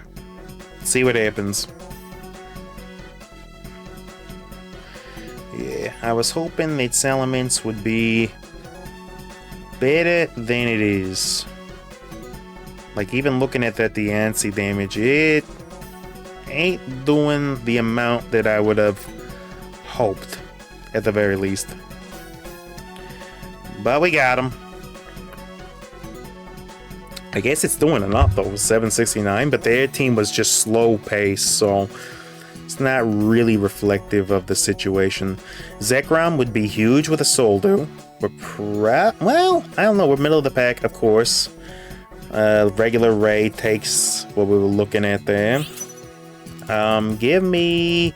See what happens. Yeah, I was hoping its elements would be better than it is. Like, even looking at that Deancey damage, it ain't doing the amount that I would have hoped, at the very least. But we got him. I guess it's doing enough though, 769, but their team was just slow pace, so it's not really reflective of the situation. Zekrom would be huge with a Soldo. Well, I don't know, we're middle of the pack, of course. Regular Ray takes what we were looking at there. Give me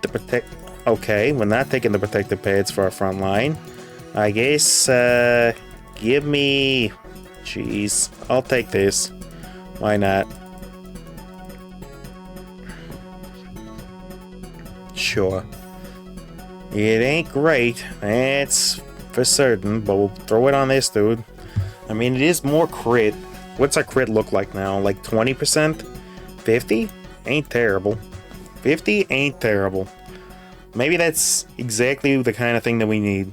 the protect... okay, we're not taking the protective pads for our front line. I guess, give me... jeez, I'll take this. Why not? Sure. It ain't great, that's for certain, but we'll throw it on this dude. I mean, it is more crit. What's our crit look like now? Like 20%? 50? Ain't terrible. 50 ain't terrible. Maybe that's exactly the kind of thing that we need.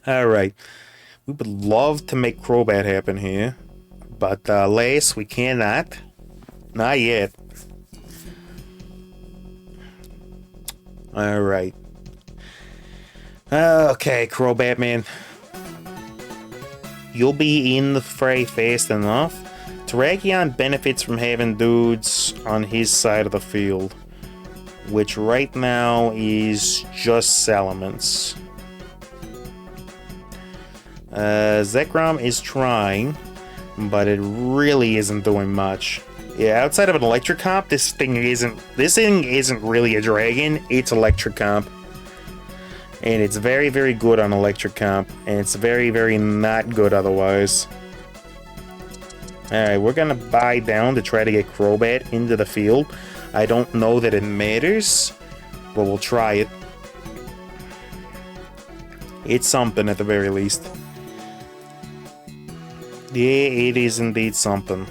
Alright. We would love to make Crobat happen here. But alas, we cannot. Not yet. Alright. Okay, Crobat man. You'll be in the fray fast enough. Terrakion benefits from having dudes on his side of the field, which right now is just Salamence. Zekrom is trying, but it really isn't doing much. Yeah, outside of an electric comp, this thing isn't really a dragon, it's electric comp. And it's very, very good on electric comp, and it's very, very not good otherwise. Alright, we're gonna buy down to try to get Crobat into the field. I don't know that it matters, but we'll try it. It's something at the very least. Yeah, it is indeed something.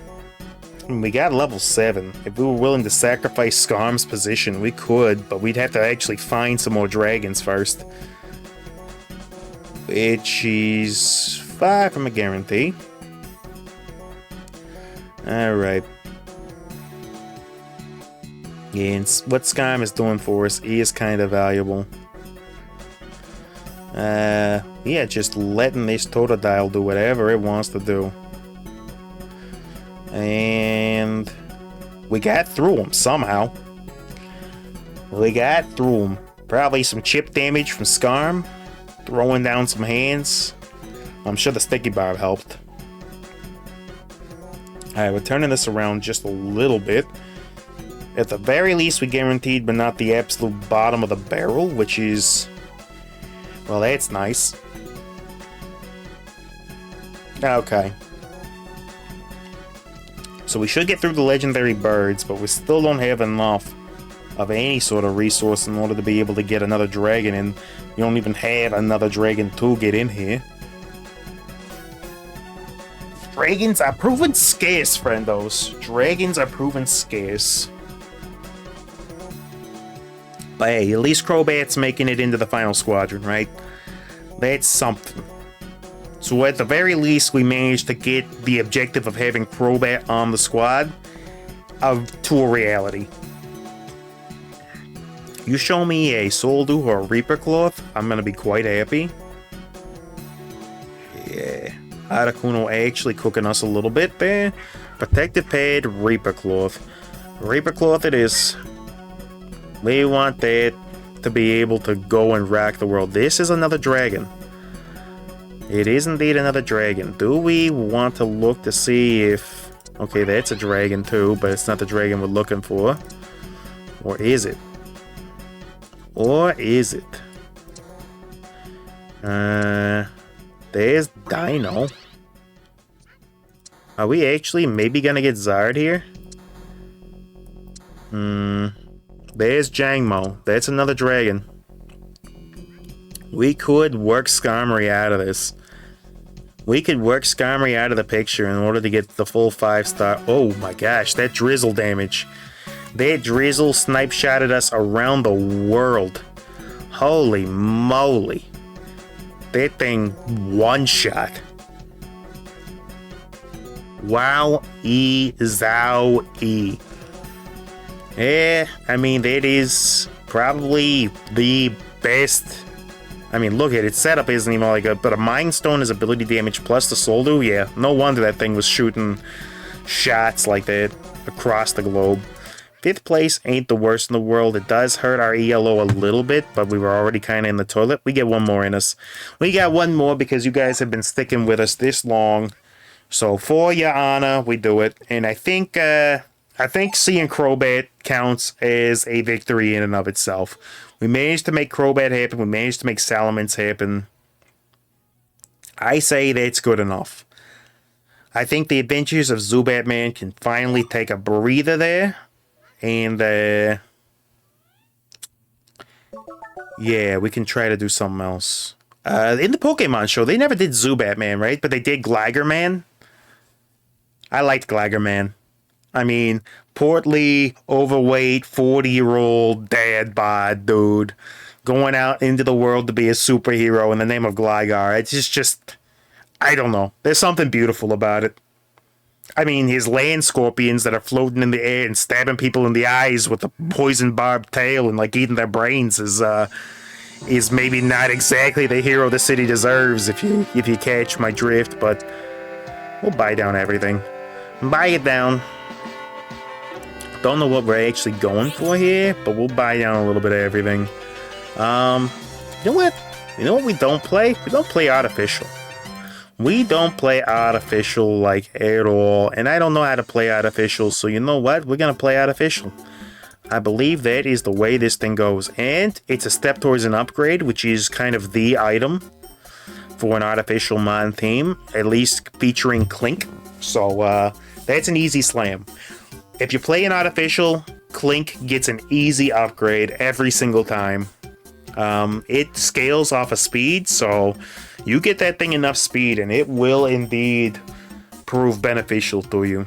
We got level 7. If we were willing to sacrifice Skarm's position, we could, but we'd have to actually find some more dragons first. Which is far from a guarantee. Alright. Yeah, and what Skarm is doing for us is kind of valuable. Yeah, just letting this Totodile do whatever it wants to do. And we got through him somehow. We got through him. Probably some chip damage from Skarm. Throwing down some hands. I'm sure the Sticky Barb helped. Alright, we're turning this around just a little bit. At the very least, we guaranteed, but not the absolute bottom of the barrel, which is... well, that's nice. Okay. So we should get through the legendary birds, but we still don't have enough of any sort of resource in order to be able to get another dragon in. You don't even have another dragon to get in here. Dragons are proven scarce, friendos. Dragons are proven scarce. But hey, at least Crobat's making it into the final squadron, right? That's something. So at the very least, we managed to get the objective of having Crobat on the squad to a reality. You show me a Soldu or a Reaper Cloth, I'm gonna be quite happy. Yeah, Articuno actually cooking us a little bit there. Protective Pad, Reaper Cloth. Reaper Cloth it is. We want that to be able to go and rock the world. This is another dragon. It is indeed another dragon. Do we want to look to see if... okay, that's a dragon too, but it's not the dragon we're looking for. Or is it? Or is it? There's Dino. Are we actually maybe gonna get Zard here? There's Jangmo. That's another dragon. We could work Skarmory out of this. We could work Skarmory out of the picture in order to get the full 5-star. Oh my gosh, that drizzle damage. That drizzle snipe shotted us around the world. Holy moly. That thing one-shot. Wow-e-zow-e. Yeah, I mean, that is probably the best. I mean, look at it. Setup isn't even like good, but a Mind Stone is ability damage plus the Soldu. Yeah, no wonder that thing was shooting shots like that across the globe. 5th place ain't the worst in the world. It does hurt our ELO a little bit, but we were already kind of in the toilet. We get one more in us. We got one more because you guys have been sticking with us this long. So for your honor, we do it. And I think seeing Crobat counts as a victory in and of itself. We managed to make Crobat happen. We managed to make Salamence happen. I say that's good enough. I think the Adventures of Zubatman can finally take a breather there. And, yeah, we can try to do something else. In the Pokemon show, they never did Zubatman, right? But they did Gligarman. I liked Gligarman. I mean, portly, overweight, 40-year-old dad bod dude. going out into the world to be a superhero in the name of Gligar. It's just I don't know. There's something beautiful about it. I mean, his land scorpions that are floating in the air and stabbing people in the eyes with a poison barbed tail and like eating their brains is maybe not exactly the hero the city deserves if you catch my drift, but we'll buy down everything. Buy it down. Don't know what we're actually going for here, but we'll buy down a little bit of everything. You know what? You know what we don't play? We don't play artificial. We don't play artificial like at all, and I don't know how to play artificial, so you know what? We're gonna play artificial. I believe that is the way this thing goes, and it's a step towards an upgrade, which is kind of the item for an artificial mon theme, at least featuring Clink. So that's an easy slam. If you play an artificial, Clink gets an easy upgrade every single time. It scales off of speed, so you get that thing enough speed and it will indeed prove beneficial to you.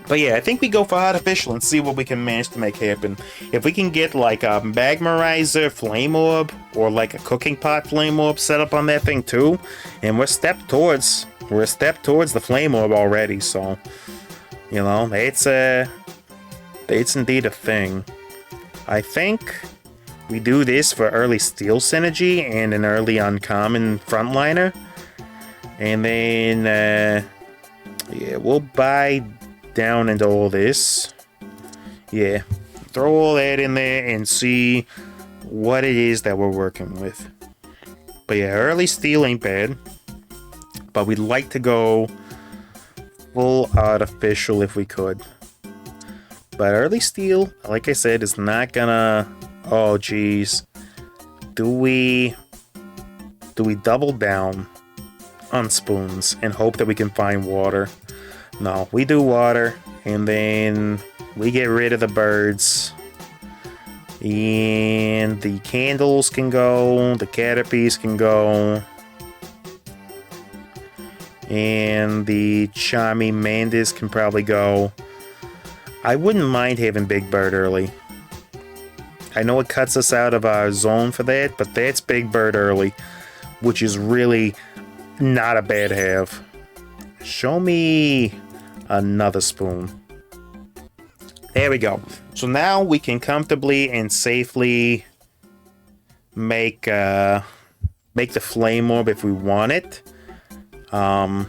But yeah, I think we go for artificial and see what we can manage to make happen. If we can get like a Magmarizer Flame Orb or like a Cooking Pot Flame Orb set up on that thing too, and we're a step towards the Flame Orb already, so you know, it's indeed a thing. I think we do this for early Steel Synergy and an early Uncommon Frontliner. And then, yeah, we'll buy down into all this. Yeah, throw all that in there and see what it is that we're working with. But yeah, early Steel ain't bad. But we'd like to go full artificial if we could. But early Steel, like I said, is not gonna... Oh, geez. Do we double down on spoons and hope that we can find water? No, we do water, and then we get rid of the birds. And the candles can go, the Caterpies can go. And the Charmanders can probably go. I wouldn't mind having Big Bird early. I know it cuts us out of our zone for that, but that's Big Bird early, which is really not a bad have. Show me another spoon. There we go. So now we can comfortably and safely make the Flame Orb if we want it. Yeah.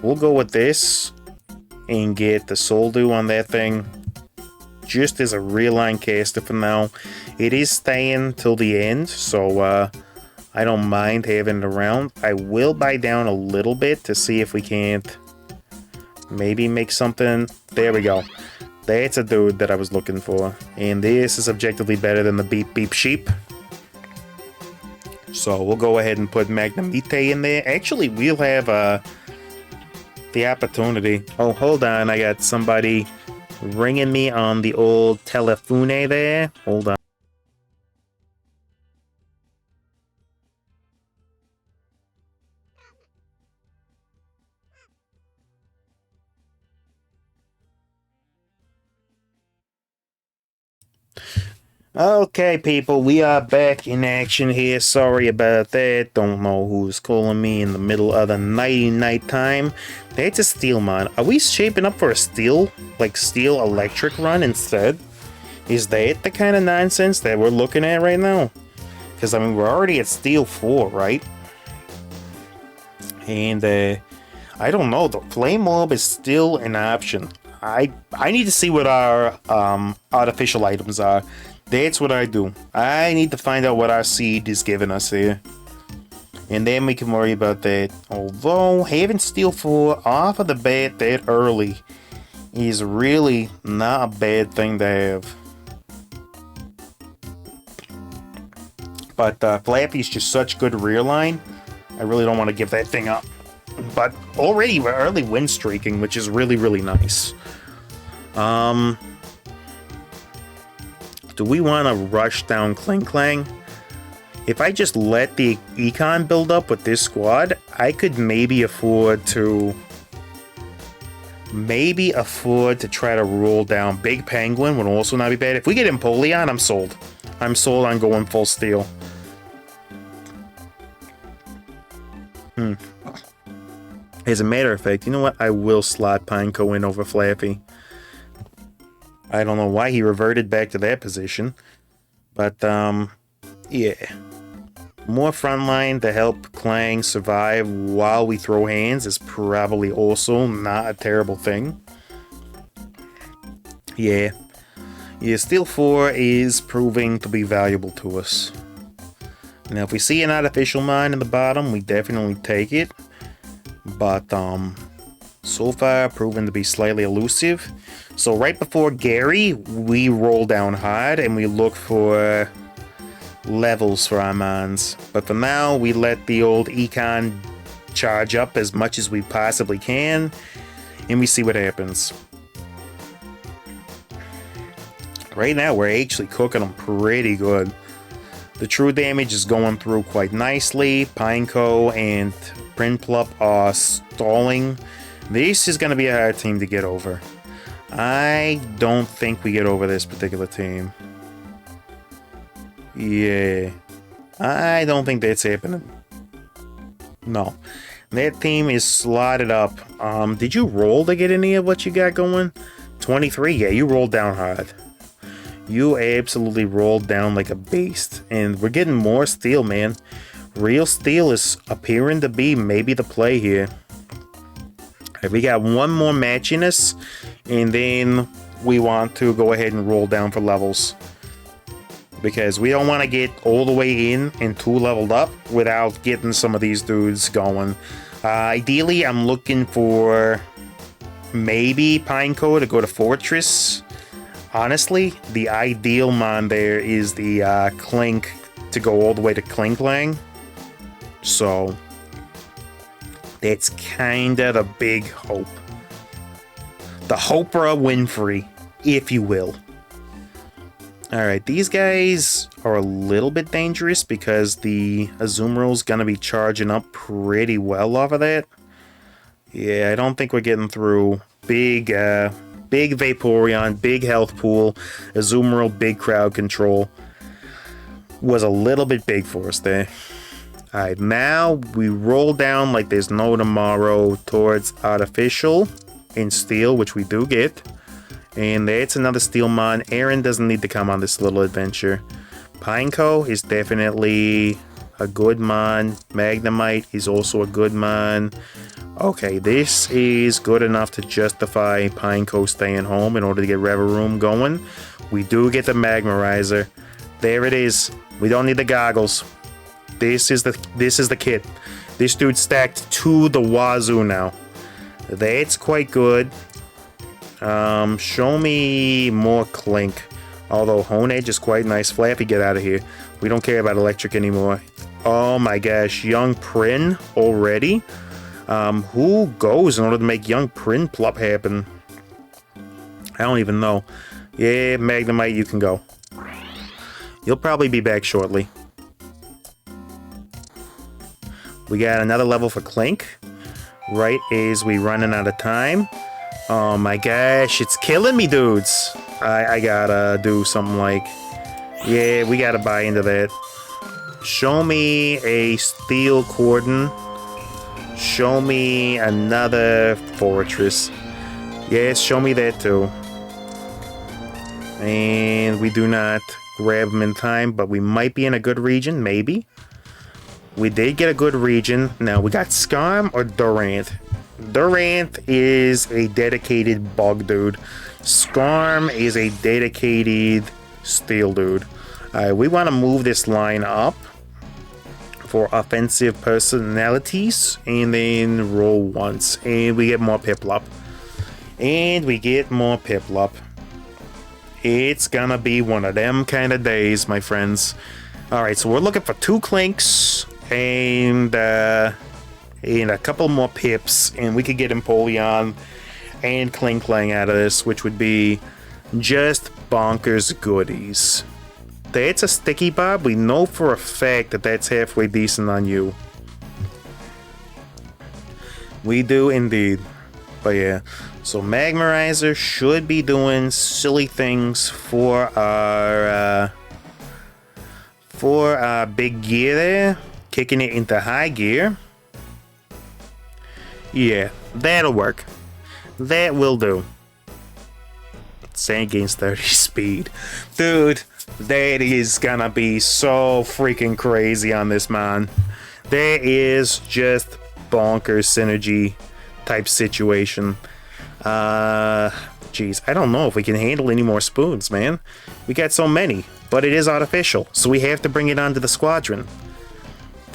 We'll go with this and get the Soul Dew on that thing just as a real-line caster for now. It is staying till the end, so I don't mind having it around. I will buy down a little bit to see if we can't maybe make something. There we go. That's a dude that I was looking for. And this is objectively better than the Beep Beep Sheep. So we'll go ahead and put Magnemite in there. Actually, we'll have the opportunity. Oh, hold on. I got somebody ringing me on the old telephone there. Hold on. Okay, people, we are back in action here. Sorry about that. Don't know who's calling me in the middle of the night time. That's a Steel mod. Are we shaping up for a Steel electric run instead? Is that the kind of nonsense that we're looking at right now? Because, I mean, we're already at Steel 4, right? And, I don't know. The Flame Orb is still an option. I need to see what our artificial items are. That's what I do. I need to find out what our seed is giving us here. And then we can worry about that. Although, having Steel 4 off of the bat that early is really not a bad thing to have. But Flappy's just such good rear line. I really don't want to give that thing up. But already we're early win streaking, which is really, really nice. Do we want to rush down Kling Klang? If I just let the econ build up with this squad, I could maybe afford to maybe afford to try to roll down Big Penguin would also not be bad. If we get Empoleon, I'm sold. I'm sold on going full steel. As a matter of fact, you know what? I will slot Pineco in over Flappy. I don't know why he reverted back to that position. But, yeah. More frontline to help Clang survive while we throw hands is probably also not a terrible thing. Yeah. Yeah, Steel 4 is proving to be valuable to us. Now, if we see an artificial mine in the bottom, we definitely take it. But, so far, proven to be slightly elusive. So, right before Gary, we roll down hard and we look for levels for our mines. But for now, we let the old Econ charge up as much as we possibly can. And we see what happens. Right now, we're actually cooking them pretty good. The true damage is going through quite nicely. Pineco and Prinplup are stalling. This is going to be a hard team to get over. I don't think we get over this particular team. Yeah. I don't think that's happening. No. That team is slotted up. Did you roll to get any of what you got going? 23? Yeah, you rolled down hard. You absolutely rolled down like a beast. And we're getting more steel, man. Real steel is appearing to be maybe the play here. Right, we got one more matchiness. And then we want to go ahead and roll down for levels. Because we don't want to get all the way in and 2 leveled up without getting some of these dudes going. Ideally, I'm looking for maybe Pineco to go to Fortress. Honestly, the ideal mon there is the Clink to go all the way to Klinklang. So, that's kinda the big hope. The Oprah Winfrey, if you will. Alright, these guys are a little bit dangerous because the Azumarill's gonna be charging up pretty well off of that. Yeah, I don't think we're getting through. Big Vaporeon, big health pool, Azumarill, big crowd control. Was a little bit big for us there. Alright, now we roll down like there's no tomorrow towards Artificial and Steel, which we do get. And that's another Steel Mon. Aaron doesn't need to come on this little adventure. Pineco is definitely a good Mon. Magnemite is also a good Mon. Okay, this is good enough to justify Pineco staying home in order to get Revavroom going. We do get the Magmarizer. There it is. We don't need the goggles. This is the kit. This dude stacked to the wazoo now. That's quite good. Show me more Clink. Although Honedge is quite nice. Flappy, get out of here. We don't care about electric anymore. Oh my gosh, young Prin already? Who goes in order to make young Prinplup happen? I don't even know. Yeah, Magnemite, you can go. You'll probably be back shortly. We got another level for Clink. Right as we running out of time. Oh my gosh, it's killing me, dudes. I gotta do something like... Yeah, we gotta buy into that. Show me a Steel Cordon. Show me another Fortress. Yes, show me that too. And we do not grab them in time, but we might be in a good region, maybe. We did get a good region. Now, we got Skarm or Durant. Durant is a dedicated bug dude. Skarm is a dedicated steel dude. We want to move this line up for offensive personalities and then roll once. And we get more Piplup. And we get more Piplup. It's gonna be one of them kind of days, my friends. Alright, so we're looking for 2 Clinks and a couple more Pips, and we could get Empoleon and Klinklang out of this, which would be just bonkers goodies. That's a Sticky Bob. We know for a fact that that's halfway decent on you. We do indeed. But yeah. So Magmarizer should be doing silly things for our big gear there, kicking it into high gear. Yeah, that'll work. That will do. Sand gains 30 speed. Dude, that is gonna be so freaking crazy on this mon. That is just bonkers synergy type situation. Geez, I don't know if we can handle any more spoons, man. We got so many, but it is artificial, so we have to bring it onto the squadron.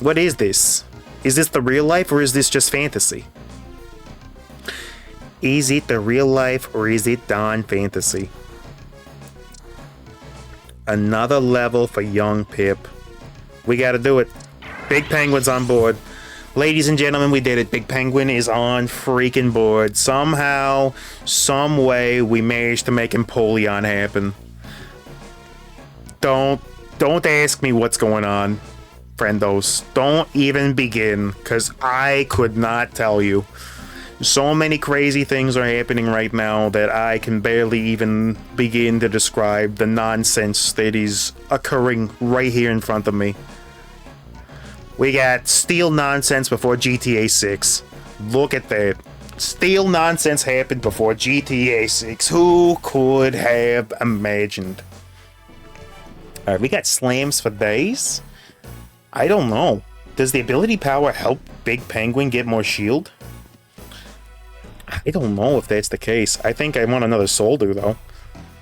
What is this? Is this the real life or is this just fantasy? Is it the real life or is it Dawn fantasy? Another level for young Pip. We gotta do it. Big Penguin's on board. Ladies and gentlemen, we did it. Big Penguin is on freaking board. Somehow, some way, we managed to make Empoleon happen. Don't ask me what's going on, friendos. Don't even begin, because I could not tell you. So many crazy things are happening right now that I can barely even begin to describe the nonsense that is occurring right here in front of me. We got Steel nonsense before GTA 6. Look at that. Steel nonsense happened before GTA 6. Who could have imagined? Alright, we got slams for days. I don't know. Does the ability power help Big Penguin get more shield? I don't know if that's the case. I think I want another Soldu, though.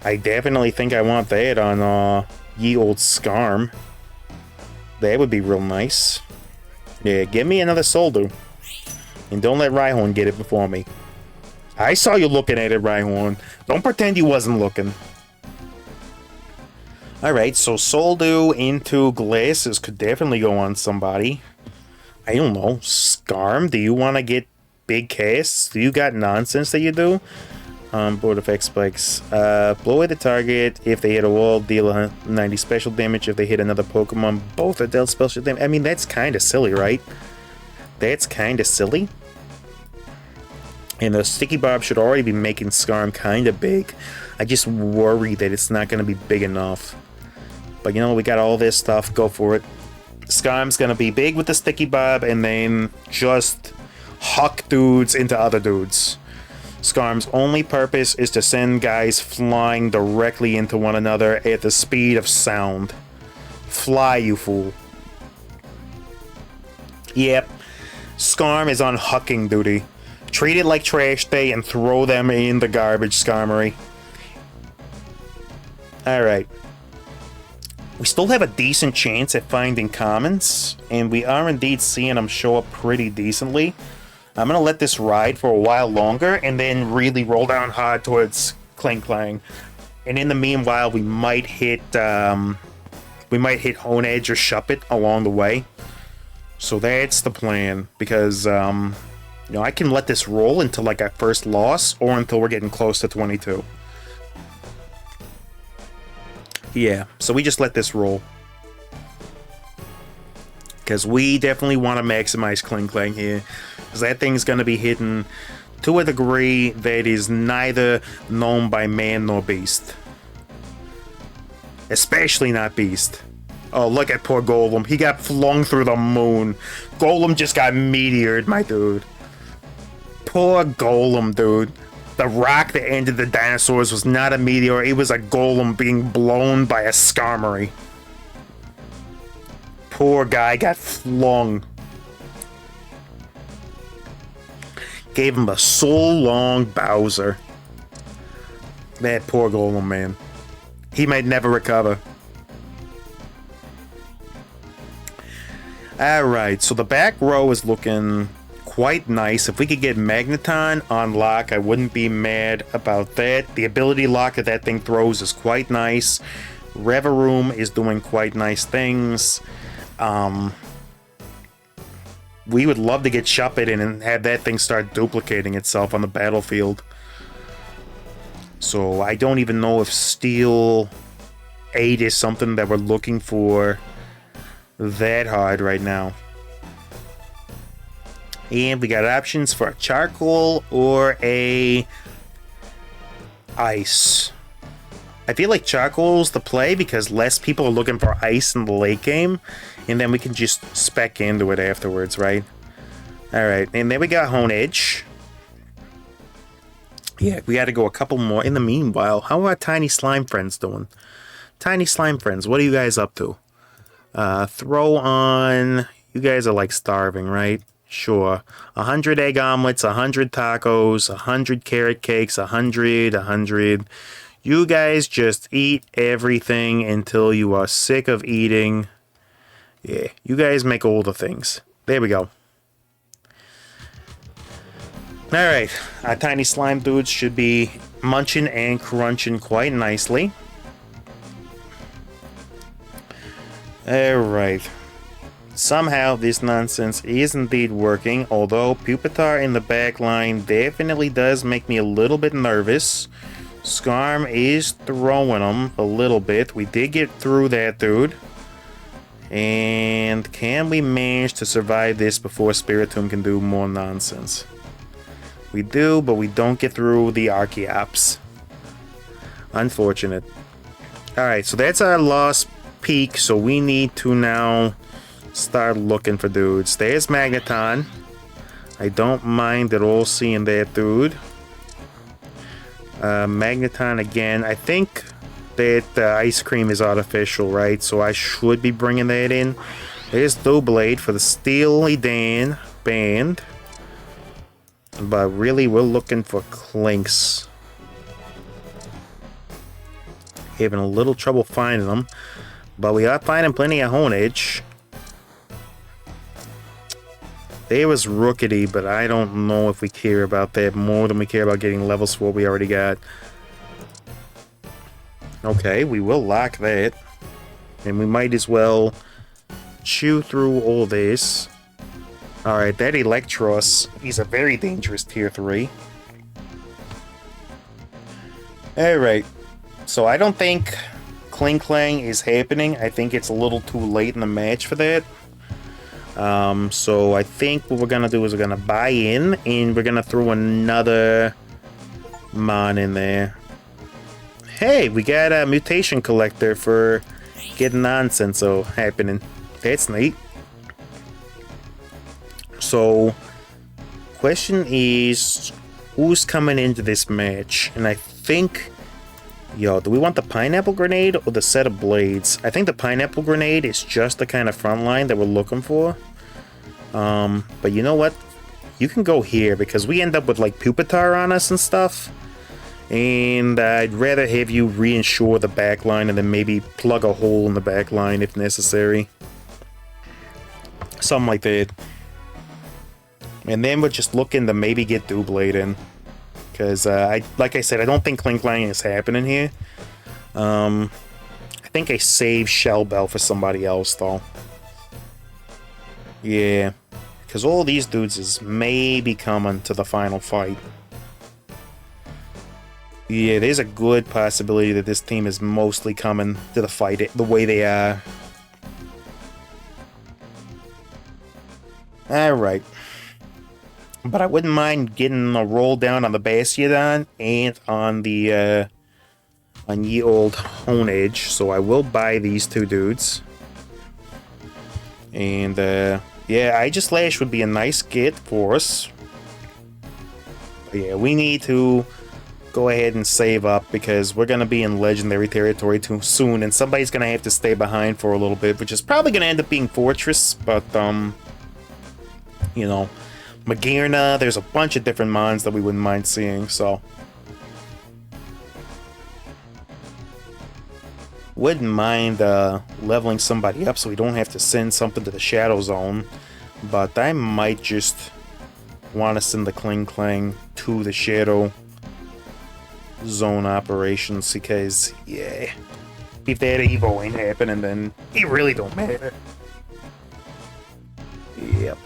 I definitely think I want that on ye old Skarm. That would be real nice. Yeah, give me another Soldu. And don't let Rhyhorn get it before me. I saw you looking at it, Rhyhorn. Don't pretend you wasn't looking. Alright, so Soldu into Glasses could definitely go on somebody. I don't know. Skarm, do you want to get big casts? Do you got nonsense that you do? Board effect spikes. Blow away the target. If they hit a wall, deal 90 special damage. If they hit another Pokemon, both are dealt special damage. I mean, that's kind of silly, right? That's kind of silly. And the Sticky Barb should already be making Skarm kind of big. I just worry that it's not going to be big enough. But you know, we got all this stuff. Go for it. Skarm's going to be big with the Sticky Barb and then just huck dudes into other dudes. Skarm's only purpose is to send guys flying directly into one another at the speed of sound. Fly, you fool. Yep. Skarm is on hucking duty. Treat it like trash day and throw them in the garbage, Skarmory. Alright. We still have a decent chance at finding commons, and we are indeed seeing them show up pretty decently. I'm going to let this ride for a while longer and then really roll down hard towards Clang Clang. And in the meanwhile, we might hit Hone Edge or Shuppet along the way. So that's the plan, because you know, I can let this roll until like our first loss or until we're getting close to 22. Yeah, so we just let this roll. Because we definitely want to maximize Clang Clang here. Because that thing's going to be hitting to a degree that is neither known by man nor beast. Especially not beast. Oh, look at poor Golem. He got flung through the moon. Golem just got meteored, my dude. Poor Golem, dude. The rock that ended the dinosaurs was not a meteor. It was a Golem being blown by a Skarmory. Poor guy got flung. Gave him a so-long Bowser. That poor Golem, man. He might never recover. Alright, so the back row is looking quite nice. If we could get Magneton on lock, I wouldn't be mad about that. The ability lock that that thing throws is quite nice. Reveroom is doing quite nice things. We would love to get Shuppet in and have that thing start duplicating itself on the battlefield. So I don't even know if Steel 8 is something that we're looking for that hard right now. And we got options for a Charcoal or a ice. I feel like charcoal's the play because less people are looking for ice in the late game, and then we can just spec into it afterwards, right? Alright, and then we got Honedge. Yeah, we gotta go a couple more. In the meanwhile, how are Tiny Slime Friends doing? Tiny Slime Friends, what are you guys up to? Throw on... You guys are like starving, right? Sure. 100 egg omelets, 100 tacos, 100 carrot cakes, 100. You guys just eat everything until you are sick of eating. Yeah, you guys make all the things. There we go. Alright, our tiny slime dudes should be munching and crunching quite nicely. Alright. Somehow this nonsense is indeed working, although Pupitar in the back line definitely does make me a little bit nervous. Scarm is throwing them a little bit. We did get through that dude. And can we manage to survive this before Spiritomb can do more nonsense? We do, but we don't get through the Archeops. Unfortunate. Alright, so that's our last peak, so we need to now start looking for dudes. There's Magneton. I don't mind at all seeing that dude. Magneton again. I think that ice cream is artificial, right? So I should be bringing that in. There's Doublade for the Steely Dan band. But really, we're looking for Clinks. Having a little trouble finding them. But we are finding plenty of Honedge. There was Rookity, but I don't know if we care about that more than we care about getting levels for what we already got. Okay, we will lock that. And we might as well chew through all this. Alright, that Electros is a very dangerous tier 3. Alright, so I don't think Kling Klang is happening. I think it's a little too late in the match for that. So I think what we're gonna do is we're gonna buy in, and we're gonna throw another Mon in there. Hey, we got a mutation collector for getting nonsense happening. That's neat. So, question is, who's coming into this match? And I think, do we want the pineapple grenade or the set of blades? I think the pineapple grenade is just the kind of front line that we're looking for. But you know what? You can go here because we end up with like Pupitar on us and stuff. And I'd rather have you reinsure the back line and then maybe plug a hole in the back line if necessary. Something like that. And then we're just looking to maybe get Doublade in. Because, like I said, I don't think Kling Klang is happening here. I think I saved Shell Bell for somebody else, though. Yeah. Because all these dudes is maybe coming to the final fight. Yeah, there's a good possibility that this team is mostly coming to the fight the way they are. Alright. But I wouldn't mind getting a roll down on the Bastiodon and on the on ye old Honedge. So I will buy these two dudes. And yeah, Aegislash would be a nice get for us. But yeah, we need to go ahead and save up because we're going to be in legendary territory too soon, and somebody's going to have to stay behind for a little bit, which is probably going to end up being Fortress, but you know, Magearna, there's a bunch of different mons that we wouldn't mind seeing, so wouldn't mind leveling somebody up so we don't have to send something to the Shadow Zone, but I might just want to send the Kling Klang to the Shadow Zone operations because, yeah, if that Evo ain't happening, then it really don't matter. Yep.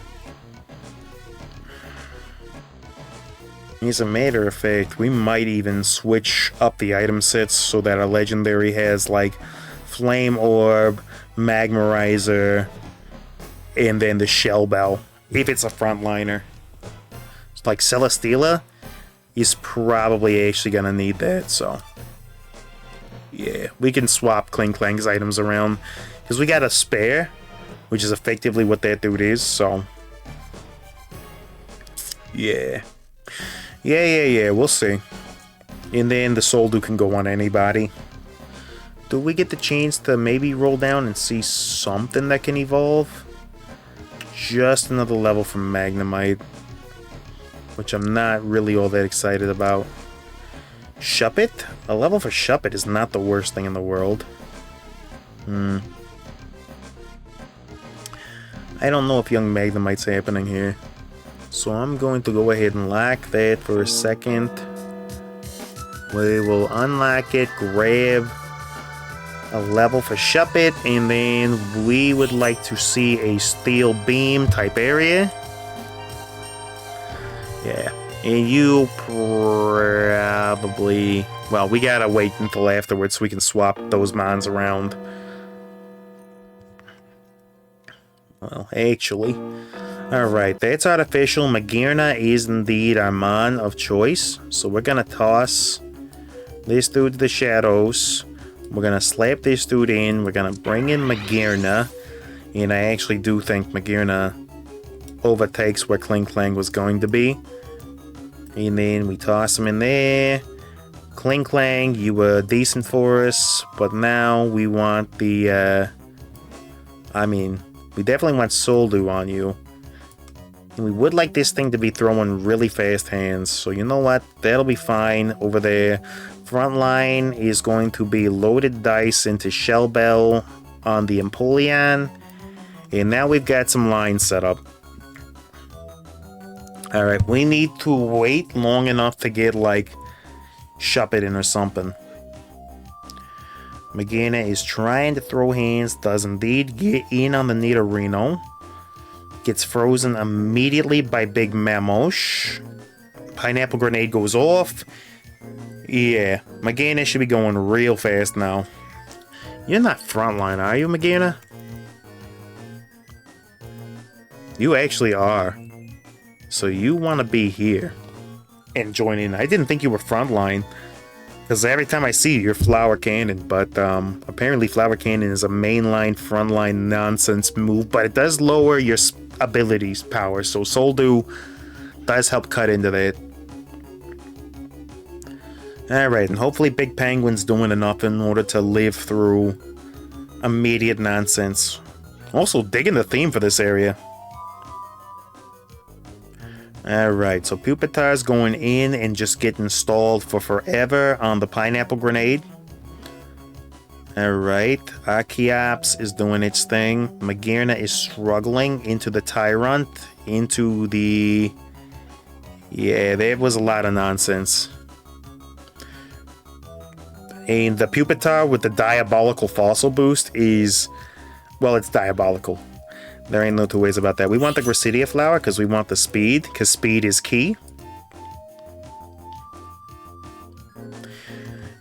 As a matter of fact, we might even switch up the item sets so that our legendary has like Flame Orb, Magmarizer, and then the Shell Bell if it's a frontliner. It's like Celesteela. He's probably actually gonna need that, so... Yeah, we can swap Kling Klang's items around. Because we got a spare, which is effectively what that dude is, so... Yeah. Yeah, we'll see. And then the Soldu can go on anybody. Do we get the chance to maybe roll down and see something that can evolve? Just another level from Magnemite. Which I'm not really all that excited about. Shuppet? A level for Shuppet is not the worst thing in the world. I don't know if young Magnemite's happening here. So I'm going to go ahead and lock that for a second. We will unlock it, grab a level for Shuppet, and then we would like to see a Steel Beam type area. Yeah, and you probably... Well, we gotta wait until afterwards so we can swap those mons around. Well, actually... Alright, that's artificial. Magearna is indeed our mon of choice. So we're gonna toss this dude to the shadows. We're gonna slap this dude in. We're gonna bring in Magearna. And I actually do think Magearna overtakes where Kling Klang was going to be. And then we toss him in there. Kling Klang, you were decent for us, but now we want the, we definitely want Soldu on you. And we would like this thing to be throwing really fast hands, so you know what? That'll be fine over there. Front line is going to be loaded dice into Shell Bell on the Empoleon. And now we've got some lines set up. Alright, we need to wait long enough to get, like, Shuppet in or something. Magearna is trying to throw hands, does indeed get in on the Nidorino. Gets frozen immediately by Big Mamosh. Pineapple Grenade goes off. Yeah, Magearna should be going real fast now. You're not frontline, are you, Magearna? You actually are. So you want to be here and join in. I didn't think you were frontline, because every time I see you, you're Flower Cannon. But apparently Flower Cannon is a mainline, frontline nonsense move, but it does lower your abilities power. So Soldu does help cut into that. Alright, and hopefully Big Penguin's doing enough in order to live through immediate nonsense. Also digging the theme for this area. Alright, so Pupitar's going in and just getting stalled for forever on the Pineapple Grenade. Alright, Archeops is doing its thing. Magearna is struggling into the Tyrant, into the... Yeah, there was a lot of nonsense. And the Pupitar with the Diabolical Fossil Boost is... Well, it's diabolical. There ain't no two ways about that. We want the Gracidia Flower because we want the speed, because speed is key.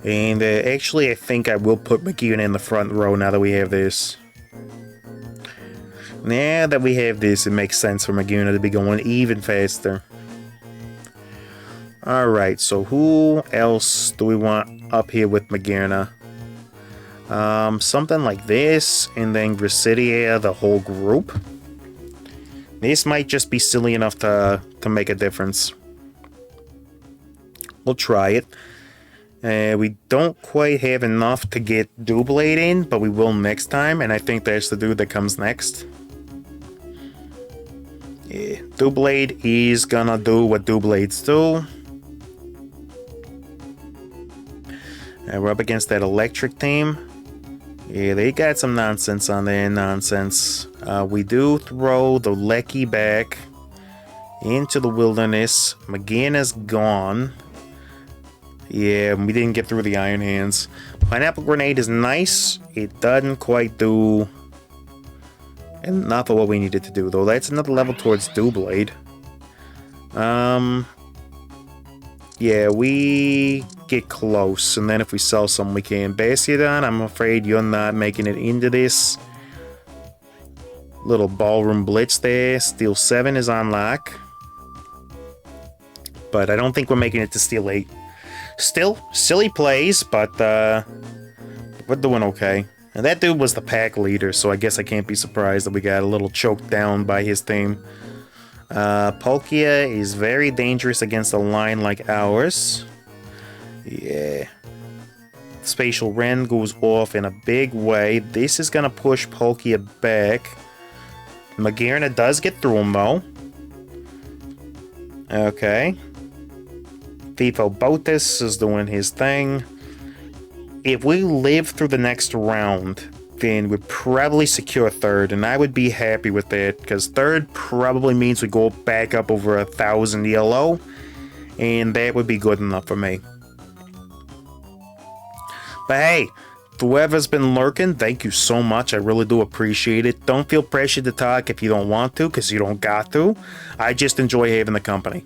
And actually, I think I will put Magearna in the front row now that we have this. Now that we have this, it makes sense for Magearna to be going even faster. Alright, so who else do we want up here with Magearna? Something like this, and then Gracidia, the whole group. This might just be silly enough to make a difference. We'll try it. We don't quite have enough to get Doublade in, but we will next time, and I think that's the dude that comes next. Yeah, Doublade is gonna do what Doublades do. We're up against that electric team. Yeah, they got some nonsense on their nonsense. We do throw the Lecky back into the wilderness. Magearna's gone. Yeah, we didn't get through the Iron Hands. Pineapple Grenade is nice. It doesn't quite do enough of what we needed to do, though. That's another level towards Doublade. Yeah, we get close, and then if we sell some, we can. Bastiodon, I'm afraid you're not making it into this. Little Ballroom Blitz there. Steel 7 is on lock. but I don't think we're making it to Steel 8. Still, silly plays, but we're doing okay. And that dude was the pack leader, so I guess I can't be surprised that we got a little choked down by his team. Palkia is very dangerous against a line like ours. Yeah. Spatial Rend goes off in a big way. This is going to push Palkia back. Magearna does get through him, though. Okay. FIFO Botus is doing his thing. If we live through the next round, then we'd probably secure third, and I would be happy with that, because third probably means we go back up over 1,000 ELO, and that would be good enough for me. But hey, whoever's been lurking, thank you so much. I really do appreciate it. Don't feel pressured to talk if you don't want to, because you don't got to. I just enjoy having the company.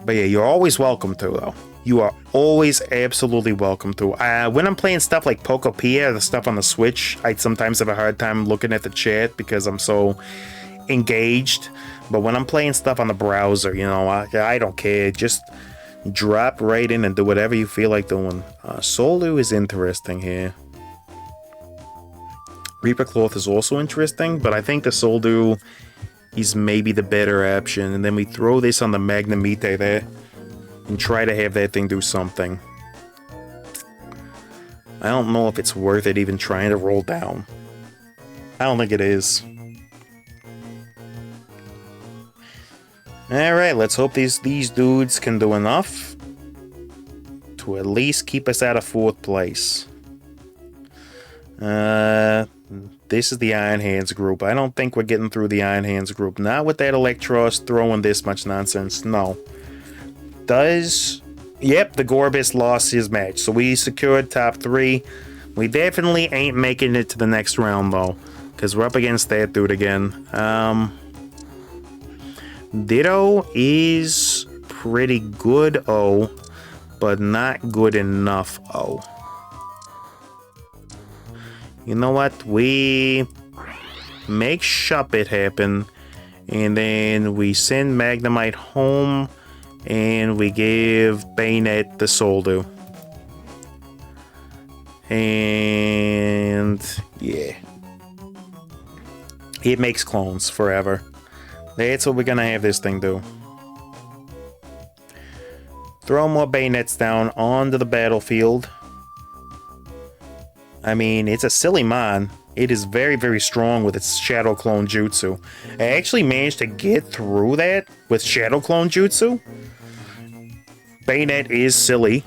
But yeah, you're always welcome to, though. You are always absolutely welcome to. When I'm playing stuff like Pokopia, the stuff on the Switch, I sometimes have a hard time looking at the chat because I'm so engaged. But when I'm playing stuff on the browser, you know, I don't care. Just drop right in and do whatever you feel like doing. Solu is interesting here. Reaper Cloth is also interesting, but I think the Soldu is maybe the better option. And then we throw this on the Magnemite there and try to have that thing do something. I don't know if it's worth it even trying to roll down. I don't think it is. Alright, let's hope these dudes can do enough to at least keep us out of 4th place. This is the Iron Hands group. I don't think we're getting through the Iron Hands group. Not with that Electros throwing this much nonsense. No. Yep, the Gorbis lost his match. So we secured top 3. We definitely ain't making it to the next round, though. Because we're up against that dude again. Ditto is pretty good, but not good enough, You know what? We make Shuppet happen, and then we send Magnemite home, and we give Bayonet the Soldu. And yeah. It makes clones forever. That's what we're gonna have this thing do. Throw more Bayonets down onto the battlefield. I mean, it's a silly mon. It is very, very strong with its Shadow Clone Jutsu. I actually managed to get through that with Shadow Clone Jutsu. Bayonet is silly.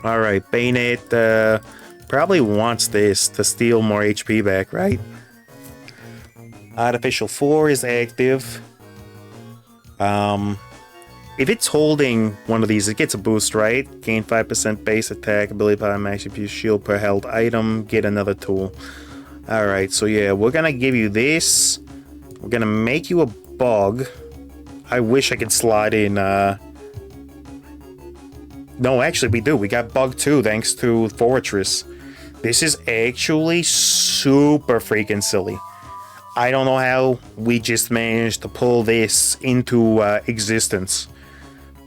Alright, Bayonet probably wants this to steal more HP back, right? Artificial 4 is active. If it's holding one of these, it gets a boost, right? Gain 5% base attack, ability power, max use shield per held item, get another tool. Alright, so yeah, we're gonna give you this. We're gonna make you a bug. I wish I could slide in, No, actually we do. We got bug 2 thanks to Fortress. This is actually super freaking silly. I don't know how we just managed to pull this into existence.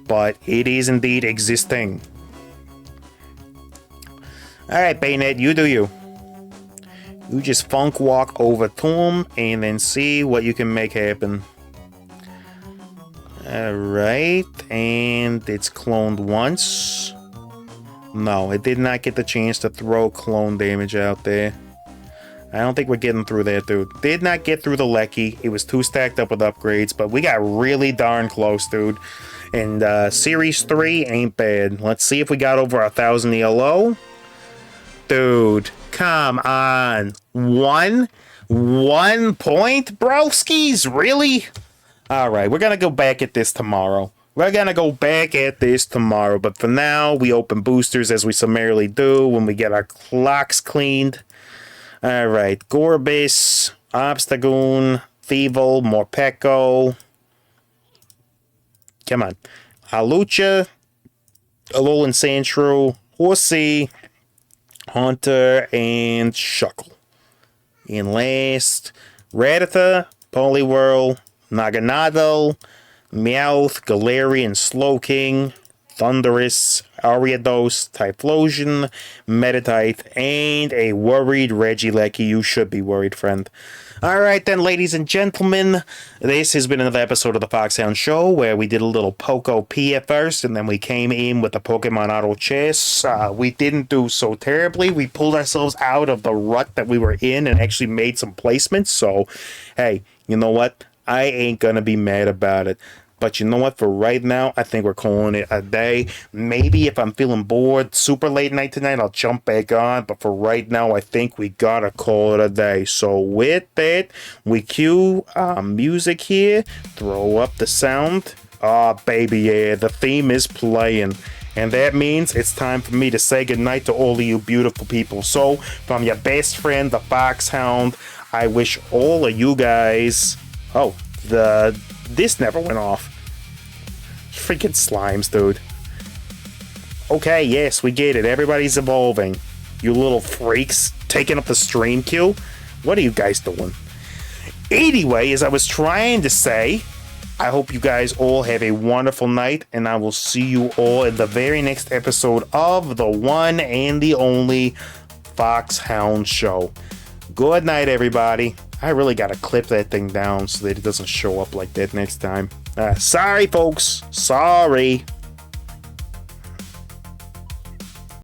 But it is indeed existing. Alright, Bayonet, you do you. You just funk walk over to him and then see what you can make happen. Alright, and it's cloned once. No, it did not get the chance to throw clone damage out there. I don't think we're getting through that, dude. Did not get through the Lecky. It was too stacked up with upgrades, but we got really darn close, dude. And Series 3 ain't bad. Let's see if we got over 1,000 ELO. Dude, come on. One point, broskies? Really? Alright, we're gonna go back at this tomorrow. But for now, we open boosters as we summarily do when we get our clocks cleaned. Alright, Gorbis, Obstagoon, Thievul, Morpeko. Come on. Alucha, Alolan Sandshrew, Horsey, Haunter, and Shuckle. And last, Rattata, Poliwhirl, Naganadel, Meowth, Galarian, Slowking, Thundurus, Ariados, Typhlosion, Meditite, and a worried Regieleki. You should be worried, friend. Alright then, ladies and gentlemen, this has been another episode of the Foxhound Show where we did a little Poco P at first, and then we came in with the Pokemon Auto Chess. We didn't do so terribly. We pulled ourselves out of the rut that we were in and actually made some placements, so, hey, you know what? I ain't gonna be mad about it. But you know what? For right now, I think we're calling it a day. Maybe if I'm feeling bored, super late night tonight, I'll jump back on. But for right now, I think we gotta call it a day. So with that, we cue music here. Throw up the sound. Oh, baby, yeah, the theme is playing. And that means it's time for me to say goodnight to all of you beautiful people. So, from your best friend, the Foxhound, I wish all of you guys... Oh, this never went off. Freaking slimes, dude. Okay, yes, we get it. Everybody's evolving. You little freaks taking up the stream queue. What are you guys doing? Anyway, as I was trying to say, I hope you guys all have a wonderful night, and I will see you all in the very next episode of the one and the only Foxhound Show. Good night, everybody. I really gotta clip that thing down so that it doesn't show up like that next time. Sorry, folks. Sorry.